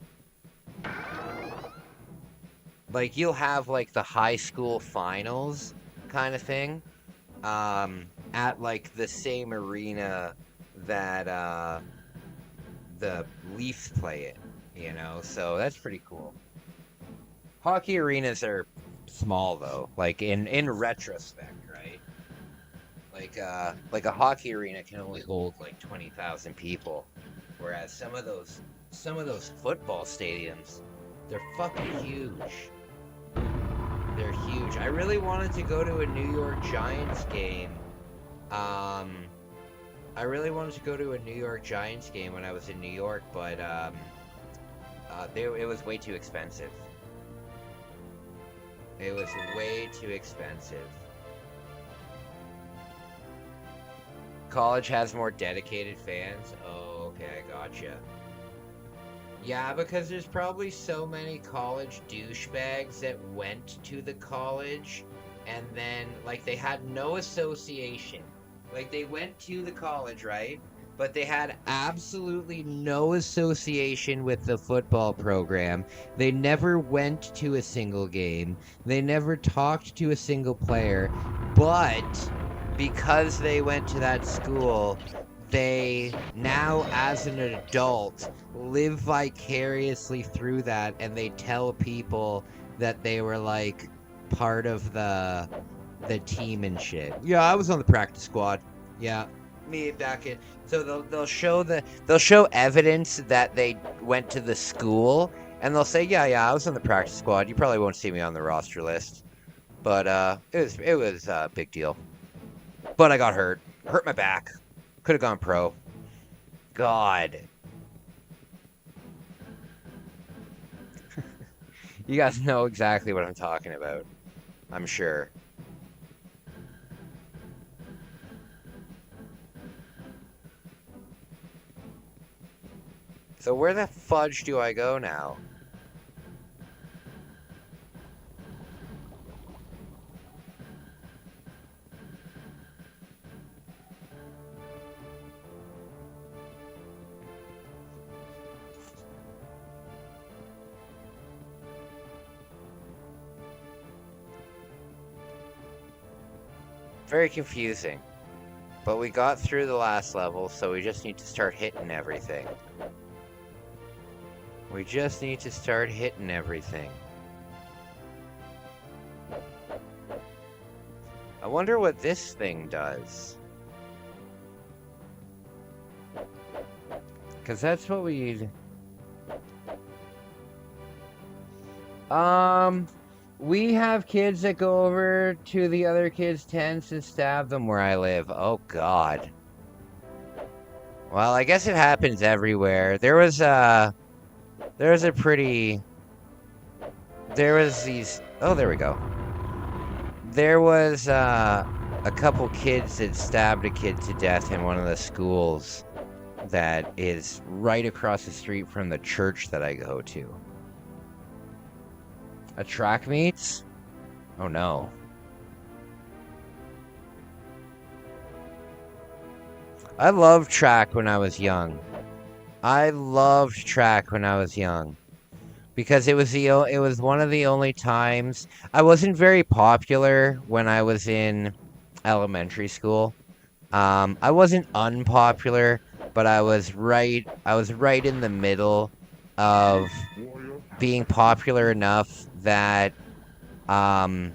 Like you'll have like the high school finals kind of thing. at like the same arena that the Leafs play it, you know, so that's pretty cool. Hockey arenas are small though, like in retrospect, right? Like a hockey arena can only hold like 20,000 people, whereas some of those football stadiums, they're fucking huge. They're huge. I really wanted to go to a New York Giants game. I really wanted to go to a New York Giants game when I was in New York, but it was way too expensive. It was way too expensive. College has more dedicated fans. Oh, okay, I gotcha. Yeah, because there's probably so many college douchebags that went to the college and then, like, they had no association. Like, they went to the college, right? But they had absolutely no association with the football program. They never went to a single game. They never talked to a single player. But because they went to that school, they now, as an adult, live vicariously through that, and they tell people that they were like part of the team and shit. Yeah, I was on the practice squad. Yeah, me back in. So they'll show evidence that they went to the school, and they'll say, yeah, I was on the practice squad. You probably won't see me on the roster list, but it was a big deal. But I got hurt my back. Could have gone pro. God. You guys know exactly what I'm talking about, I'm sure. So where the fudge do I go now? Very confusing. But we got through the last level, so we just need to start hitting everything. We just need to start hitting everything. I wonder what this thing does. Because that's what we... We have kids that go over to the other kids' tents and stab them where I live. Oh, God. Well, I guess it happens everywhere. There was these... Oh, there we go. There was a couple kids that stabbed a kid to death in one of the schools that is right across the street from the church that I go to. A track meets? Oh no. I loved track when I was young. Because it was one of the only times I wasn't very popular when I was in elementary school. I wasn't unpopular, but I was right in the middle of being popular enough that I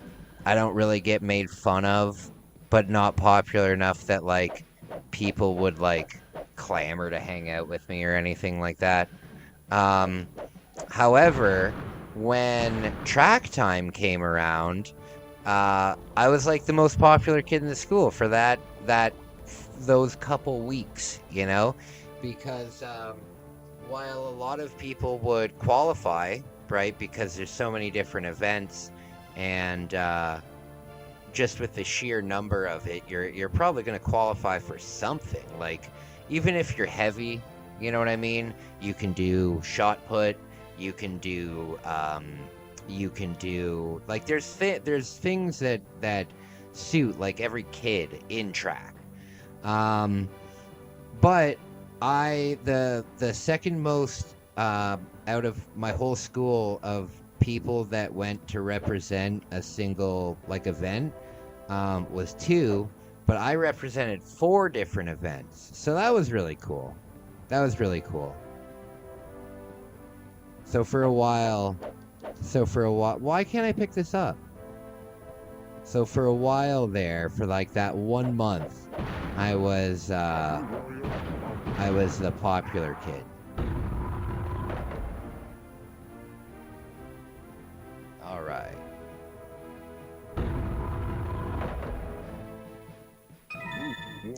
don't really get made fun of, but not popular enough that like people would like clamor to hang out with me or anything like that. However, when track time came around, I was like the most popular kid in the school for those couple weeks, you know, because while a lot of people would qualify, right, because there's so many different events, and just with the sheer number of it, you're probably going to qualify for something. Like, even if you're heavy, you know what I mean? You can do shot put. You can do like there's things that suit like every kid in track. But the second most out of my whole school of people that went to represent a single like event was two, but I represented 4 different events. So that was really cool. That was really cool. So for a while, why can't I pick this up? So for a while there, for like that 1 month, I was the popular kid. All right.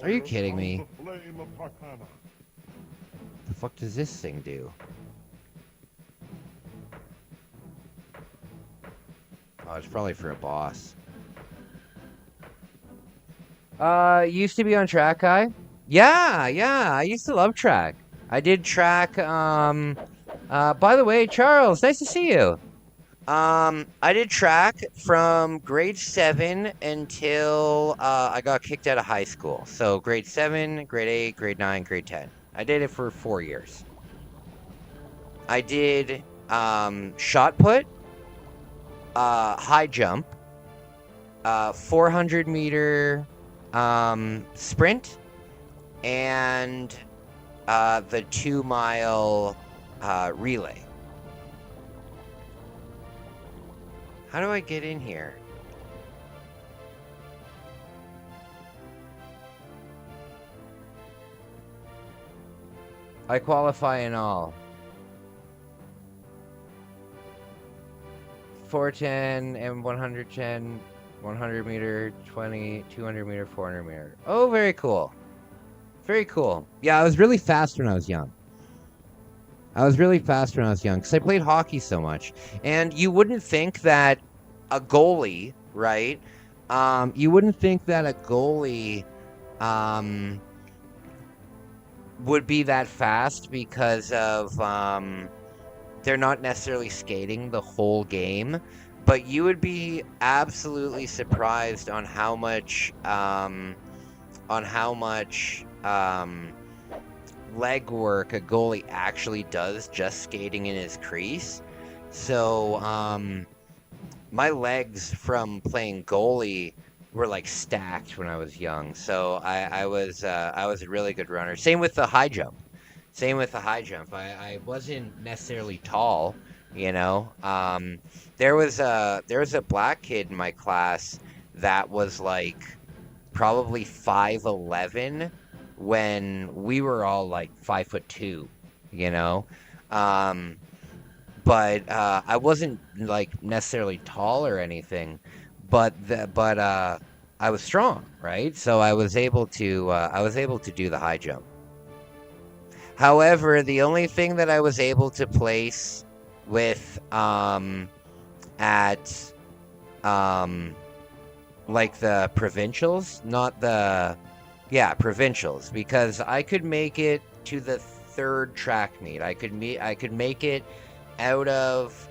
Are you kidding me? The fuck does this thing do? Oh, it's probably for a boss. Used to be on track, guy. Yeah, I used to love track. I did track, by the way, Charles, nice to see you. I did track from grade 7 until, I got kicked out of high school. So grade 7, grade 8, grade 9, grade 10. I did it for 4 years. I did, shot put, high jump, 400 meter, sprint, and, the 2 mile, relay. How do I get in here? I qualify in all. 410 and 110, 100 meter, 20, 200 meter, 400 meter. Oh, very cool. Very cool. Yeah, I was really fast when I was young. Because I played hockey so much. And you wouldn't think that a goalie, right? You wouldn't think that a goalie would be that fast because of they're not necessarily skating the whole game, but you would be absolutely surprised on how much leg work a goalie actually does just skating in his crease. So my legs from playing goalie were like stacked when I was young. So I was a really good runner. Same with the high jump. I wasn't necessarily tall, you know. There was a black kid in my class that was like probably 5'11" when we were all like 5'2", you know. But I wasn't like necessarily tall or anything, but I was strong, right? So I was able to do the high jump. However, the only thing that I was able to place with at like the provincials, provincials, because I could make it to the 3rd track meet. I could make it out of,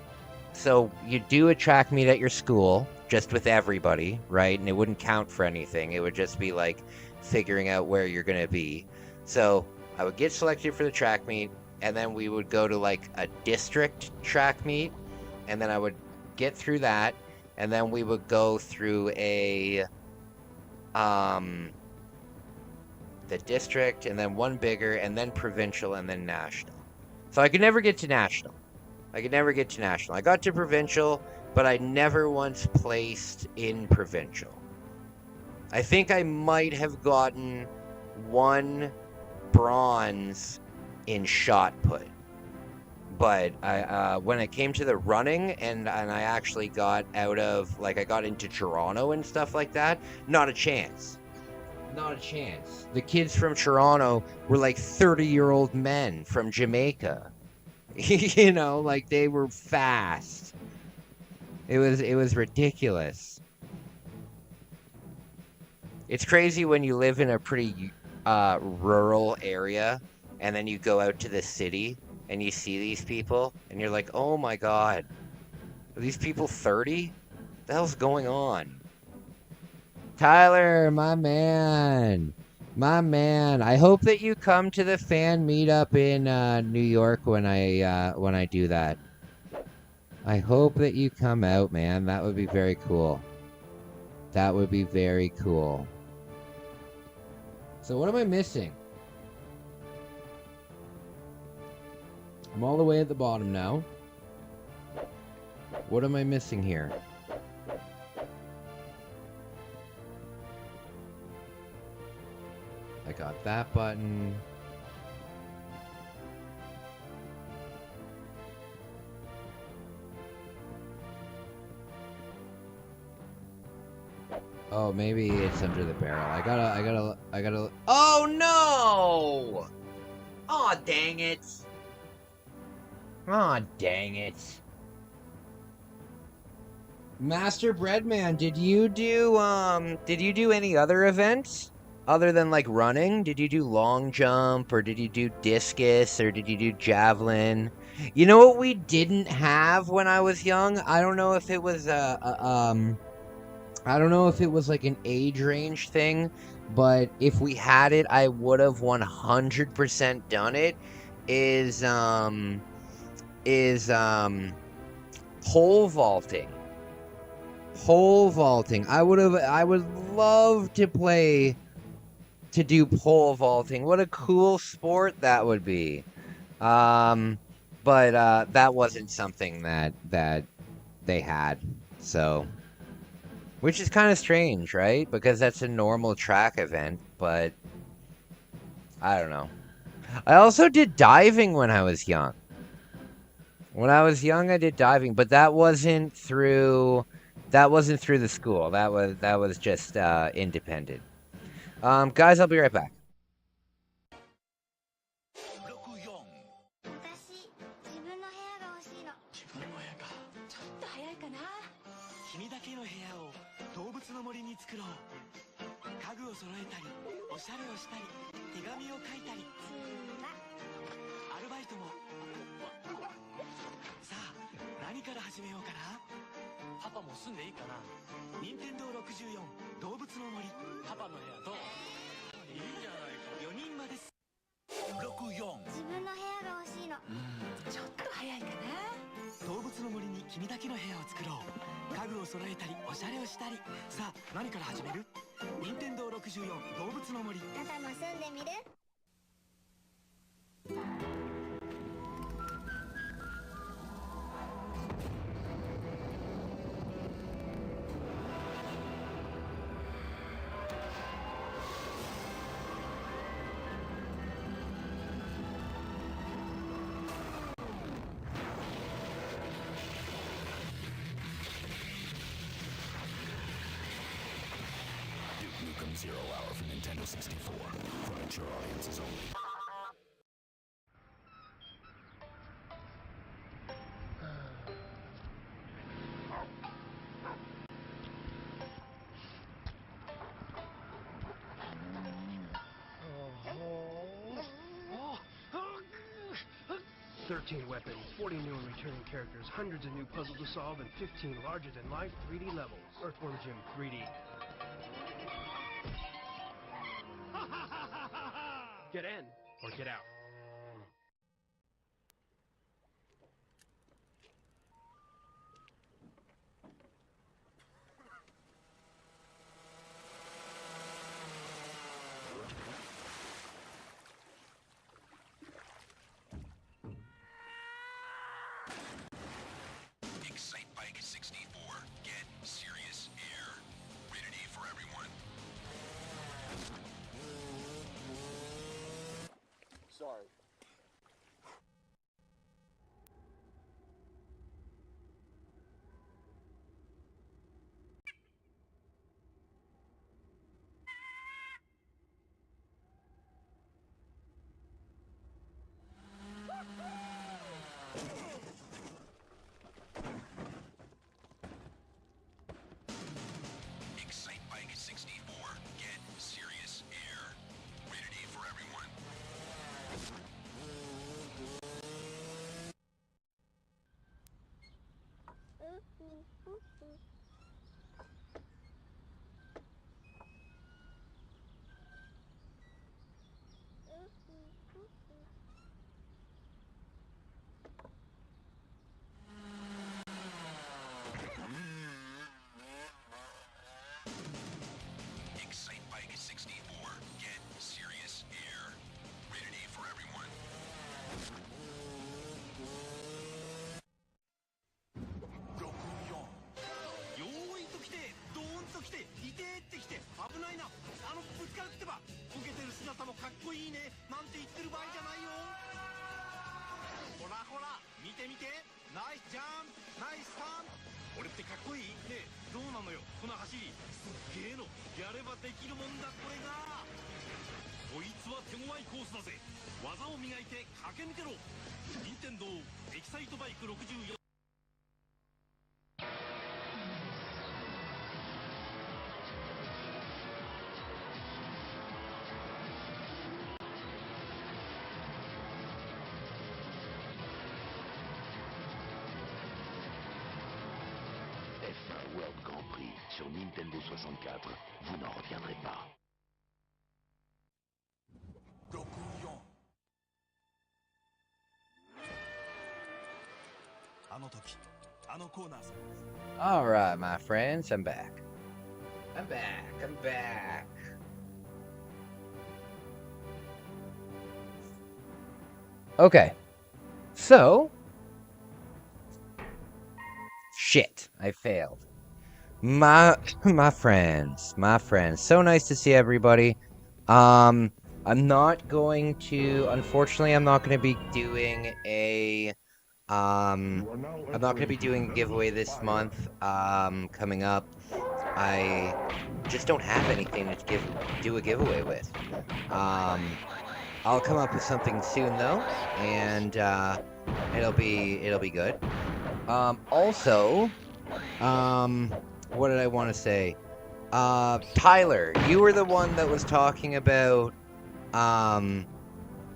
so you do a track meet at your school just with everybody, right? And it wouldn't count for anything. It would just be like figuring out where you're going to be. So I would get selected for the track meet, and then we would go to like a district track meet, and then I would get through that, and then we would go through the district, and then one bigger, and then provincial, and then national. So I could never get to national. I got to provincial, but I never once placed in provincial. I think I might have gotten 1 bronze in shot put, but I when it came to the running and I actually got out of, like, I got into Toronto and stuff like that, not a chance. The kids from Toronto were like 30-year-old men from Jamaica. You know, like, they were fast. It was ridiculous. It's crazy when you live in a pretty rural area, and then you go out to the city and you see these people, and you're like, oh my god, are these people 30? What the hell's going on? Tyler, my man. I hope that you come to the fan meetup in New York when I do that. I hope that you come out, man. That would be very cool. So what am I missing? I'm all the way at the bottom now. What am I missing here? I got that button. Oh, maybe it's under the barrel. I gotta. Oh no! Aw, dang it! Aw, dang it! Master Breadman, did you do any other events other than like running? Did you do long jump, or did you do discus, or did you do javelin? You know what we didn't have when I was young? I don't know if it was I don't know if it was like an age range thing, but if we had it, I would have 100% done it. Is pole vaulting. Pole vaulting. I would love to do pole vaulting. What a cool sport that would be. But that wasn't something that they had. So, which is kind of strange, right? Because that's a normal track event, but I don't know. I also did diving when I was young. When I was young, I did diving, but that wasn't through the school. That was just independent. Guys, I'll be right back.
パパも住んでいいかな。任天堂64動物の森。パパの部屋どう？いいじゃないか。4人まで。64。自分の部屋が欲しいの。ちょっと早いかな。動物の森に君だけの部屋を作ろう。家具を揃えたりおしゃれをしたり。さあ何から始める？任天堂64動物の森。パパも住んでみる
Zero Hour for Nintendo 64. For mature audiences only.
Weapons, 40 new and returning characters, hundreds of new puzzles to solve, and 15 larger-than-life 3D levels. Earthworm Jim 3D. Get in, or get out.
Excite Bike 64. Get serious air. Rated E for everyone.
Sorry.
Excite Bike 64. Get serious air. Rated E for everyone.
しい。すっげえの。やればできるもんだこれが。こいつは手強いコースだぜ。技を磨いて駆け抜けろ。任天堂エキサイトバイク64。
F1 World Grand Prix sur Nintendo 64, vous n'en reviendrez pas.
あの時、あのコーナーさ。
Alright, my friends, I'm back. I'm back. Okay. So. Shit, I failed. My friends. So nice to see everybody. I'm not going to, unfortunately, I'm not going to be doing a I'm not going to be doing a giveaway this month, coming up. I just don't have anything to do a giveaway with. I'll come up with something soon though, and it'll be good. Also, what did I want to say? Tyler, you were the one that was talking about,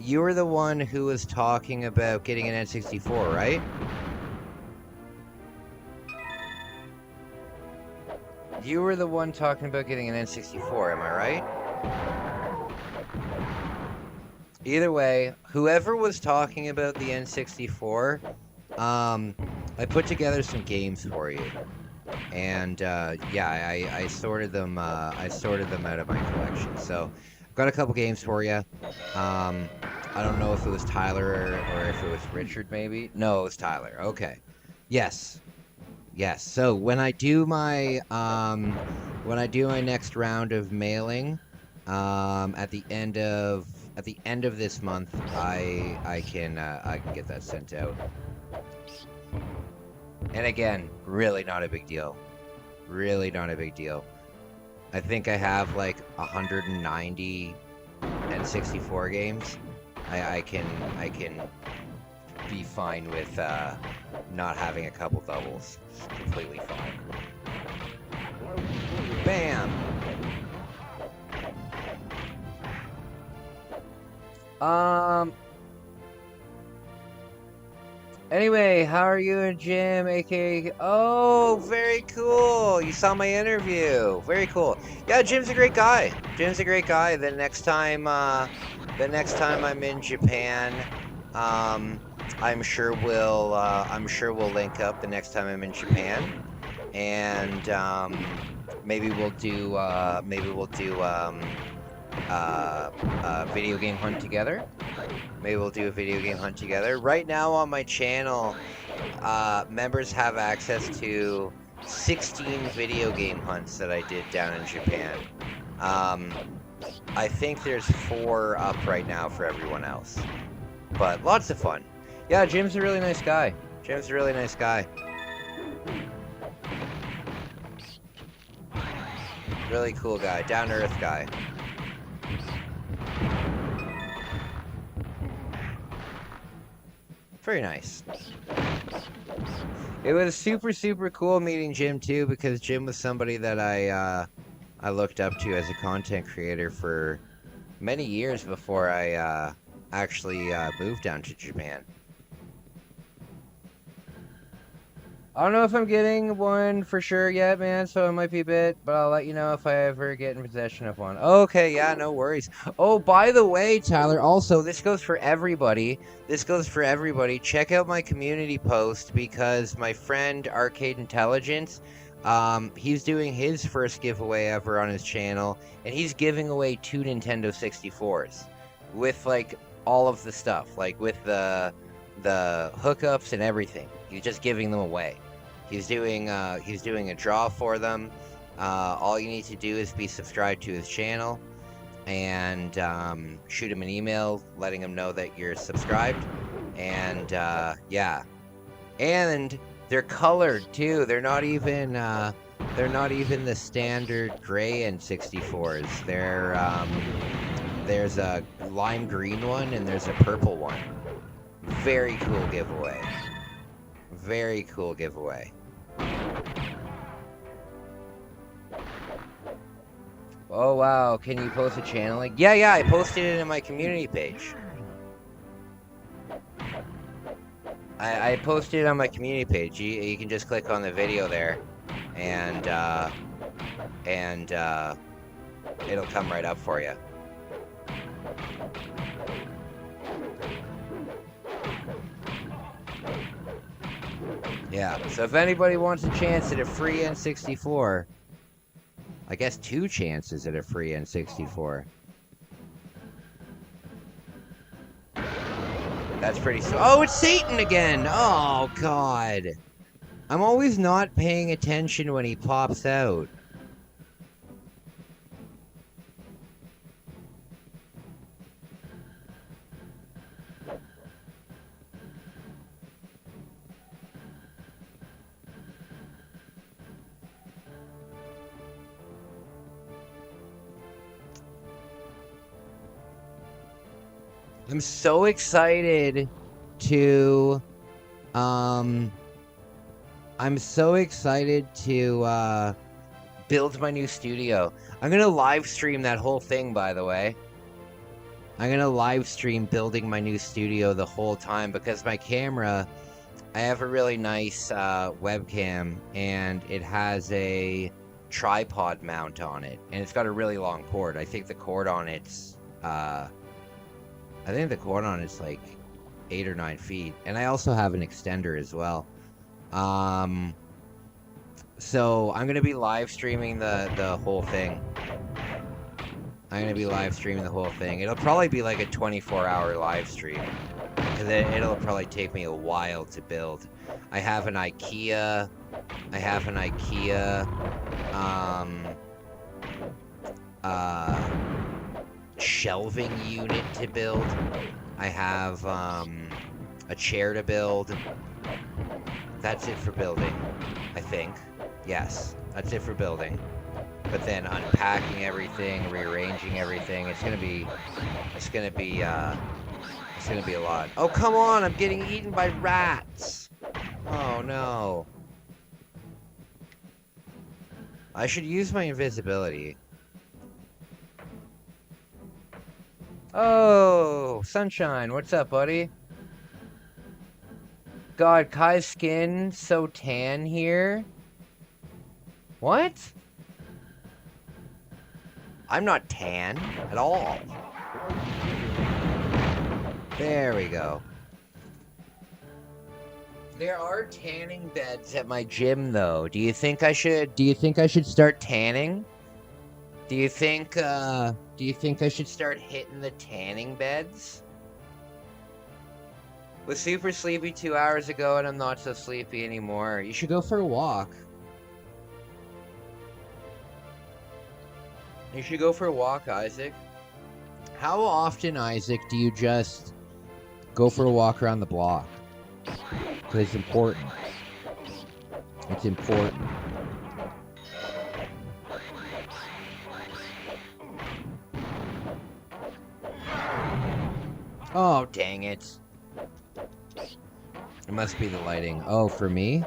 you were the one who was talking about getting an N64, right? You were the one talking about getting an N64, am I right? Either way, whoever was talking about the N64, I put together some games for you. And, yeah, I sorted them, out of my collection. So, I've got a couple games for you. I don't know if it was Tyler or if it was Richard, maybe. No, it was Tyler. Okay. Yes. So when I do my next round of mailing, at the end of this month, I can get that sent out. And again, really not a big deal. I think I have like 190 N64 games. I can be fine with not having a couple doubles. Completely fine. Bam! Anyway, how are you and Jim, aka... Oh, very cool! You saw my interview. Very cool. Yeah, Jim's a great guy. The next time I'm in Japan, I'm sure we'll link up the next time I'm in Japan, and maybe we'll do a video game hunt together. Right now on my channel, members have access to 16 video game hunts that I did down in Japan. I think there's 4 up right now for everyone else. But lots of fun. Yeah, Jim's a really nice guy. Really cool guy, down-to-earth guy. Very nice. It was super cool meeting Jim too, because Jim was somebody that I looked up to as a content creator for many years before I actually moved down to Japan. I don't know if I'm getting one for sure yet, man, so it might be a bit, but I'll let you know if I ever get in possession of one. Okay, yeah, no worries. Oh, by the way, Tyler, also, this goes for everybody. Check out my community post, because my friend Arcade Intelligence, he's doing his first giveaway ever on his channel, and he's giving away 2 Nintendo 64s with, like, all of the stuff, like, with the hookups and everything. He's just giving them away. He's doing a draw for them. All you need to do is be subscribed to his channel, and shoot him an email letting him know that you're subscribed. And yeah, and They're colored too. They're not even the standard gray N64s. There's a lime green one and there's a purple one. Very cool giveaway. Very cool giveaway. Oh wow, can you post a channel link? Yeah, I posted it in my community page. I posted it on my community page. You can just click on the video there, and it'll come right up for you. Yeah, so if anybody wants a chance at a free N64, I guess 2 chances at a free N64. That's pretty... Oh, it's Satan again! Oh, God. I'm always not paying attention when he pops out. I'm so excited to build my new studio. I'm gonna live stream that whole thing, by the way. I'm gonna live stream building my new studio the whole time because my camera, I have a really nice webcam and it has a tripod mount on it and it's got a really long cord. I think the cord on it's like 8 or 9 feet. And I also have an extender as well. So I'm going to be live streaming the whole thing. It'll probably be like a 24-hour live stream. Because it'll probably take me a while to build. I have an IKEA shelving unit to build. I have a chair to build. That's it for building, I think. Yes, that's it for building. But then unpacking everything, rearranging everything, it's gonna be a lot. Oh, come on, I'm getting eaten by rats. Oh no. I should use my invisibility. Oh, Sunshine, what's up, buddy? God, Kai's skin so tan here. What? I'm not tan at all. There we go. There are tanning beds at my gym, though. Do you think I should start tanning? Do you think I should start hitting the tanning beds? Was super sleepy 2 hours ago and I'm not so sleepy anymore. You should go for a walk. You should go for a walk, Isaac. How often, Isaac, do you just go for a walk around the block? Because it's important. It's important. Oh, dang it. It must be the lighting. Oh, for me?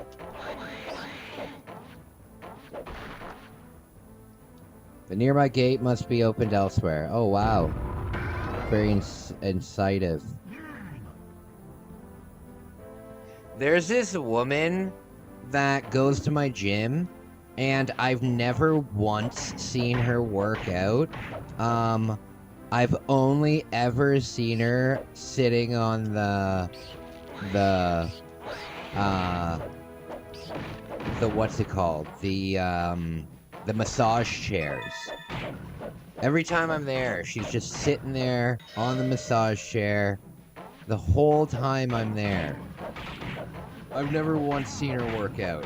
The nearby gate must be opened elsewhere. Oh, wow. Very incisive. There's this woman that goes to my gym, and I've never once seen her work out. I've only ever seen her sitting on the what's it called? The massage chairs. Every time I'm there, she's just sitting there on the massage chair the whole time I'm there. I've never once seen her work out.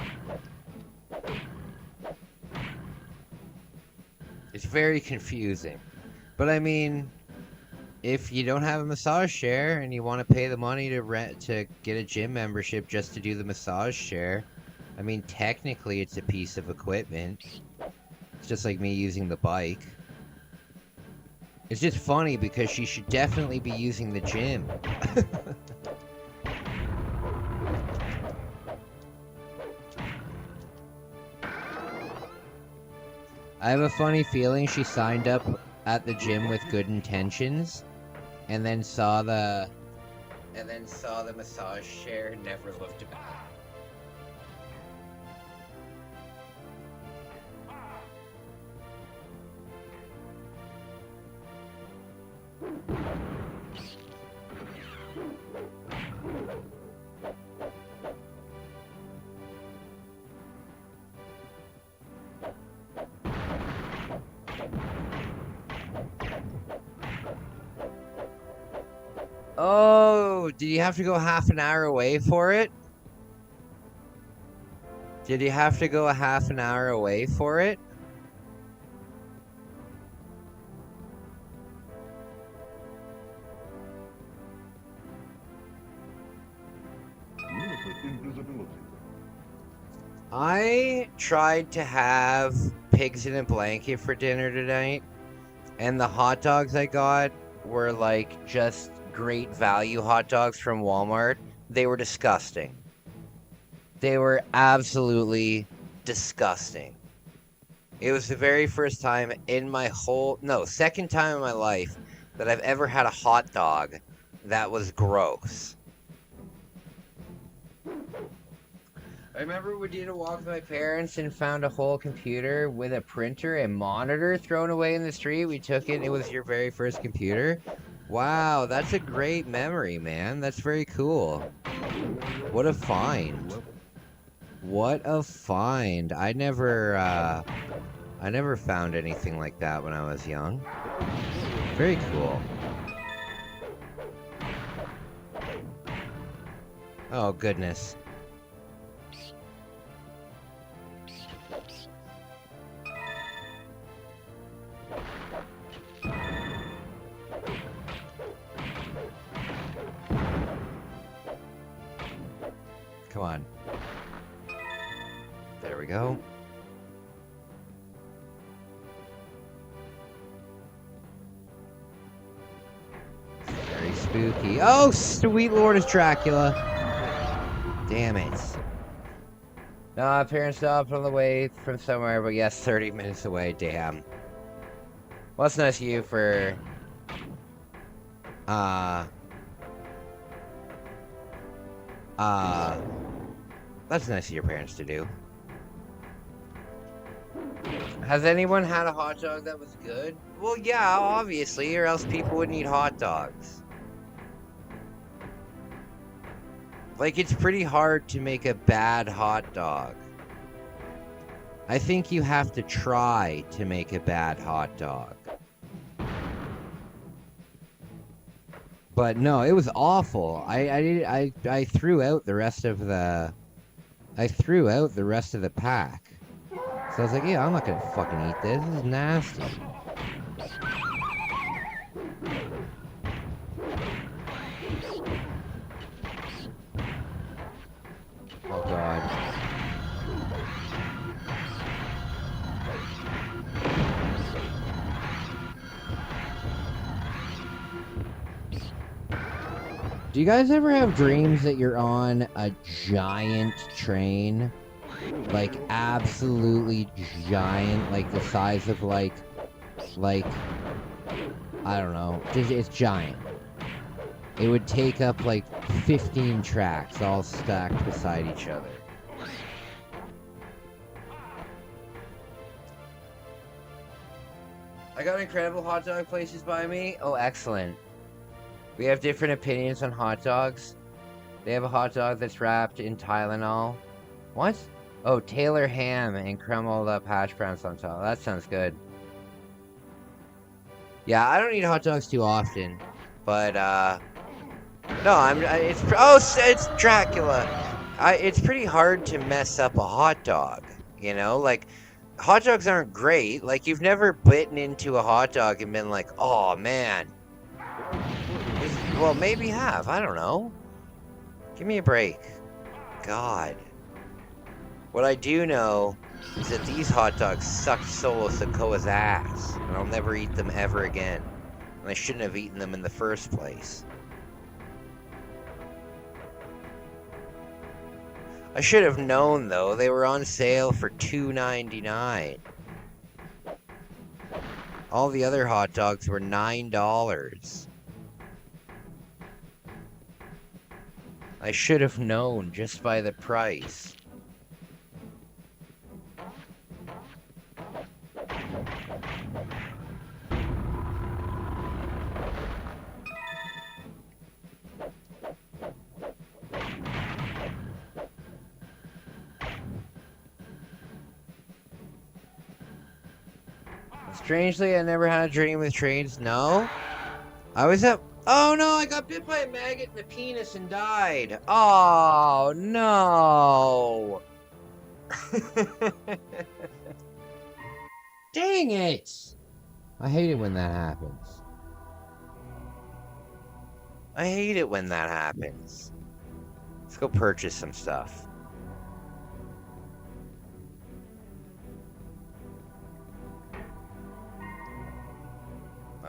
It's very confusing. But I mean, if you don't have a massage chair and you want to pay the money to get a gym membership just to do the massage chair, I mean, technically it's a piece of equipment. It's just like me using the bike. It's just funny because she should definitely be using the gym. I have a funny feeling she signed up at the gym with good intentions and then saw the massage chair and never looked back. Oh, did you have to go half an hour away for it? Did you have to go a half an hour away for it? I tried to have pigs in a blanket for dinner tonight, and the hot dogs I got were like just great value hot dogs from Walmart. They were disgusting. They were absolutely disgusting. It was the very first time in my second time in my life that I've ever had a hot dog that was gross. I remember we did a walk with my parents and found a whole computer with a printer and monitor thrown away in the street. We took it. It was your very first computer. Wow, that's a great memory, man. That's very cool. What a find. What a find. I never found anything like that when I was young. Very cool. Oh, goodness. Come on. There we go. Very spooky. Oh, sweet Lord, it's Dracula. Damn it. No, my parents stopped on the way from somewhere, but yes, 30 minutes away. Damn. Well, that's nice of you for... That's nice of your parents to do. Has anyone had a hot dog that was good? Well, yeah, obviously, or else people wouldn't eat hot dogs. Like, it's pretty hard to make a bad hot dog. I think you have to try to make a bad hot dog. But no, it was awful. I threw out the rest of the... I threw out the rest of the pack. So I was like, yeah, I'm not gonna fucking eat this. This is nasty. Oh, God. Do you guys ever have dreams that you're on a giant train? Like, absolutely giant, like the size of, like, I don't know, it's giant. It would take up, like, 15 tracks all stacked beside each other. I got incredible hot dog places by me. Oh, excellent. We have different opinions on hot dogs. They have a hot dog that's wrapped in Tylenol. What? Oh, Taylor ham and crumbled up hash browns on top. That sounds good. Yeah, I don't eat hot dogs too often, but no, it's Dracula. It's pretty hard to mess up a hot dog, you know? Like, hot dogs aren't great. Like, you've never bitten into a hot dog and been like, oh man, Well, maybe have. I don't know. Give me a break. God. What I do know is that these hot dogs sucked Solo Sokoa's ass, and I'll never eat them ever again. And I shouldn't have eaten them in the first place. I should have known, though. They were on sale for $2.99. All the other hot dogs were $9. I should have known just by the price. Strangely, I never had a dream with trains. No? I was up. Oh no, I got bit by a maggot in the penis and died. Oh no. Dang it. I hate it when that happens. I hate it when that happens. Let's go purchase some stuff.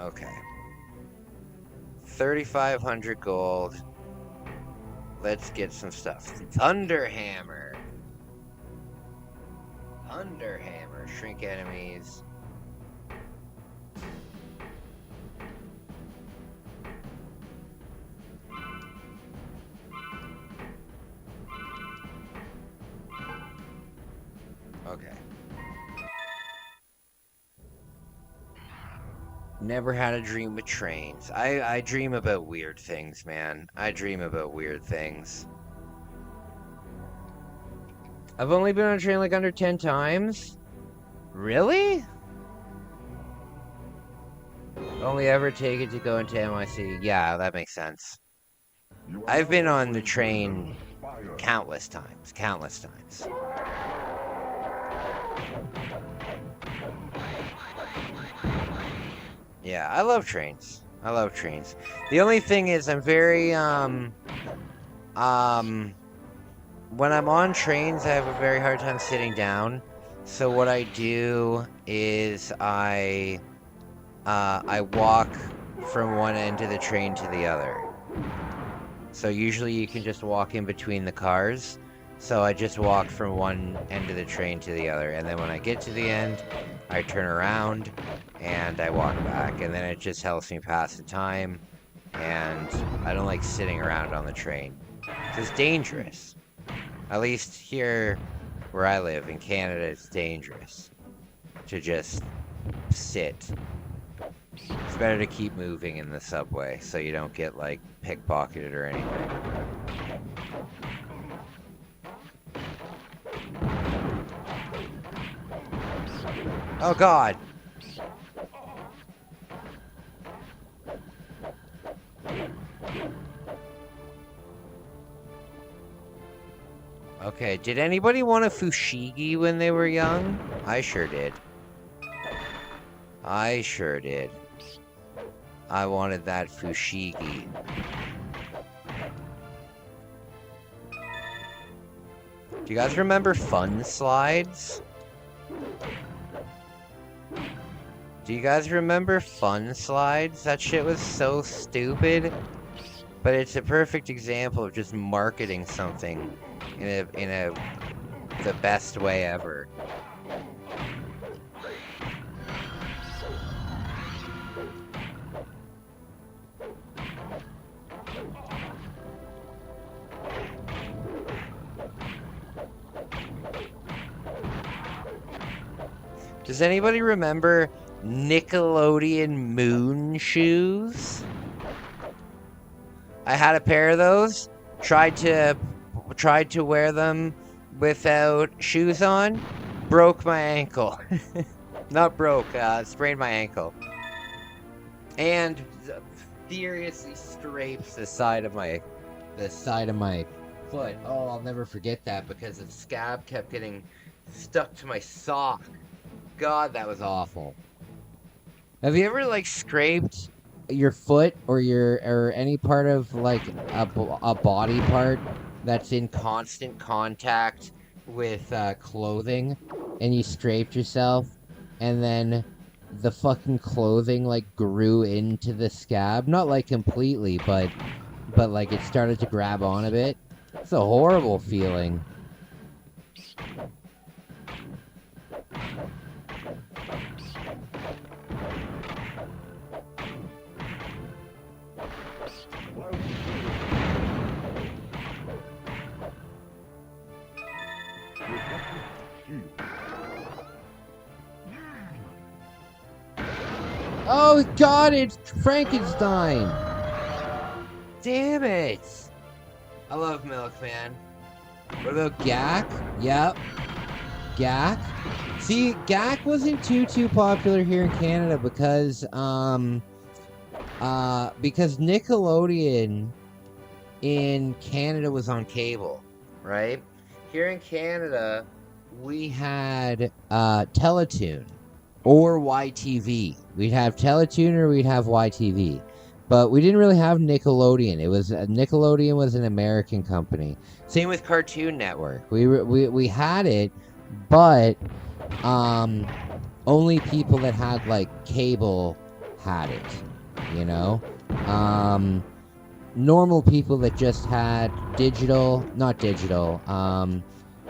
Okay. 3,500 gold. Let's get some stuff. Thunderhammer. Thunderhammer. Shrink enemies. Okay. Never had a dream with trains. I dream about weird things, man. I dream about weird things. I've only been on a train like under 10 times? Really? Only ever take it to go into MIC. Yeah, that makes sense. I've been on the train countless times. Countless times. Yeah, I love trains. I love trains. The only thing is I'm very, when I'm on trains, I have a very hard time sitting down. So what I do is I walk from one end of the train to the other. So usually you can just walk in between the cars. So I just walk from one end of the train to the other. And then when I get to the end, I turn around and I walk back. And then it just helps me pass the time. And I don't like sitting around on the train. It's dangerous. At least here where I live in Canada, it's dangerous to just sit. It's better to keep moving in the subway so you don't get, like, pickpocketed or anything. Oh, God! Okay, did anybody want a fushigi when they were young? I sure did. I sure did. I wanted that fushigi. Do you guys remember fun slides? Do you guys remember fun slides? That shit was so stupid. But it's a perfect example of just marketing something in the best way ever. Does anybody remember Nickelodeon moon shoes? I had a pair of those. Tried to wear them without shoes on. Broke my ankle. Not broke, sprained my ankle. And furiously scrapes the side of my foot. Oh, I'll never forget that because the scab kept getting stuck to my sock. God, that was awful. Have you ever, like, scraped your foot or any part of like a body part that's in constant contact with clothing, and you scraped yourself, and then the fucking clothing like grew into the scab, not like completely, but like it started to grab on a bit. It's a horrible feeling. Oh god, it's Frankenstein! Damn it! I love Milkman. What about Gak? Yep. Gak? See, Gak wasn't too popular here in Canada because Nickelodeon in Canada was on cable, right? Here in Canada, we had Teletoon or YTV. We'd have Teletoon or we'd have YTV. But we didn't really have Nickelodeon. Nickelodeon was an American company. Same with Cartoon Network. We had it, but only people that had like cable had it. You know, normal people that just had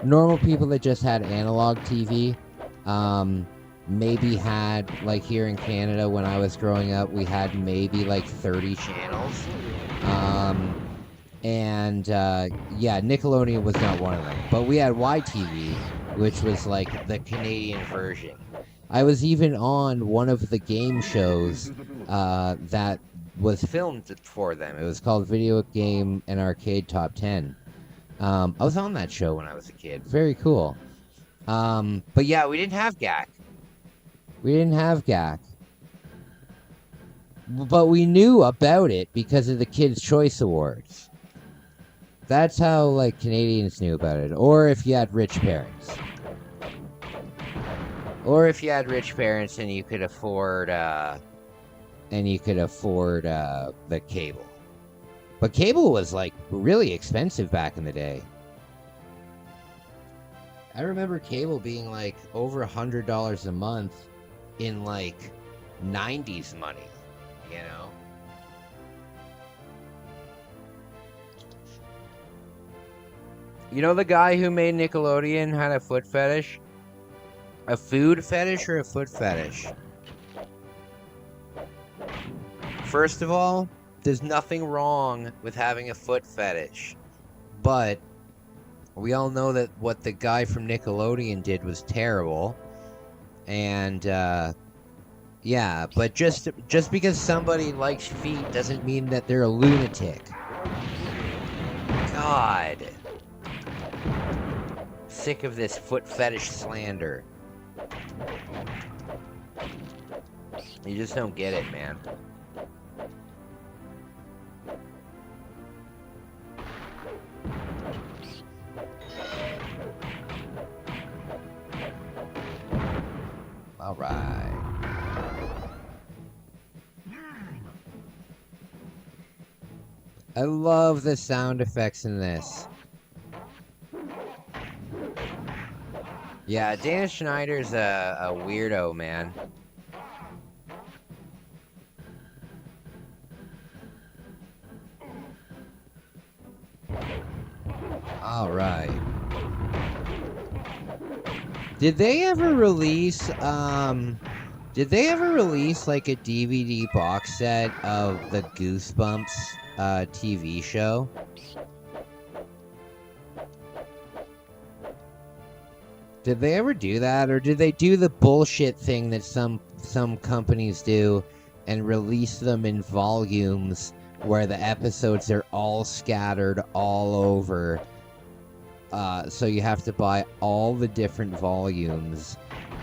normal people that just had analog TV. Maybe had, like here in Canada when I was growing up, we had maybe like 30 channels. Yeah, Nickelodeon was not one of them. But we had YTV, which was like the Canadian version. I was even on one of the game shows that was filmed for them. It was called Video Game and Arcade Top 10. I was on that show when I was a kid. Very cool. But yeah, we didn't have GAC. But we knew about it because of the Kids' Choice Awards. That's how, like, Canadians knew about it. Or if you had rich parents. And you could afford, the cable. But cable was, like, really expensive back in the day. I remember cable being, like, over $100 a month in, like, 90s money, you know? You know the guy who made Nickelodeon had a foot fetish? A food fetish or a foot fetish? First of all, there's nothing wrong with having a foot fetish. But we all know that what the guy from Nickelodeon did was terrible. And, yeah, but just because somebody likes feet doesn't mean that they're a lunatic. God. Sick of this foot fetish slander. You just don't get it, man. All right. I love the sound effects in this. Yeah, Dan Schneider's a weirdo, man. All right. Did they ever release like a DVD box set of the Goosebumps TV show? Did they ever do that, or did they do the bullshit thing that some companies do and release them in volumes where the episodes are all scattered all over? So you have to buy all the different volumes,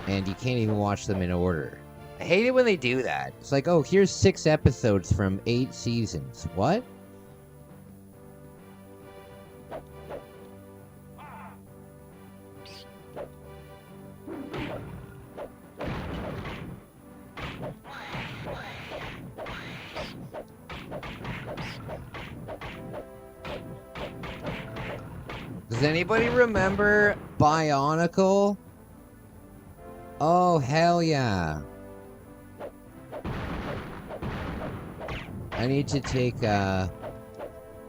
and you can't even watch them in order. I hate it when they do that. It's like, oh, here's 6 episodes from 8 seasons. What? Does anybody remember Bionicle? Oh, hell yeah. I need to take,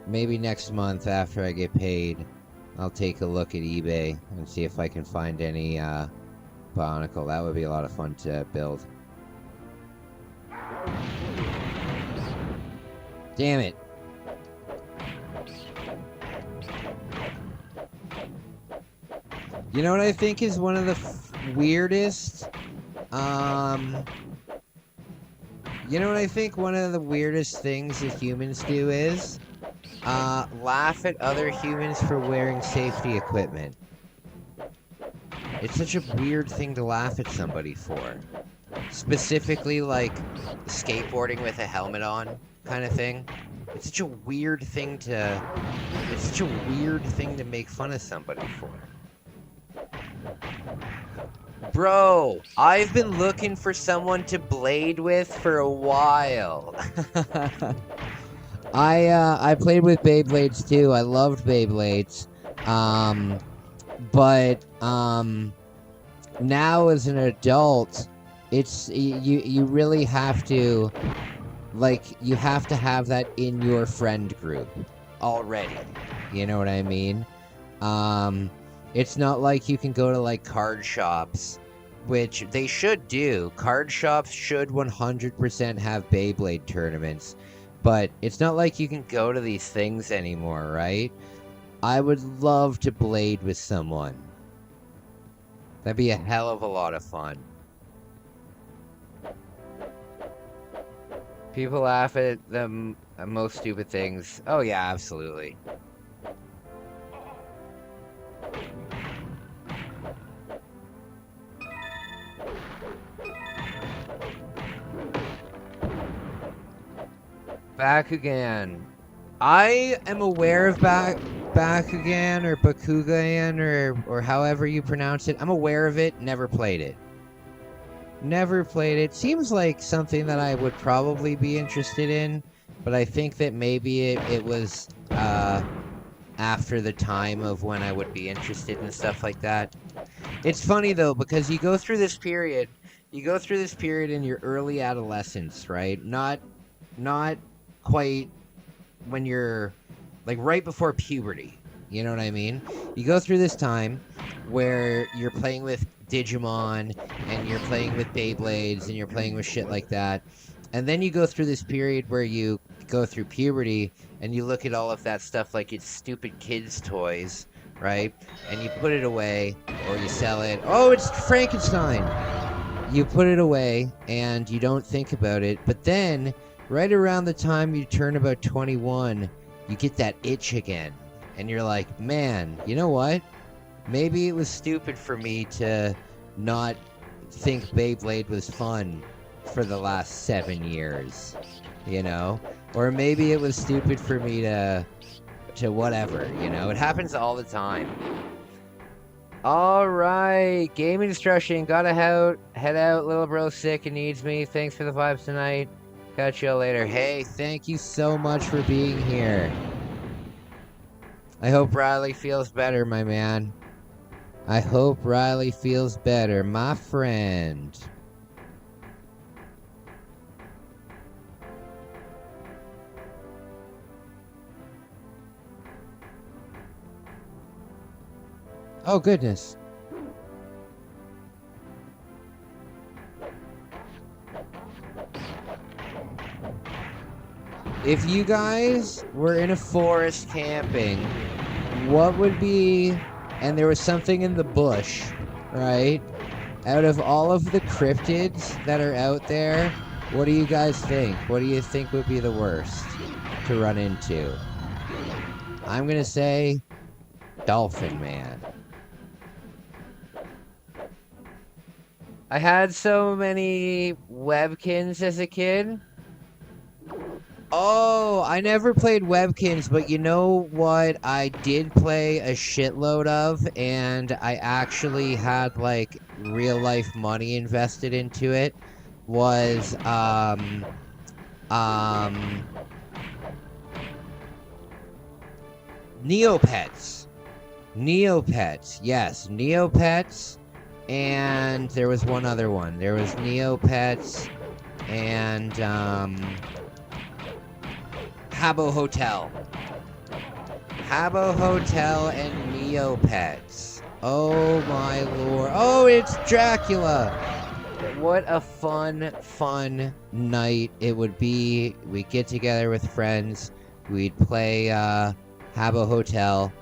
maybe next month after I get paid, I'll take a look at eBay and see if I can find any, Bionicle. That would be a lot of fun to build. Damn it. You know what I think is one of the weirdest? You know what I think one of the weirdest things that humans do is? Laugh at other humans for wearing safety equipment. It's such a weird thing to laugh at somebody for. Specifically, like, skateboarding with a helmet on kind of thing. It's such a weird thing to... It's such a weird thing to make fun of somebody for. Bro, I've been looking for someone to blade with for a while. I played with Beyblades too. I loved Beyblades. But now as an adult, it's you really have to, like, you have to have that in your friend group already. You know what I mean? It's not like you can go to, like, card shops, which they should do. Card shops should 100% have Beyblade tournaments, but it's not like you can go to these things anymore, right? I would love to blade with someone. That'd be a hell of a lot of fun. People laugh at the most stupid things. Oh yeah, absolutely. Bakugan. I am aware of Bakugan or Bakugan or however you pronounce it. I'm aware of it, never played it. Never played it. Seems like something that I would probably be interested in, but I think that maybe it was after the time of when I would be interested in stuff like that. It's funny though, because you go through this period in your early adolescence, right? Not quite when you're, like, right before puberty. You know what I mean? You go through this time where you're playing with Digimon and you're playing with Beyblades and you're playing with shit like that. And then you go through this period where you go through puberty and you look at all of that stuff like it's stupid kids' toys, right? And you put it away or you sell it. Oh, it's Frankenstein! You put it away and you don't think about it. But then, right around the time you turn about 21, you get that itch again. And you're like, man, you know what? Maybe it was stupid for me to not think Beyblade was fun for the last 7 years, you know? Or maybe it was stupid for me to whatever, you know? It happens all the time. All right, gaming destruction. Gotta head out. Little bro sick and needs me. Thanks for the vibes tonight. Catch you later. Hey, thank you so much for being here. I hope Riley feels better, my man. I hope Riley feels better, my friend. Oh, goodness. If you guys were in a forest camping, what would be... And there was something in the bush, right? Out of all of the cryptids that are out there, what do you guys think? What do you think would be the worst to run into? I'm gonna say Dolphin Man. I had so many Webkins as a kid. Oh, I never played Webkins, but you know what I did play a shitload of, and I actually had, like, real life money invested into it, was Neopets. Neopets. Yes, Neopets. And there was one other one. There was Neopets and Habbo Hotel. Habbo Hotel and Neopets. Oh my lord. Oh, it's Dracula. What a fun night it would be. We'd get together with friends. We'd play Habbo Hotel.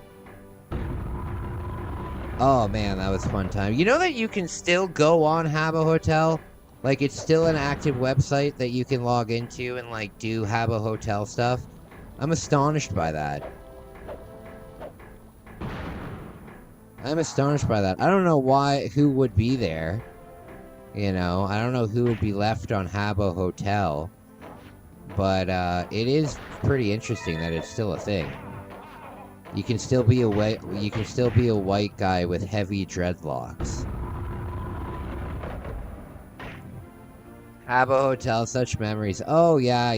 Oh man, that was a fun time. You know that you can still go on Habbo Hotel? Like, it's still an active website that you can log into and, like, do Habbo Hotel stuff. I'm astonished by that. I'm astonished by that. I don't know who would be there. You know, I don't know who would be left on Habbo Hotel. But, it is pretty interesting that it's still a thing. You can still be a white guy with heavy dreadlocks. Habbo Hotel, such memories. Oh, yeah,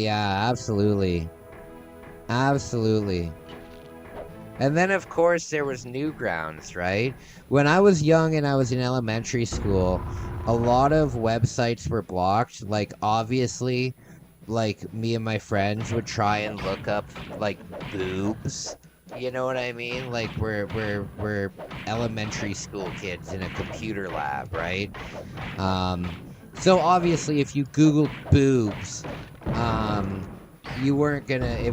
absolutely. Absolutely. And then, of course, there was Newgrounds, right? When I was young and I was in elementary school, a lot of websites were blocked. Like, obviously, like, me and my friends would try and look up, like, boobs. You know what I mean? Like, we're elementary school kids in a computer lab, right? So obviously, if you Googled boobs, it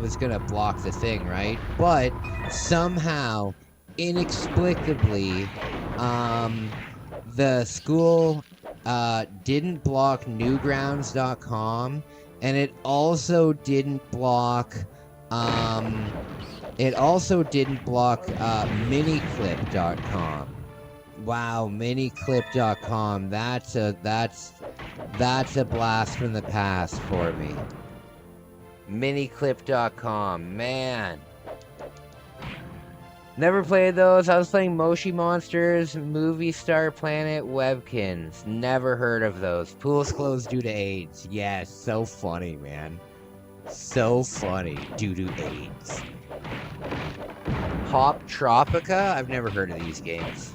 was gonna block the thing, right? But somehow, inexplicably, the school didn't block Newgrounds.com, and it also didn't block Miniclip.com. Wow, Miniclip.com. That's a blast from the past for me. Miniclip.com, man. Never played those. I was playing Moshi Monsters, Movie Star Planet, Webkins. Never heard of those. Pools closed due to AIDS. Yes, so funny, man. So funny due to AIDS. Pop Tropica? I've never heard of these games.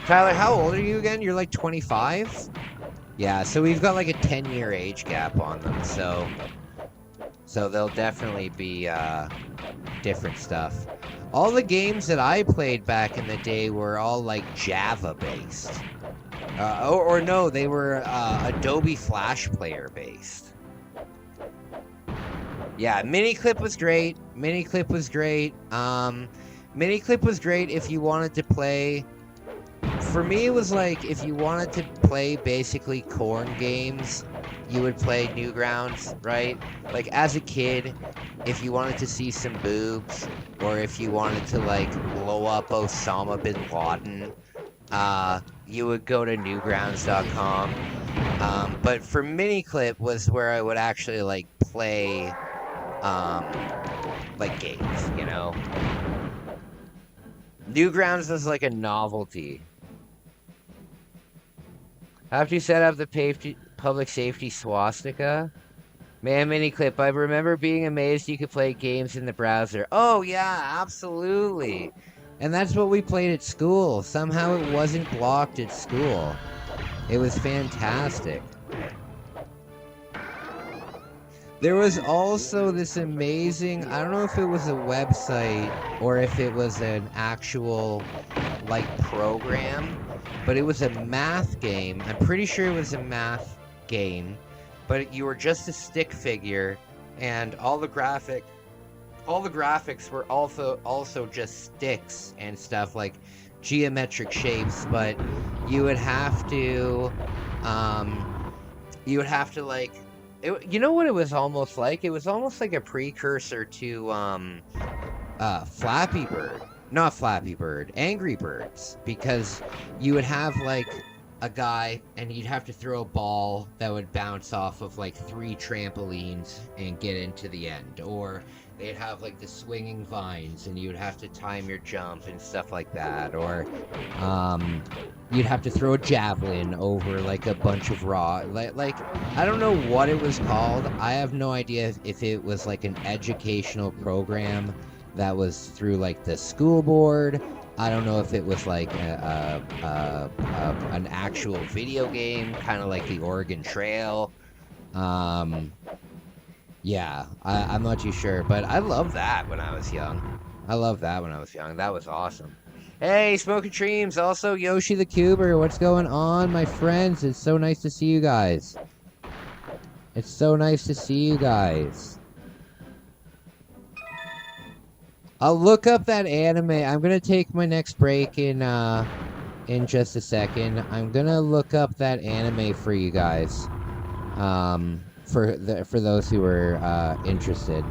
Tyler, how old are you again? You're like 25? Yeah, so we've got like a 10-year age gap on them, so they'll definitely be different stuff. All the games that I played back in the day were all like Java based. Or no, they were Adobe Flash Player based. Yeah, Miniclip was great. Miniclip was great. Miniclip was great if you wanted to play. For me, it was like if you wanted to play basically corn games, you would play Newgrounds, right? Like as a kid, if you wanted to see some boobs, or if you wanted to like blow up Osama bin Laden, you would go to Newgrounds.com. But for Miniclip was where I would actually like play like games, you know? Newgrounds was like a novelty. After you set up the public safety swastika? Man, Miniclip, I remember being amazed you could play games in the browser. Oh, yeah, absolutely. And that's what we played at school. Somehow it wasn't blocked at school. It was fantastic. There was also this amazing, I don't know if it was a website or if it was an actual, like, program, but it was a math game. I'm pretty sure it was a math game, but you were just a stick figure, and all the graphics were also just sticks and stuff, like geometric shapes, but you would have to like, you know what it was almost like? It was almost like a precursor to Flappy Bird. Not Flappy Bird, Angry Birds, because you would have like a guy and you'd have to throw a ball that would bounce off of like 3 trampolines and get into the end, or they'd have like the swinging vines and you'd have to time your jump and stuff like that, or you'd have to throw a javelin over like a bunch of like I don't know what it was called. I have no idea if it was like an educational program that was through like the school board. I don't know if it was like an actual video game, kind of like the Oregon Trail. Yeah, I'm not too sure, but I loved that when I was young. I loved that when I was young. That was awesome. Hey, Smoking Dreams, also Yoshi the Cuber. What's going on, my friends? It's so nice to see you guys. It's so nice to see you guys. I'll look up that anime. I'm gonna take my next break in just a second. I'm gonna look up that anime for you guys. For those who are interested.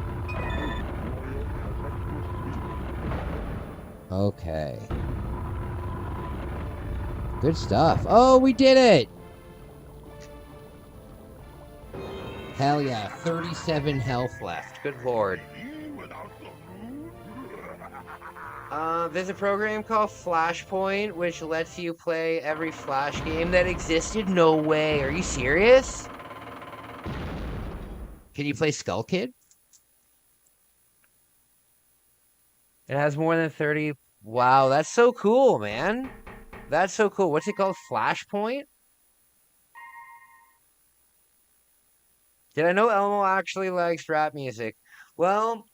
Okay. Good stuff. Oh, we did it! Hell yeah, 37 health left. Good lord. There's a program called Flashpoint, which lets you play every Flash game that existed? No way. Are you serious? Can you play Skull Kid? It has more than 30. Wow, that's so cool, man. That's so cool. What's it called? Flashpoint? Did I know Elmo actually likes rap music? Well,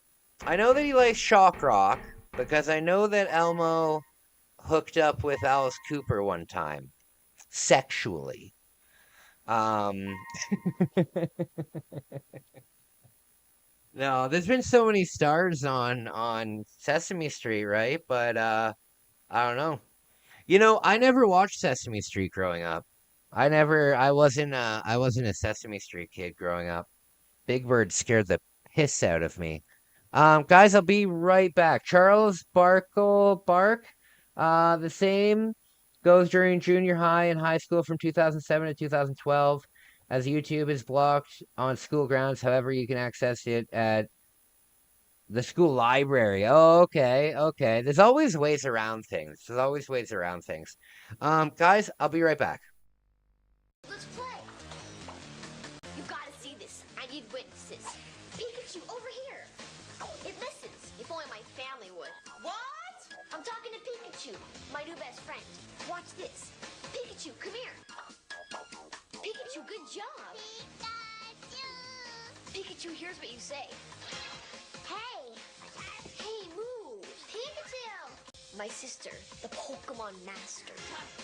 I know that he likes shock rock because I know that Elmo hooked up with Alice Cooper one time. Sexually. No, there's been so many stars on Sesame Street, right? But I don't know. You know, I never watched Sesame Street growing up. I wasn't a Sesame Street kid growing up. Big Bird scared the piss out of me. Guys, I'll be right back. Charles Bark, the same goes during junior high and high school from 2007 to 2012. As YouTube is blocked on school grounds, however, you can access it at the school library. Oh, okay, okay. There's always ways around things. There's always ways around things. Guys, I'll be right back.
Let's play. You gotta see this. I need witnesses. Pikachu, over here. It listens. If only my family would. What? I'm talking to Pikachu, my new best friend. Watch this. Pikachu, come here. Pikachu, good job. Pikachu hears what you say. Hey! Hey, move! Pikachu! My sister, the Pokemon Master.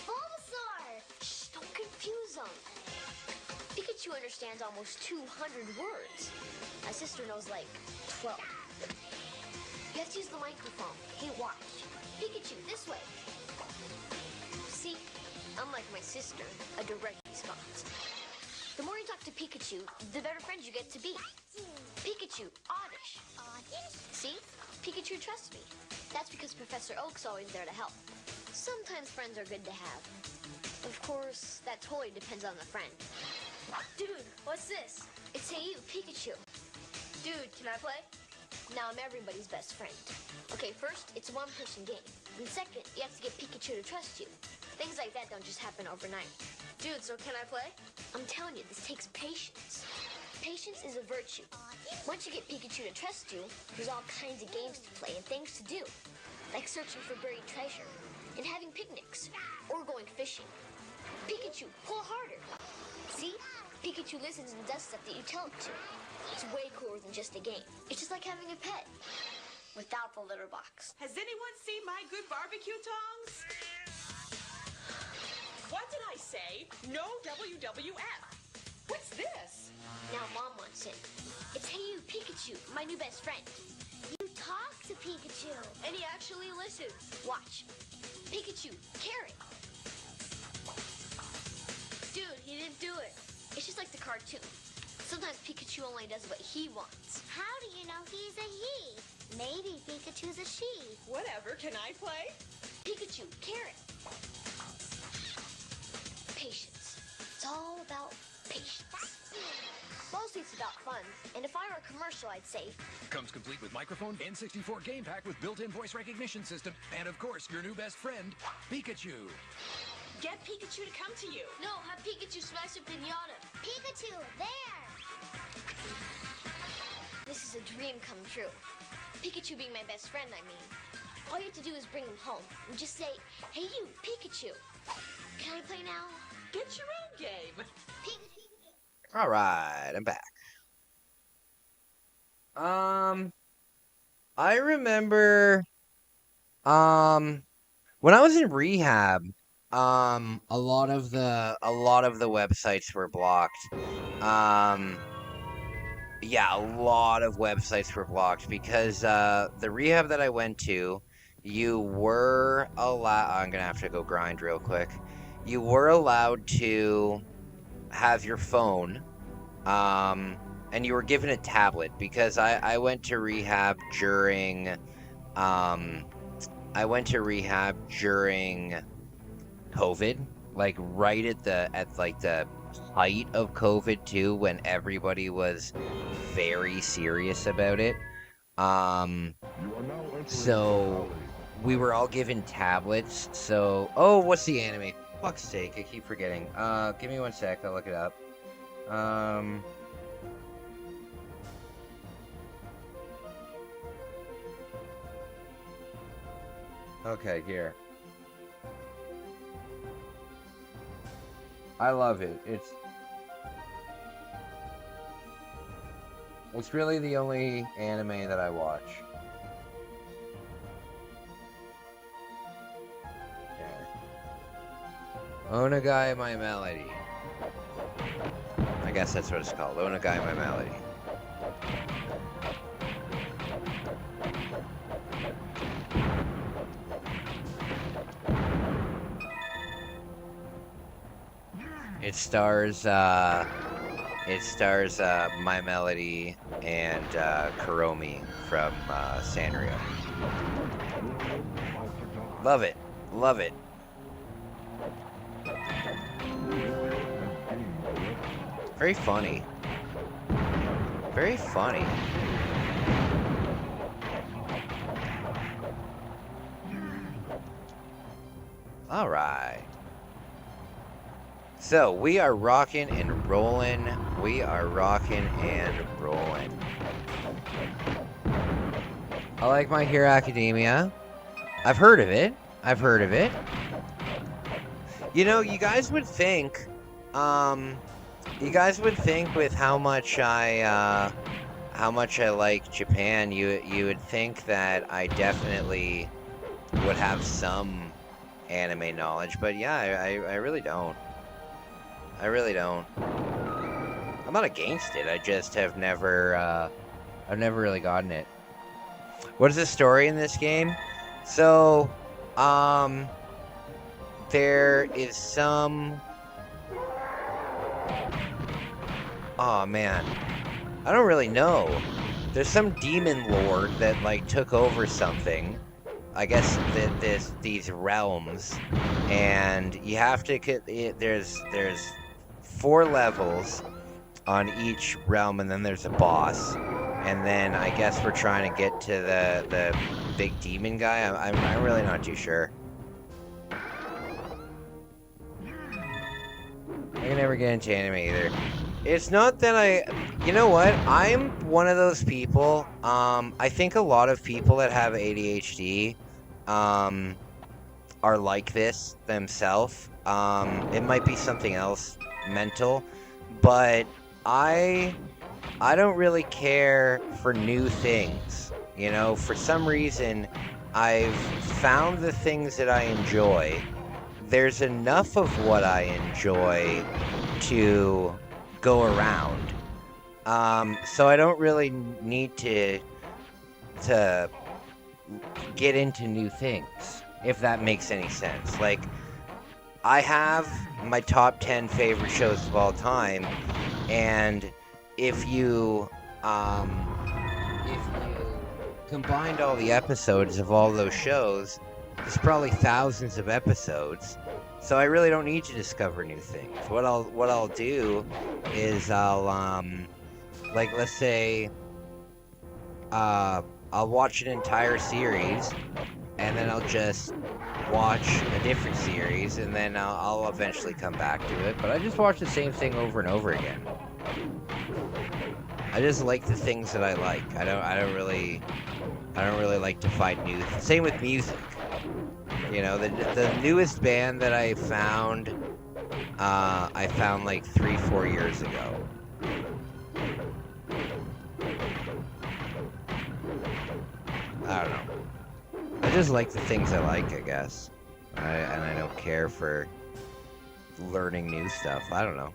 Bulbasaur! Shh, don't confuse them. Pikachu understands almost 200 words. My sister knows like 12. You have to use the microphone. Hey, watch. Pikachu, this way. See? Unlike my sister, a direct response. The more you talk to Pikachu, the better friends you get to be. Pikachu, oddish. Oddish? See? Pikachu trusts me. That's because Professor Oak's always there to help. Sometimes friends are good to have. Of course, that totally depends on the friend. Dude, what's this? It's Hey You, Pikachu. Dude, can I play? Now I'm everybody's best friend. Okay, first, it's a one-person game. And second, you have to get Pikachu to trust you. Things like that don't just happen overnight. Dude, so can I play? I'm telling you, this takes patience. Patience is a virtue. Once you get Pikachu to trust you, there's all kinds of games to play and things to do. Like searching for buried treasure, and having picnics, or going fishing. Pikachu, pull harder. See? Pikachu listens and does stuff that you tell him to. It's way cooler than just a game. It's just like having a pet. Without the litter box.
Has anyone seen my good barbecue tongs? What did I say? No WWF. What's this?
Now Mom wants it. It's Hey You, Pikachu, my new best friend. You talk to Pikachu. And he actually listens. Watch. Pikachu, carrot. Dude, he didn't do it. It's just like the cartoon. Sometimes Pikachu only does what he wants. How do you know he's a he? Maybe Pikachu's a she.
Whatever, can I play?
Pikachu, carrot. Patience. It's all about patience. Mostly it's about fun. And if I were a commercial, I'd say...
Comes complete with microphone, N64 game pack with built-in voice recognition system, and of course, your new best friend, Pikachu.
Get Pikachu to come to you.
No, have Pikachu smash a pinata. Pikachu, there! This is a dream come true. Pikachu being my best friend, I mean. All you have to do is bring him home and just say, "Hey you, Pikachu. Can I play now?"
Get your own game.
All right, I'm back. I remember, when I was in rehab, a lot of the websites were blocked. Yeah, a lot of websites were blocked because the rehab that I went to, you were allowed. I'm gonna have to go grind real quick. You were allowed to have your phone, and you were given a tablet because I went to rehab during, COVID, like right at the height of COVID too, when everybody was very serious about it. So we were all given tablets. So, oh, what's the anime? Fuck's sake, I keep forgetting. Give me 1 sec, I'll look it up. Okay, here. I love it. It's really the only anime that I watch. Yeah. Onagai My Melody. I guess that's what it's called. Onagai My Melody. It stars My Melody and Kuromi from Sanrio. Love it. Love it. Very funny. Very funny. All right. So, we are rocking and rolling. We are rocking and rolling. I like My Hero Academia. I've heard of it. I've heard of it. You know, you guys would think, with how much I like Japan, you would think that I definitely would have some anime knowledge, but yeah, I really don't. I really don't. I'm not against it. I just have never, I've never really gotten it. What is the story in this game? So, there is some... Oh, man. I don't really know. There's some demon lord that, like, took over something. I guess these realms. And you have to... There's 4 levels on each realm, and then there's a boss. And then I guess we're trying to get to the big demon guy. I'm really not too sure. I can never get into anime either. It's not that you know what? I'm one of those people. I think a lot of people that have ADHD are like this themselves. It might be something else mental, but I don't really care for new things. You know, for some reason, I've found the things that I enjoy. There's enough of what I enjoy to go around. So I don't really need to get into new things, if that makes any sense. Like, I have my top 10 favorite shows of all time, and if you combined all the episodes of all those shows, there's probably thousands of episodes. So I really don't need to discover new things. What I'll do is I'll like, let's say I'll watch an entire series, and then I'll just watch a different series, and then I'll eventually come back to it. But I just watch the same thing over and over again. I just like the things that I like. I don't really like to find new. Same with music. You know, the newest band that I found like 3-4 years ago. I don't know. I just like the things I like, I guess. And I don't care for learning new stuff. I don't know.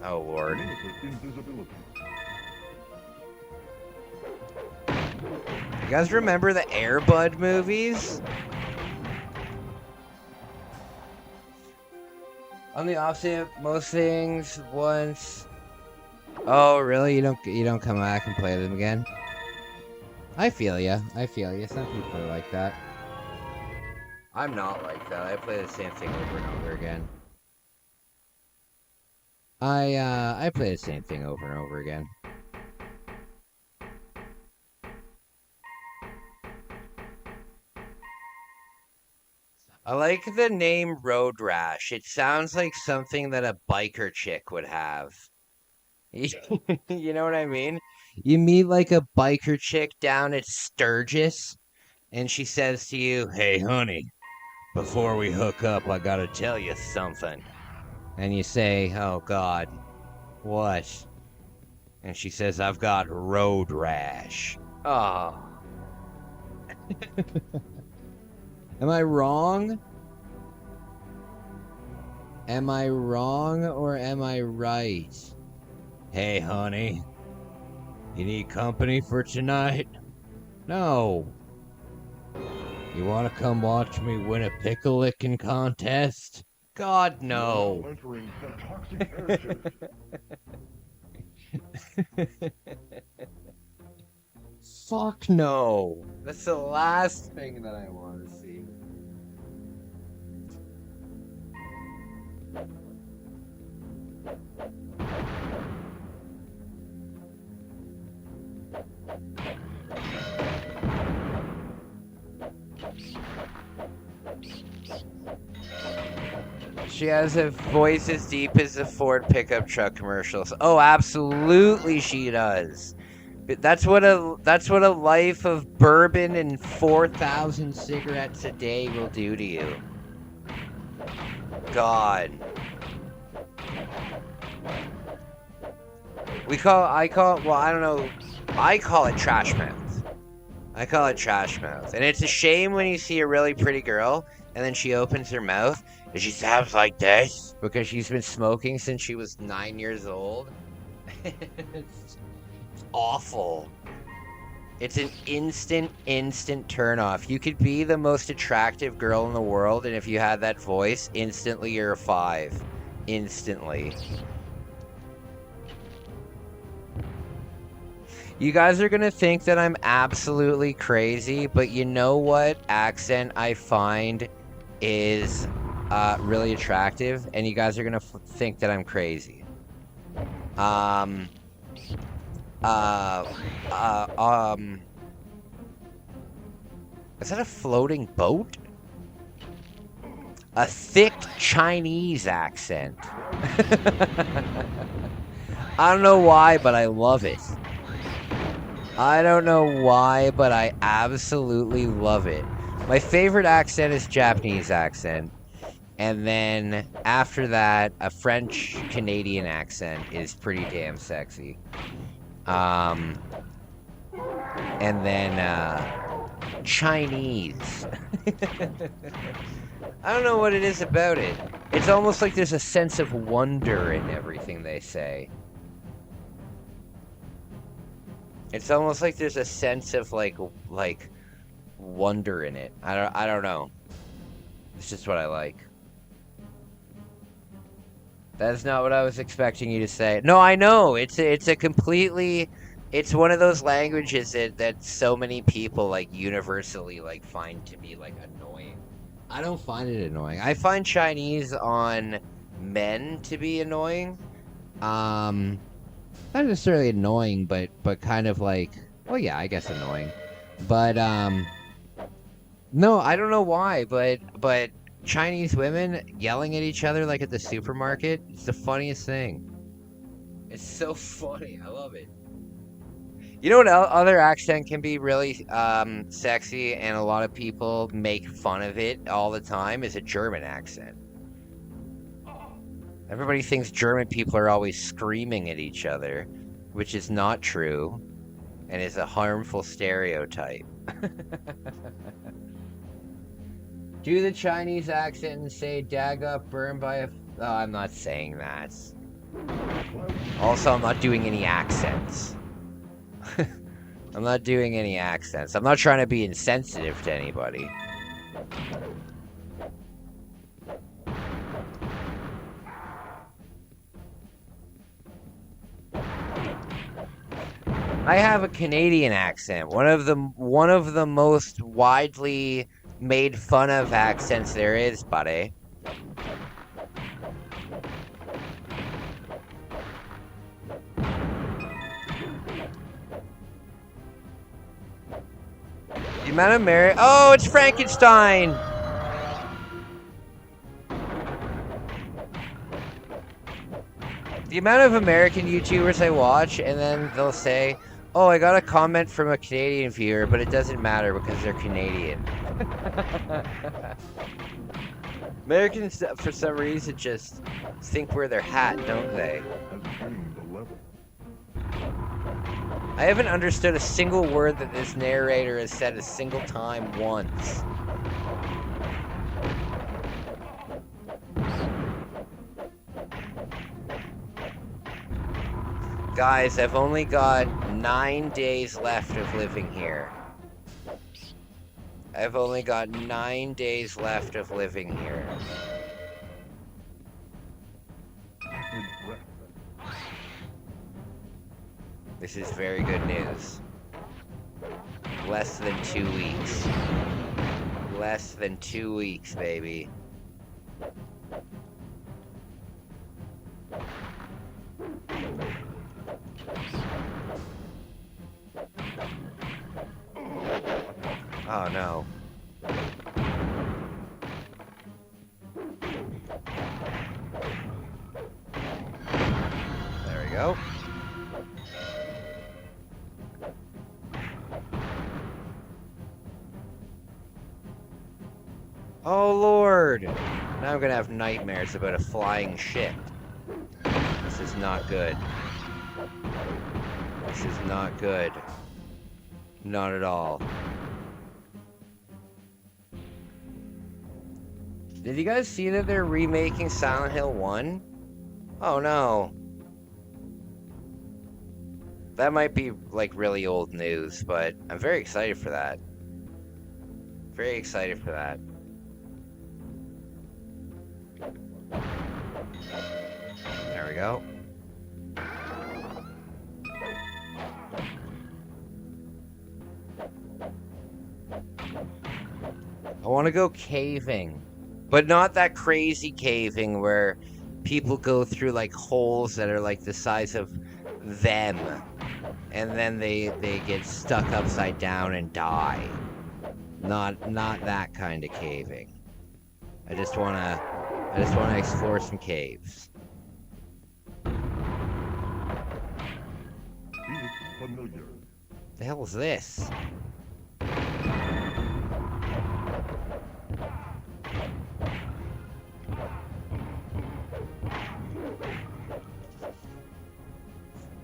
Oh, Lord. You guys remember the Air Bud movies? On the offset, most things once. Oh, really? You don't come back and play them again? I feel ya. I feel ya. Some people are like that. I'm not like that. I play the same thing over and over again. I play the same thing over and over again. I like the name Road Rash. It sounds like something that a biker chick would have. You know what I mean? You meet like a biker chick down at Sturgis, and she says to you, "Hey, honey, before we hook up, I gotta tell you something." And you say, "Oh, God, what?" And she says, "I've got road rash." Oh. Am I wrong? Am I wrong or am I right? Hey, honey, you need company for tonight? No. You want to come watch me win a pickle licking contest? God, no. Fuck no. That's the last thing that I want to see. She has a voice as deep as the Ford pickup truck commercials. Oh, absolutely she does. That's what a life of bourbon and 4,000 cigarettes a day will do to you. God. I call it trash mouth. I call it trash mouth. And it's a shame when you see a really pretty girl and then she opens her mouth and she sounds like this because she's been smoking since she was 9 years old. It's awful. It's an instant turn off. You could be the most attractive girl in the world, and if you had that voice, instantly you're a 5. Instantly. You guys are gonna think that I'm absolutely crazy, but you know what accent I find is really attractive, and you guys are gonna think that I'm crazy. Is that a floating boat? A thick Chinese accent. I don't know why, but I love it. I don't know why, but I absolutely love it. My favorite accent is Japanese accent. And then after that, a French-Canadian accent is pretty damn sexy. And then Chinese. I don't know what it is about it. It's almost like there's a sense of wonder in everything they say. It's almost like there's a sense of like wonder in it. I don't know. It's just what I like. That's not what I was expecting you to say. No, I know. It's a completely. It's one of those languages that so many people like universally like find to be like annoying. I don't find it annoying. I find Chinese on men to be annoying. Not necessarily annoying, but kind of like, well, yeah, I guess annoying. But no, I don't know why, but Chinese women yelling at each other like at the supermarket. It's the funniest thing. It's so funny. I love it. You know what other accent can be really sexy, and a lot of people make fun of it all the time, is a German accent. Everybody thinks German people are always screaming at each other, which is not true, and is a harmful stereotype. Do the Chinese accent and say, "Dad got burned by a..." Oh, I'm not saying that. Also, I'm not doing any accents. I'm not doing any accents. I'm not trying to be insensitive to anybody. I have a Canadian accent. One of the most widely made fun of accents there is, buddy. The amount of oh, it's Frankenstein! The amount of American YouTubers I watch, and then they'll say, "Oh, I got a comment from a Canadian viewer, but it doesn't matter because they're Canadian." Americans, for some reason, just think we're their hat, don't they? I haven't understood a single word that this narrator has said a single time once. Guys, I've only got 9 days left of living here. I've only got 9 days left of living here. This is very good news. Less than 2 weeks. Less than 2 weeks, baby. Oh no. There we go. Oh Lord! Now I'm gonna have nightmares about a flying ship. This is not good. This is not good. Not at all. Did you guys see that they're remaking Silent Hill 1? Oh no. That might be like really old news, but I'm very excited for that. Very excited for that. There we go. I want to go caving. But not that crazy caving where people go through like holes that are like the size of them. And then they get stuck upside down and die. Not that kind of caving. I just wanna explore some caves. The hell is this?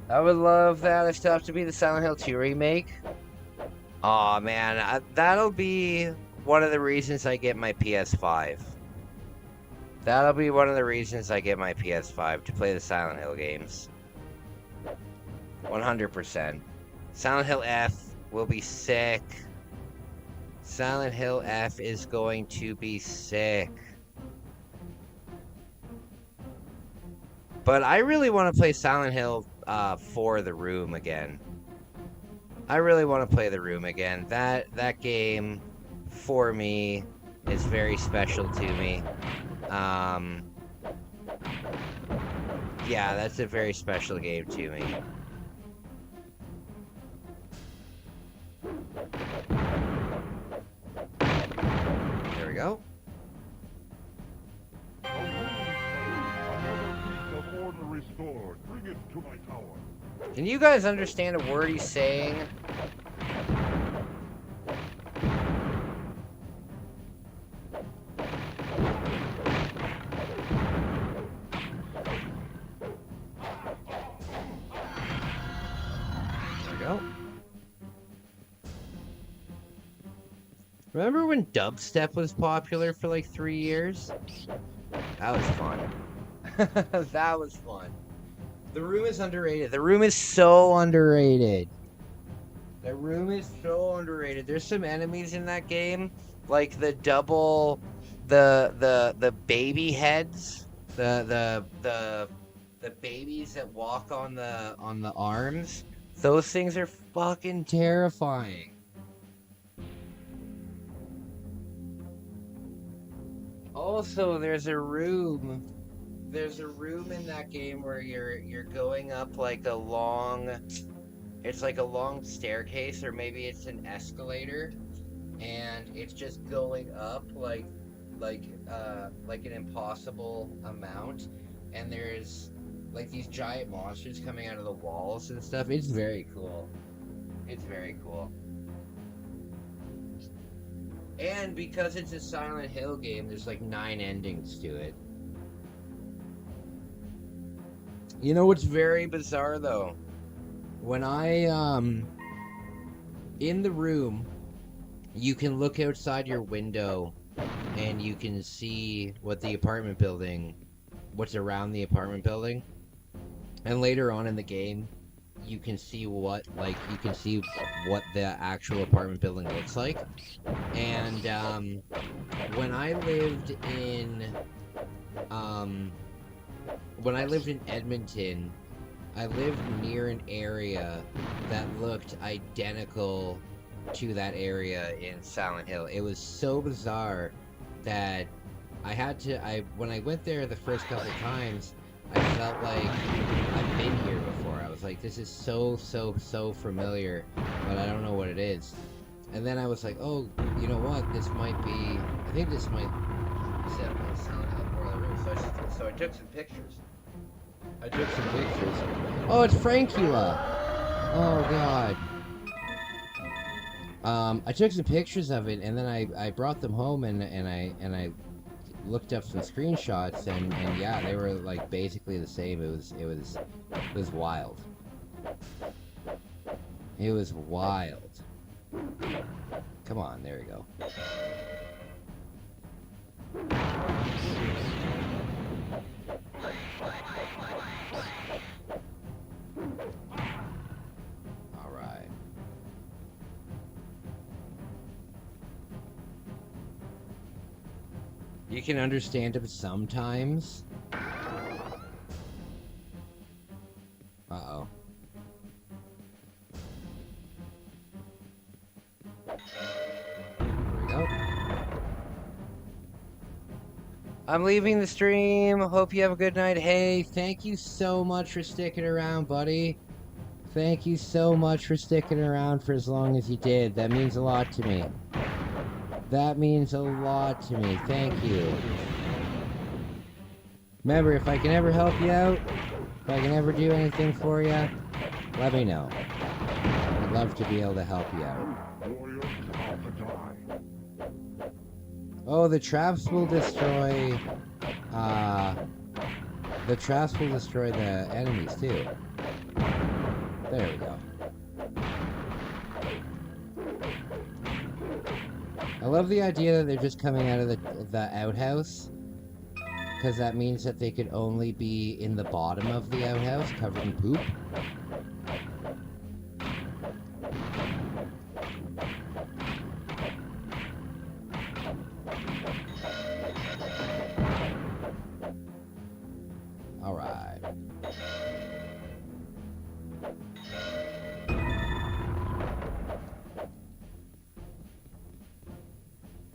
I would love that stuff to be the Silent Hill 2 remake. Aw, man, that'll be one of the reasons I get my PS5. That'll be one of the reasons I get my PS5, to play the Silent Hill games. 100%. Silent Hill F will be sick. Silent Hill F is going to be sick. But I really want to play Silent Hill 4 The Room again. I really want to play The Room again. That game, for me, is very special to me. Yeah, that's a very special game to me. There we go.
restored. Bring it to my tower.
Can you guys understand a word he's saying? There we go. Remember when dubstep was popular for like 3 years? That was fun. That was fun. The room is underrated. The room is so underrated. The room is so underrated. There's some enemies in that game, like the baby heads, the babies that walk on the arms. Those things are fucking terrifying. Also, there's a room in that game where you're going up like a long, it's like a long staircase, or maybe it's an escalator, and it's just going up like an impossible amount, and there's like these giant monsters coming out of the walls and stuff. It's very cool. It's very cool. And because it's a Silent Hill game, there's like 9 endings to it. You know what's very bizarre though? When in the room, you can look outside your window and you can see what's around the apartment building. And later on in the game, you can see what the actual apartment building looks like. And when I lived in Edmonton, I lived near an area that looked identical to that area in Silent Hill. It was so bizarre that when I went there the first couple times, I felt like I've been here before. I was like, this is so familiar, but I don't know what it is. And then I was like, oh, you know what? I think this might set up a Silent Hill Boiler Room. So I took some pictures. Oh, it's Frankula. Oh God. I took some pictures of it, and then I brought them home, and I looked up some screenshots, and yeah, they were like basically the same. It was wild. It was wild. Come on, there we go. All right. You can understand him sometimes. Uh-oh. There we go. I'm leaving the stream. Hope you have a good night. Hey, thank you so much for sticking around, buddy. Thank you so much for sticking around for as long as you did. That means a lot to me. That means a lot to me. Thank you. Remember, if I can ever help you out, if I can ever do anything for you, let me know. I'd love to be able to help you out. Oh, the traps will destroy... the traps will destroy the enemies, too. There we go. I love the idea that they're just coming out of the outhouse, because that means that they could only be in the bottom of the outhouse, covered in poop. Alright.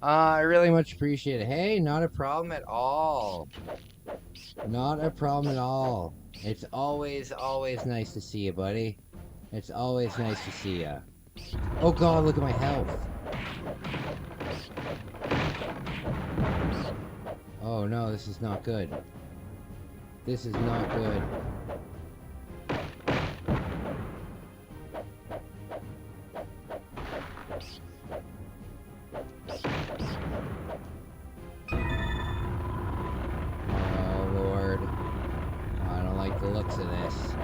I really much appreciate it. Hey, not a problem at all. Not a problem at all. It's always nice to see you, buddy. It's always nice to see you. Oh God, look at my health. Oh no, this is not good. This is not good. Oh, Lord. I don't like the looks of this.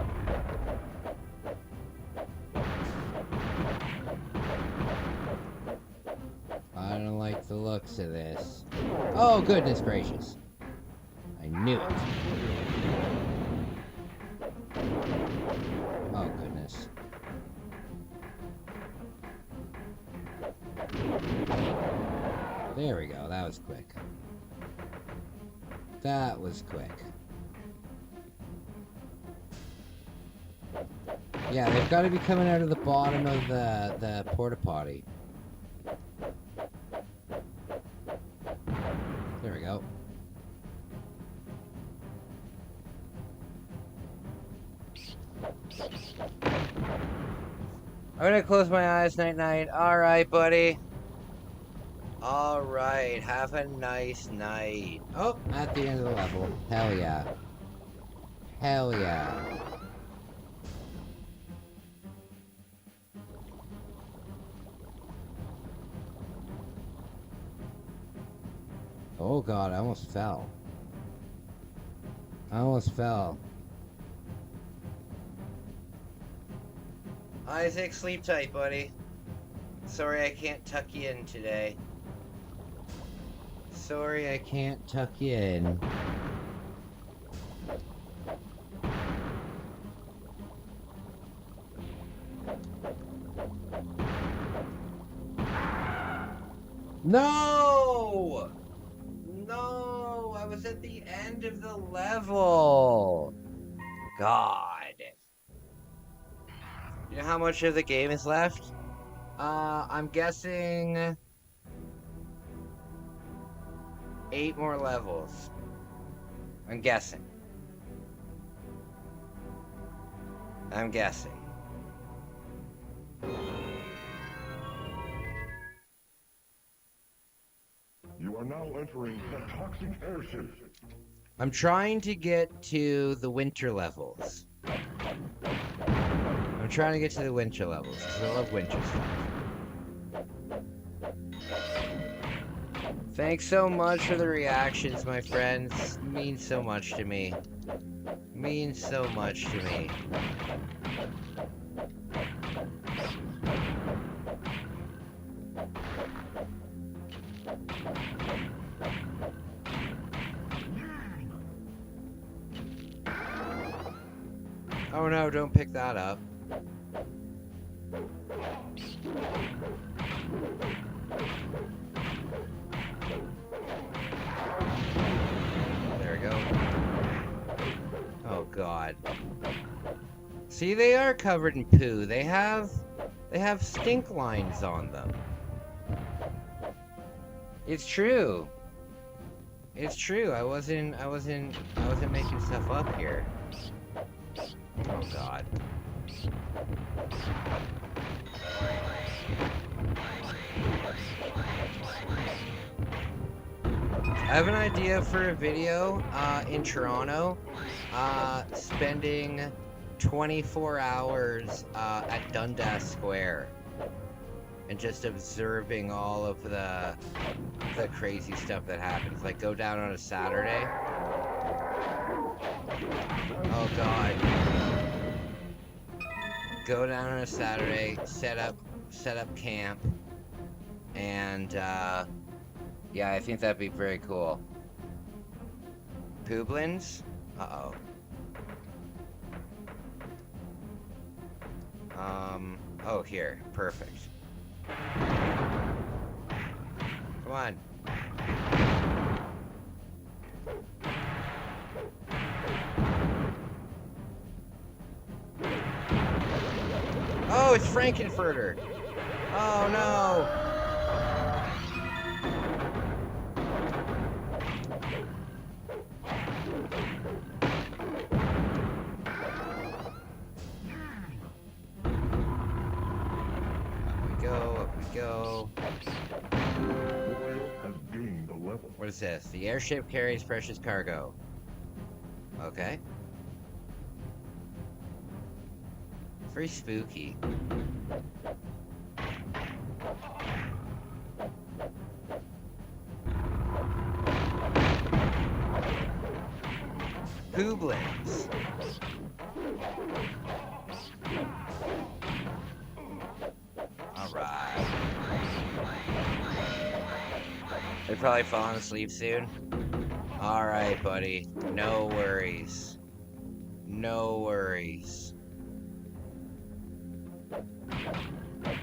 I don't like the looks of this. Oh, goodness gracious. I knew it. Oh, goodness. There we go. That was quick. That was quick. Yeah, they've got to be coming out of the bottom of the porta potty. There we go. I'm gonna close my eyes, night-night. Alright, buddy. Alright, have a nice night. Oh, at the end of the level. Hell yeah. Hell yeah. Oh god, I almost fell. I almost fell. Isaac, sleep tight, buddy. Sorry I can't tuck you in today. Sorry I can't tuck you in. No! No! I was at the end of the level. God. You know how much of the game is left? I'm guessing 8 more levels. I'm guessing. I'm guessing.
You are now entering the toxic airship.
I'm trying to get to the winter levels. I'm trying to get to the winter levels, because I love winter stuff. Thanks so much for the reactions, my friends. It means so much to me. It means so much to me. Oh no, don't pick that up. There we go. Oh god. See, they are covered in poo. They have stink lines on them. It's true. It's true. I wasn't making stuff up here. Oh god. I have an idea for a video in Toronto, spending 24 hours at Dundas Square and just observing all of the crazy stuff that happens. Like, go down on a Saturday. Oh god. Go down on a Saturday, set up camp, and yeah, I think that'd be very cool. Pooblins? Uh-oh. Oh, here. Perfect. Come on. Oh, it's Frankenfurter. Oh, no. Up we go.
Has gained a level.
What is this? The airship carries precious cargo. Okay. Very spooky. Goblins. Alright. They're probably falling asleep soon. Alright, buddy. No worries. No worries.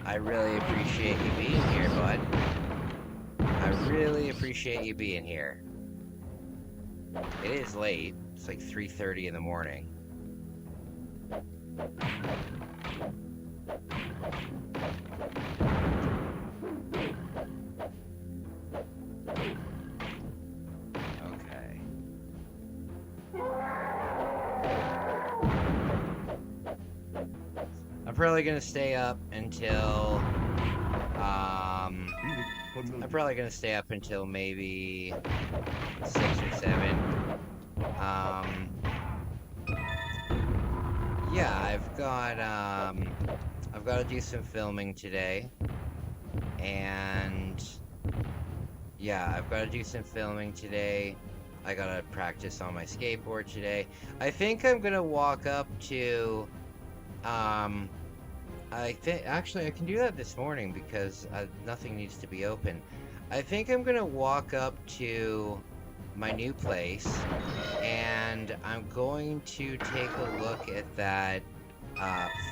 I really appreciate you being here, bud. I really appreciate you being here. It is late. It's like 3:30 in the morning. Okay. I'm probably gonna stay up until I'm probably gonna stay up until maybe 6 or 7. Yeah, I've got to do some filming today, and yeah, I've got to do some filming today. I gotta practice on my skateboard today. I think I'm gonna walk up to, actually I can do that this morning because nothing needs to be open. I think I'm gonna walk up to my new place, and I'm going to take a look at that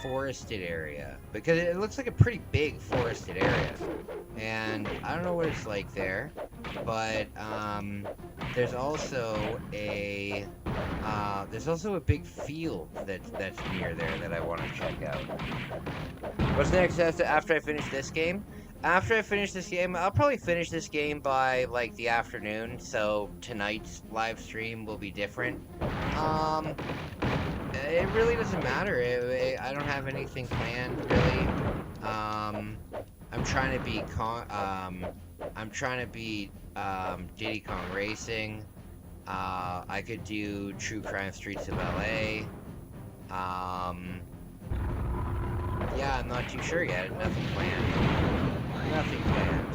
forested area, because it looks like a pretty big forested area, and I don't know what it's like there, but there's also a big field that's near there that I want to check out. What's next after I finish this game? After I finish this game, I'll probably finish this game by, like, the afternoon, so tonight's live stream will be different. It really doesn't matter. I don't have anything planned, really. I'm trying to beat Diddy Kong Racing. I could do True Crime Streets of LA. Yeah, I'm not too sure yet. Nothing planned. Nothing planned.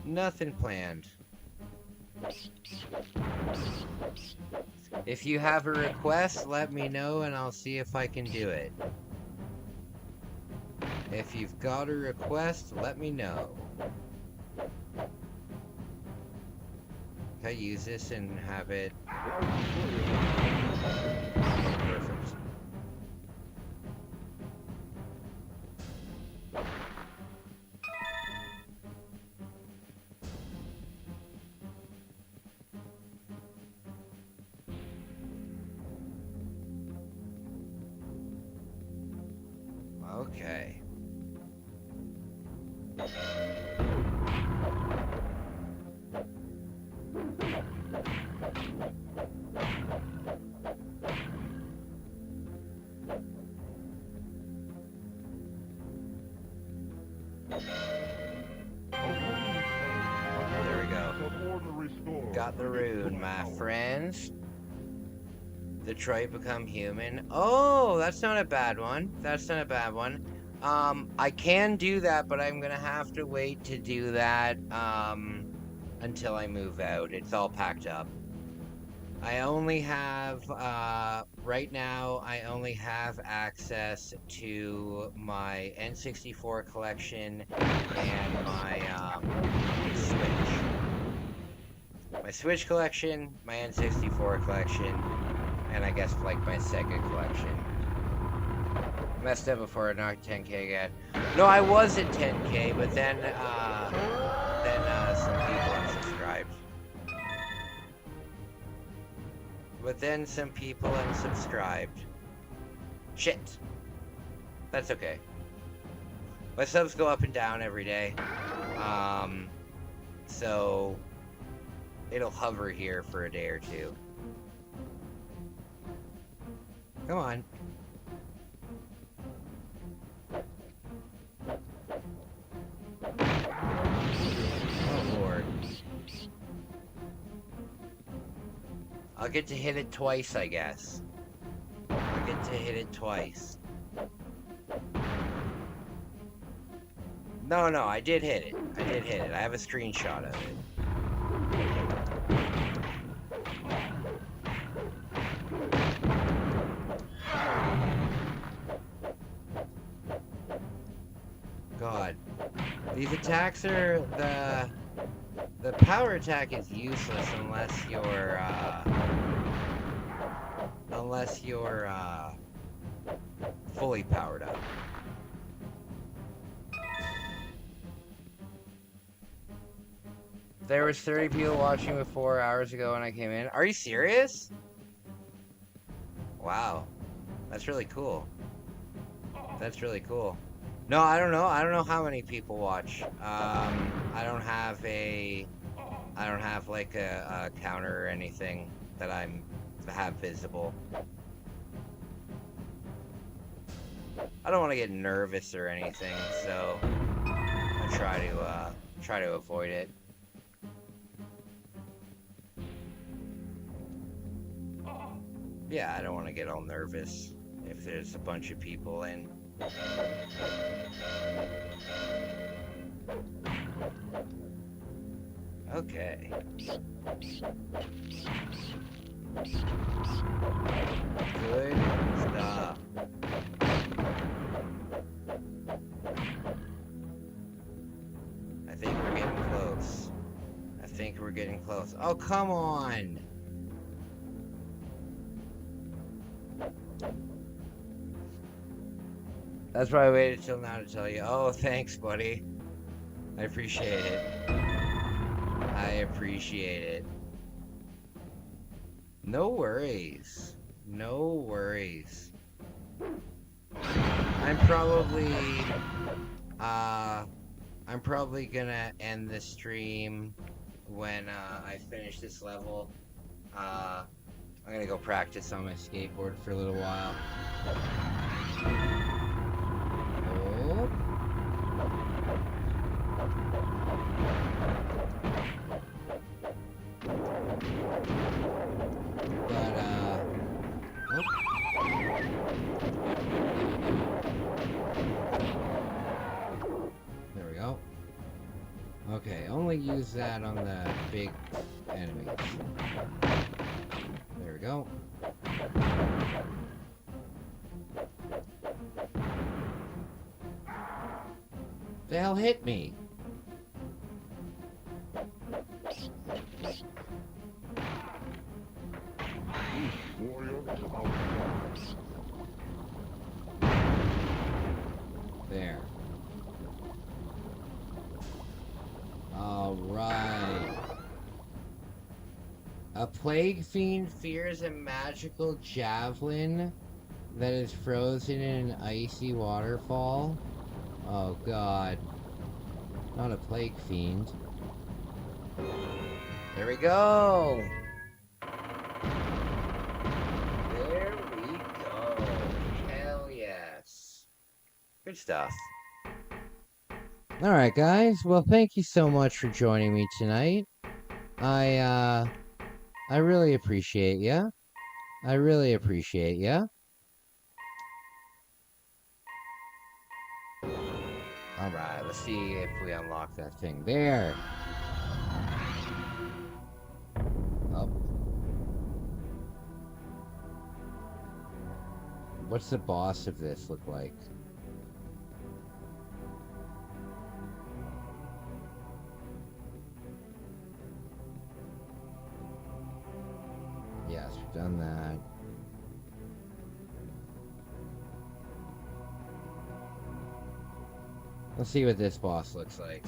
Nothing planned. If you have a request, let me know and I'll see if I can do it. If you've got a request, let me know. Can I use this and have it? Perfect. Okay. There we go. Got the rune, my friends. Detroit Become Human. Oh, that's not a bad one. That's not a bad one. I can do that, but I'm gonna have to wait to do that until I move out. It's all packed up. I only have, right now, I only have access to my N64 collection and my Switch. My Switch collection, my N64 collection, and I guess like my Sega collection. Messed up before I knocked 10K again. No, I was at 10K, but then some people unsubscribed. But then some people unsubscribed. Shit. That's okay. My subs go up and down every day. So it'll hover here for a day or two. Come on. I'll get to hit it twice, I guess. I'll get to hit it twice. No, I did hit it. I did hit it. I have a screenshot of it. God. These attacks are the power attack is useless unless you're fully powered up. There was 30 people watching me 4 hours ago when I came in. Are you serious? Wow. That's really cool. That's really cool. No, I don't know. I don't know how many people watch. I don't have like a counter or anything that I have visible. I don't want to get nervous or anything, so I try to avoid it. Yeah, I don't want to get all nervous if there's a bunch of people in. Okay. Good stuff. I think we're getting close. I think we're getting close. Oh, come on! That's why I waited till now to tell you. Oh, thanks, buddy. I appreciate it. I appreciate it. No worries. No worries. I'm probably gonna end the stream when I finish this level. I'm gonna go practice on my skateboard for a little while. Oh. But, whoop. There we go. Okay, only use that on the big enemies. There we go. The hell hit me? There. All right. A plague fiend fears a magical javelin that is frozen in an icy waterfall. Oh god. Not a plague fiend. There we go! There we go. Hell yes. Good stuff. Alright guys, well thank you so much for joining me tonight. I really appreciate ya. I really appreciate ya. Alright, let's see if we unlock that thing. There! Oh. What's the boss of this look like? Yes, we've done that. Let's see what this boss looks like.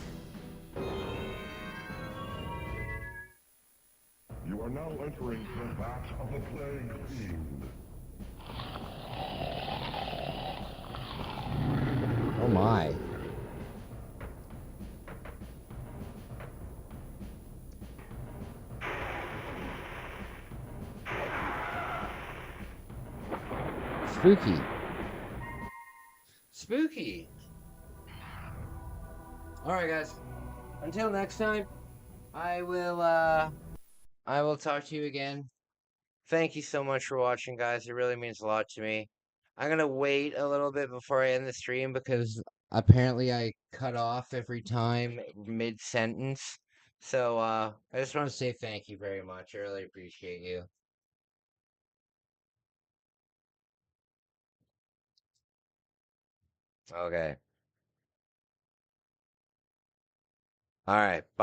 You are now entering the vat of the plague fiend.
Oh my. Spooky. Spooky. Alright guys. Until next time, I will talk to you again thank you so much for watching, guys. It really means a lot to me. I'm gonna wait a little bit before I end the stream because apparently I cut off every time mid-sentence. So I just want to say thank you very much. I really appreciate you. Okay. All right. Bye.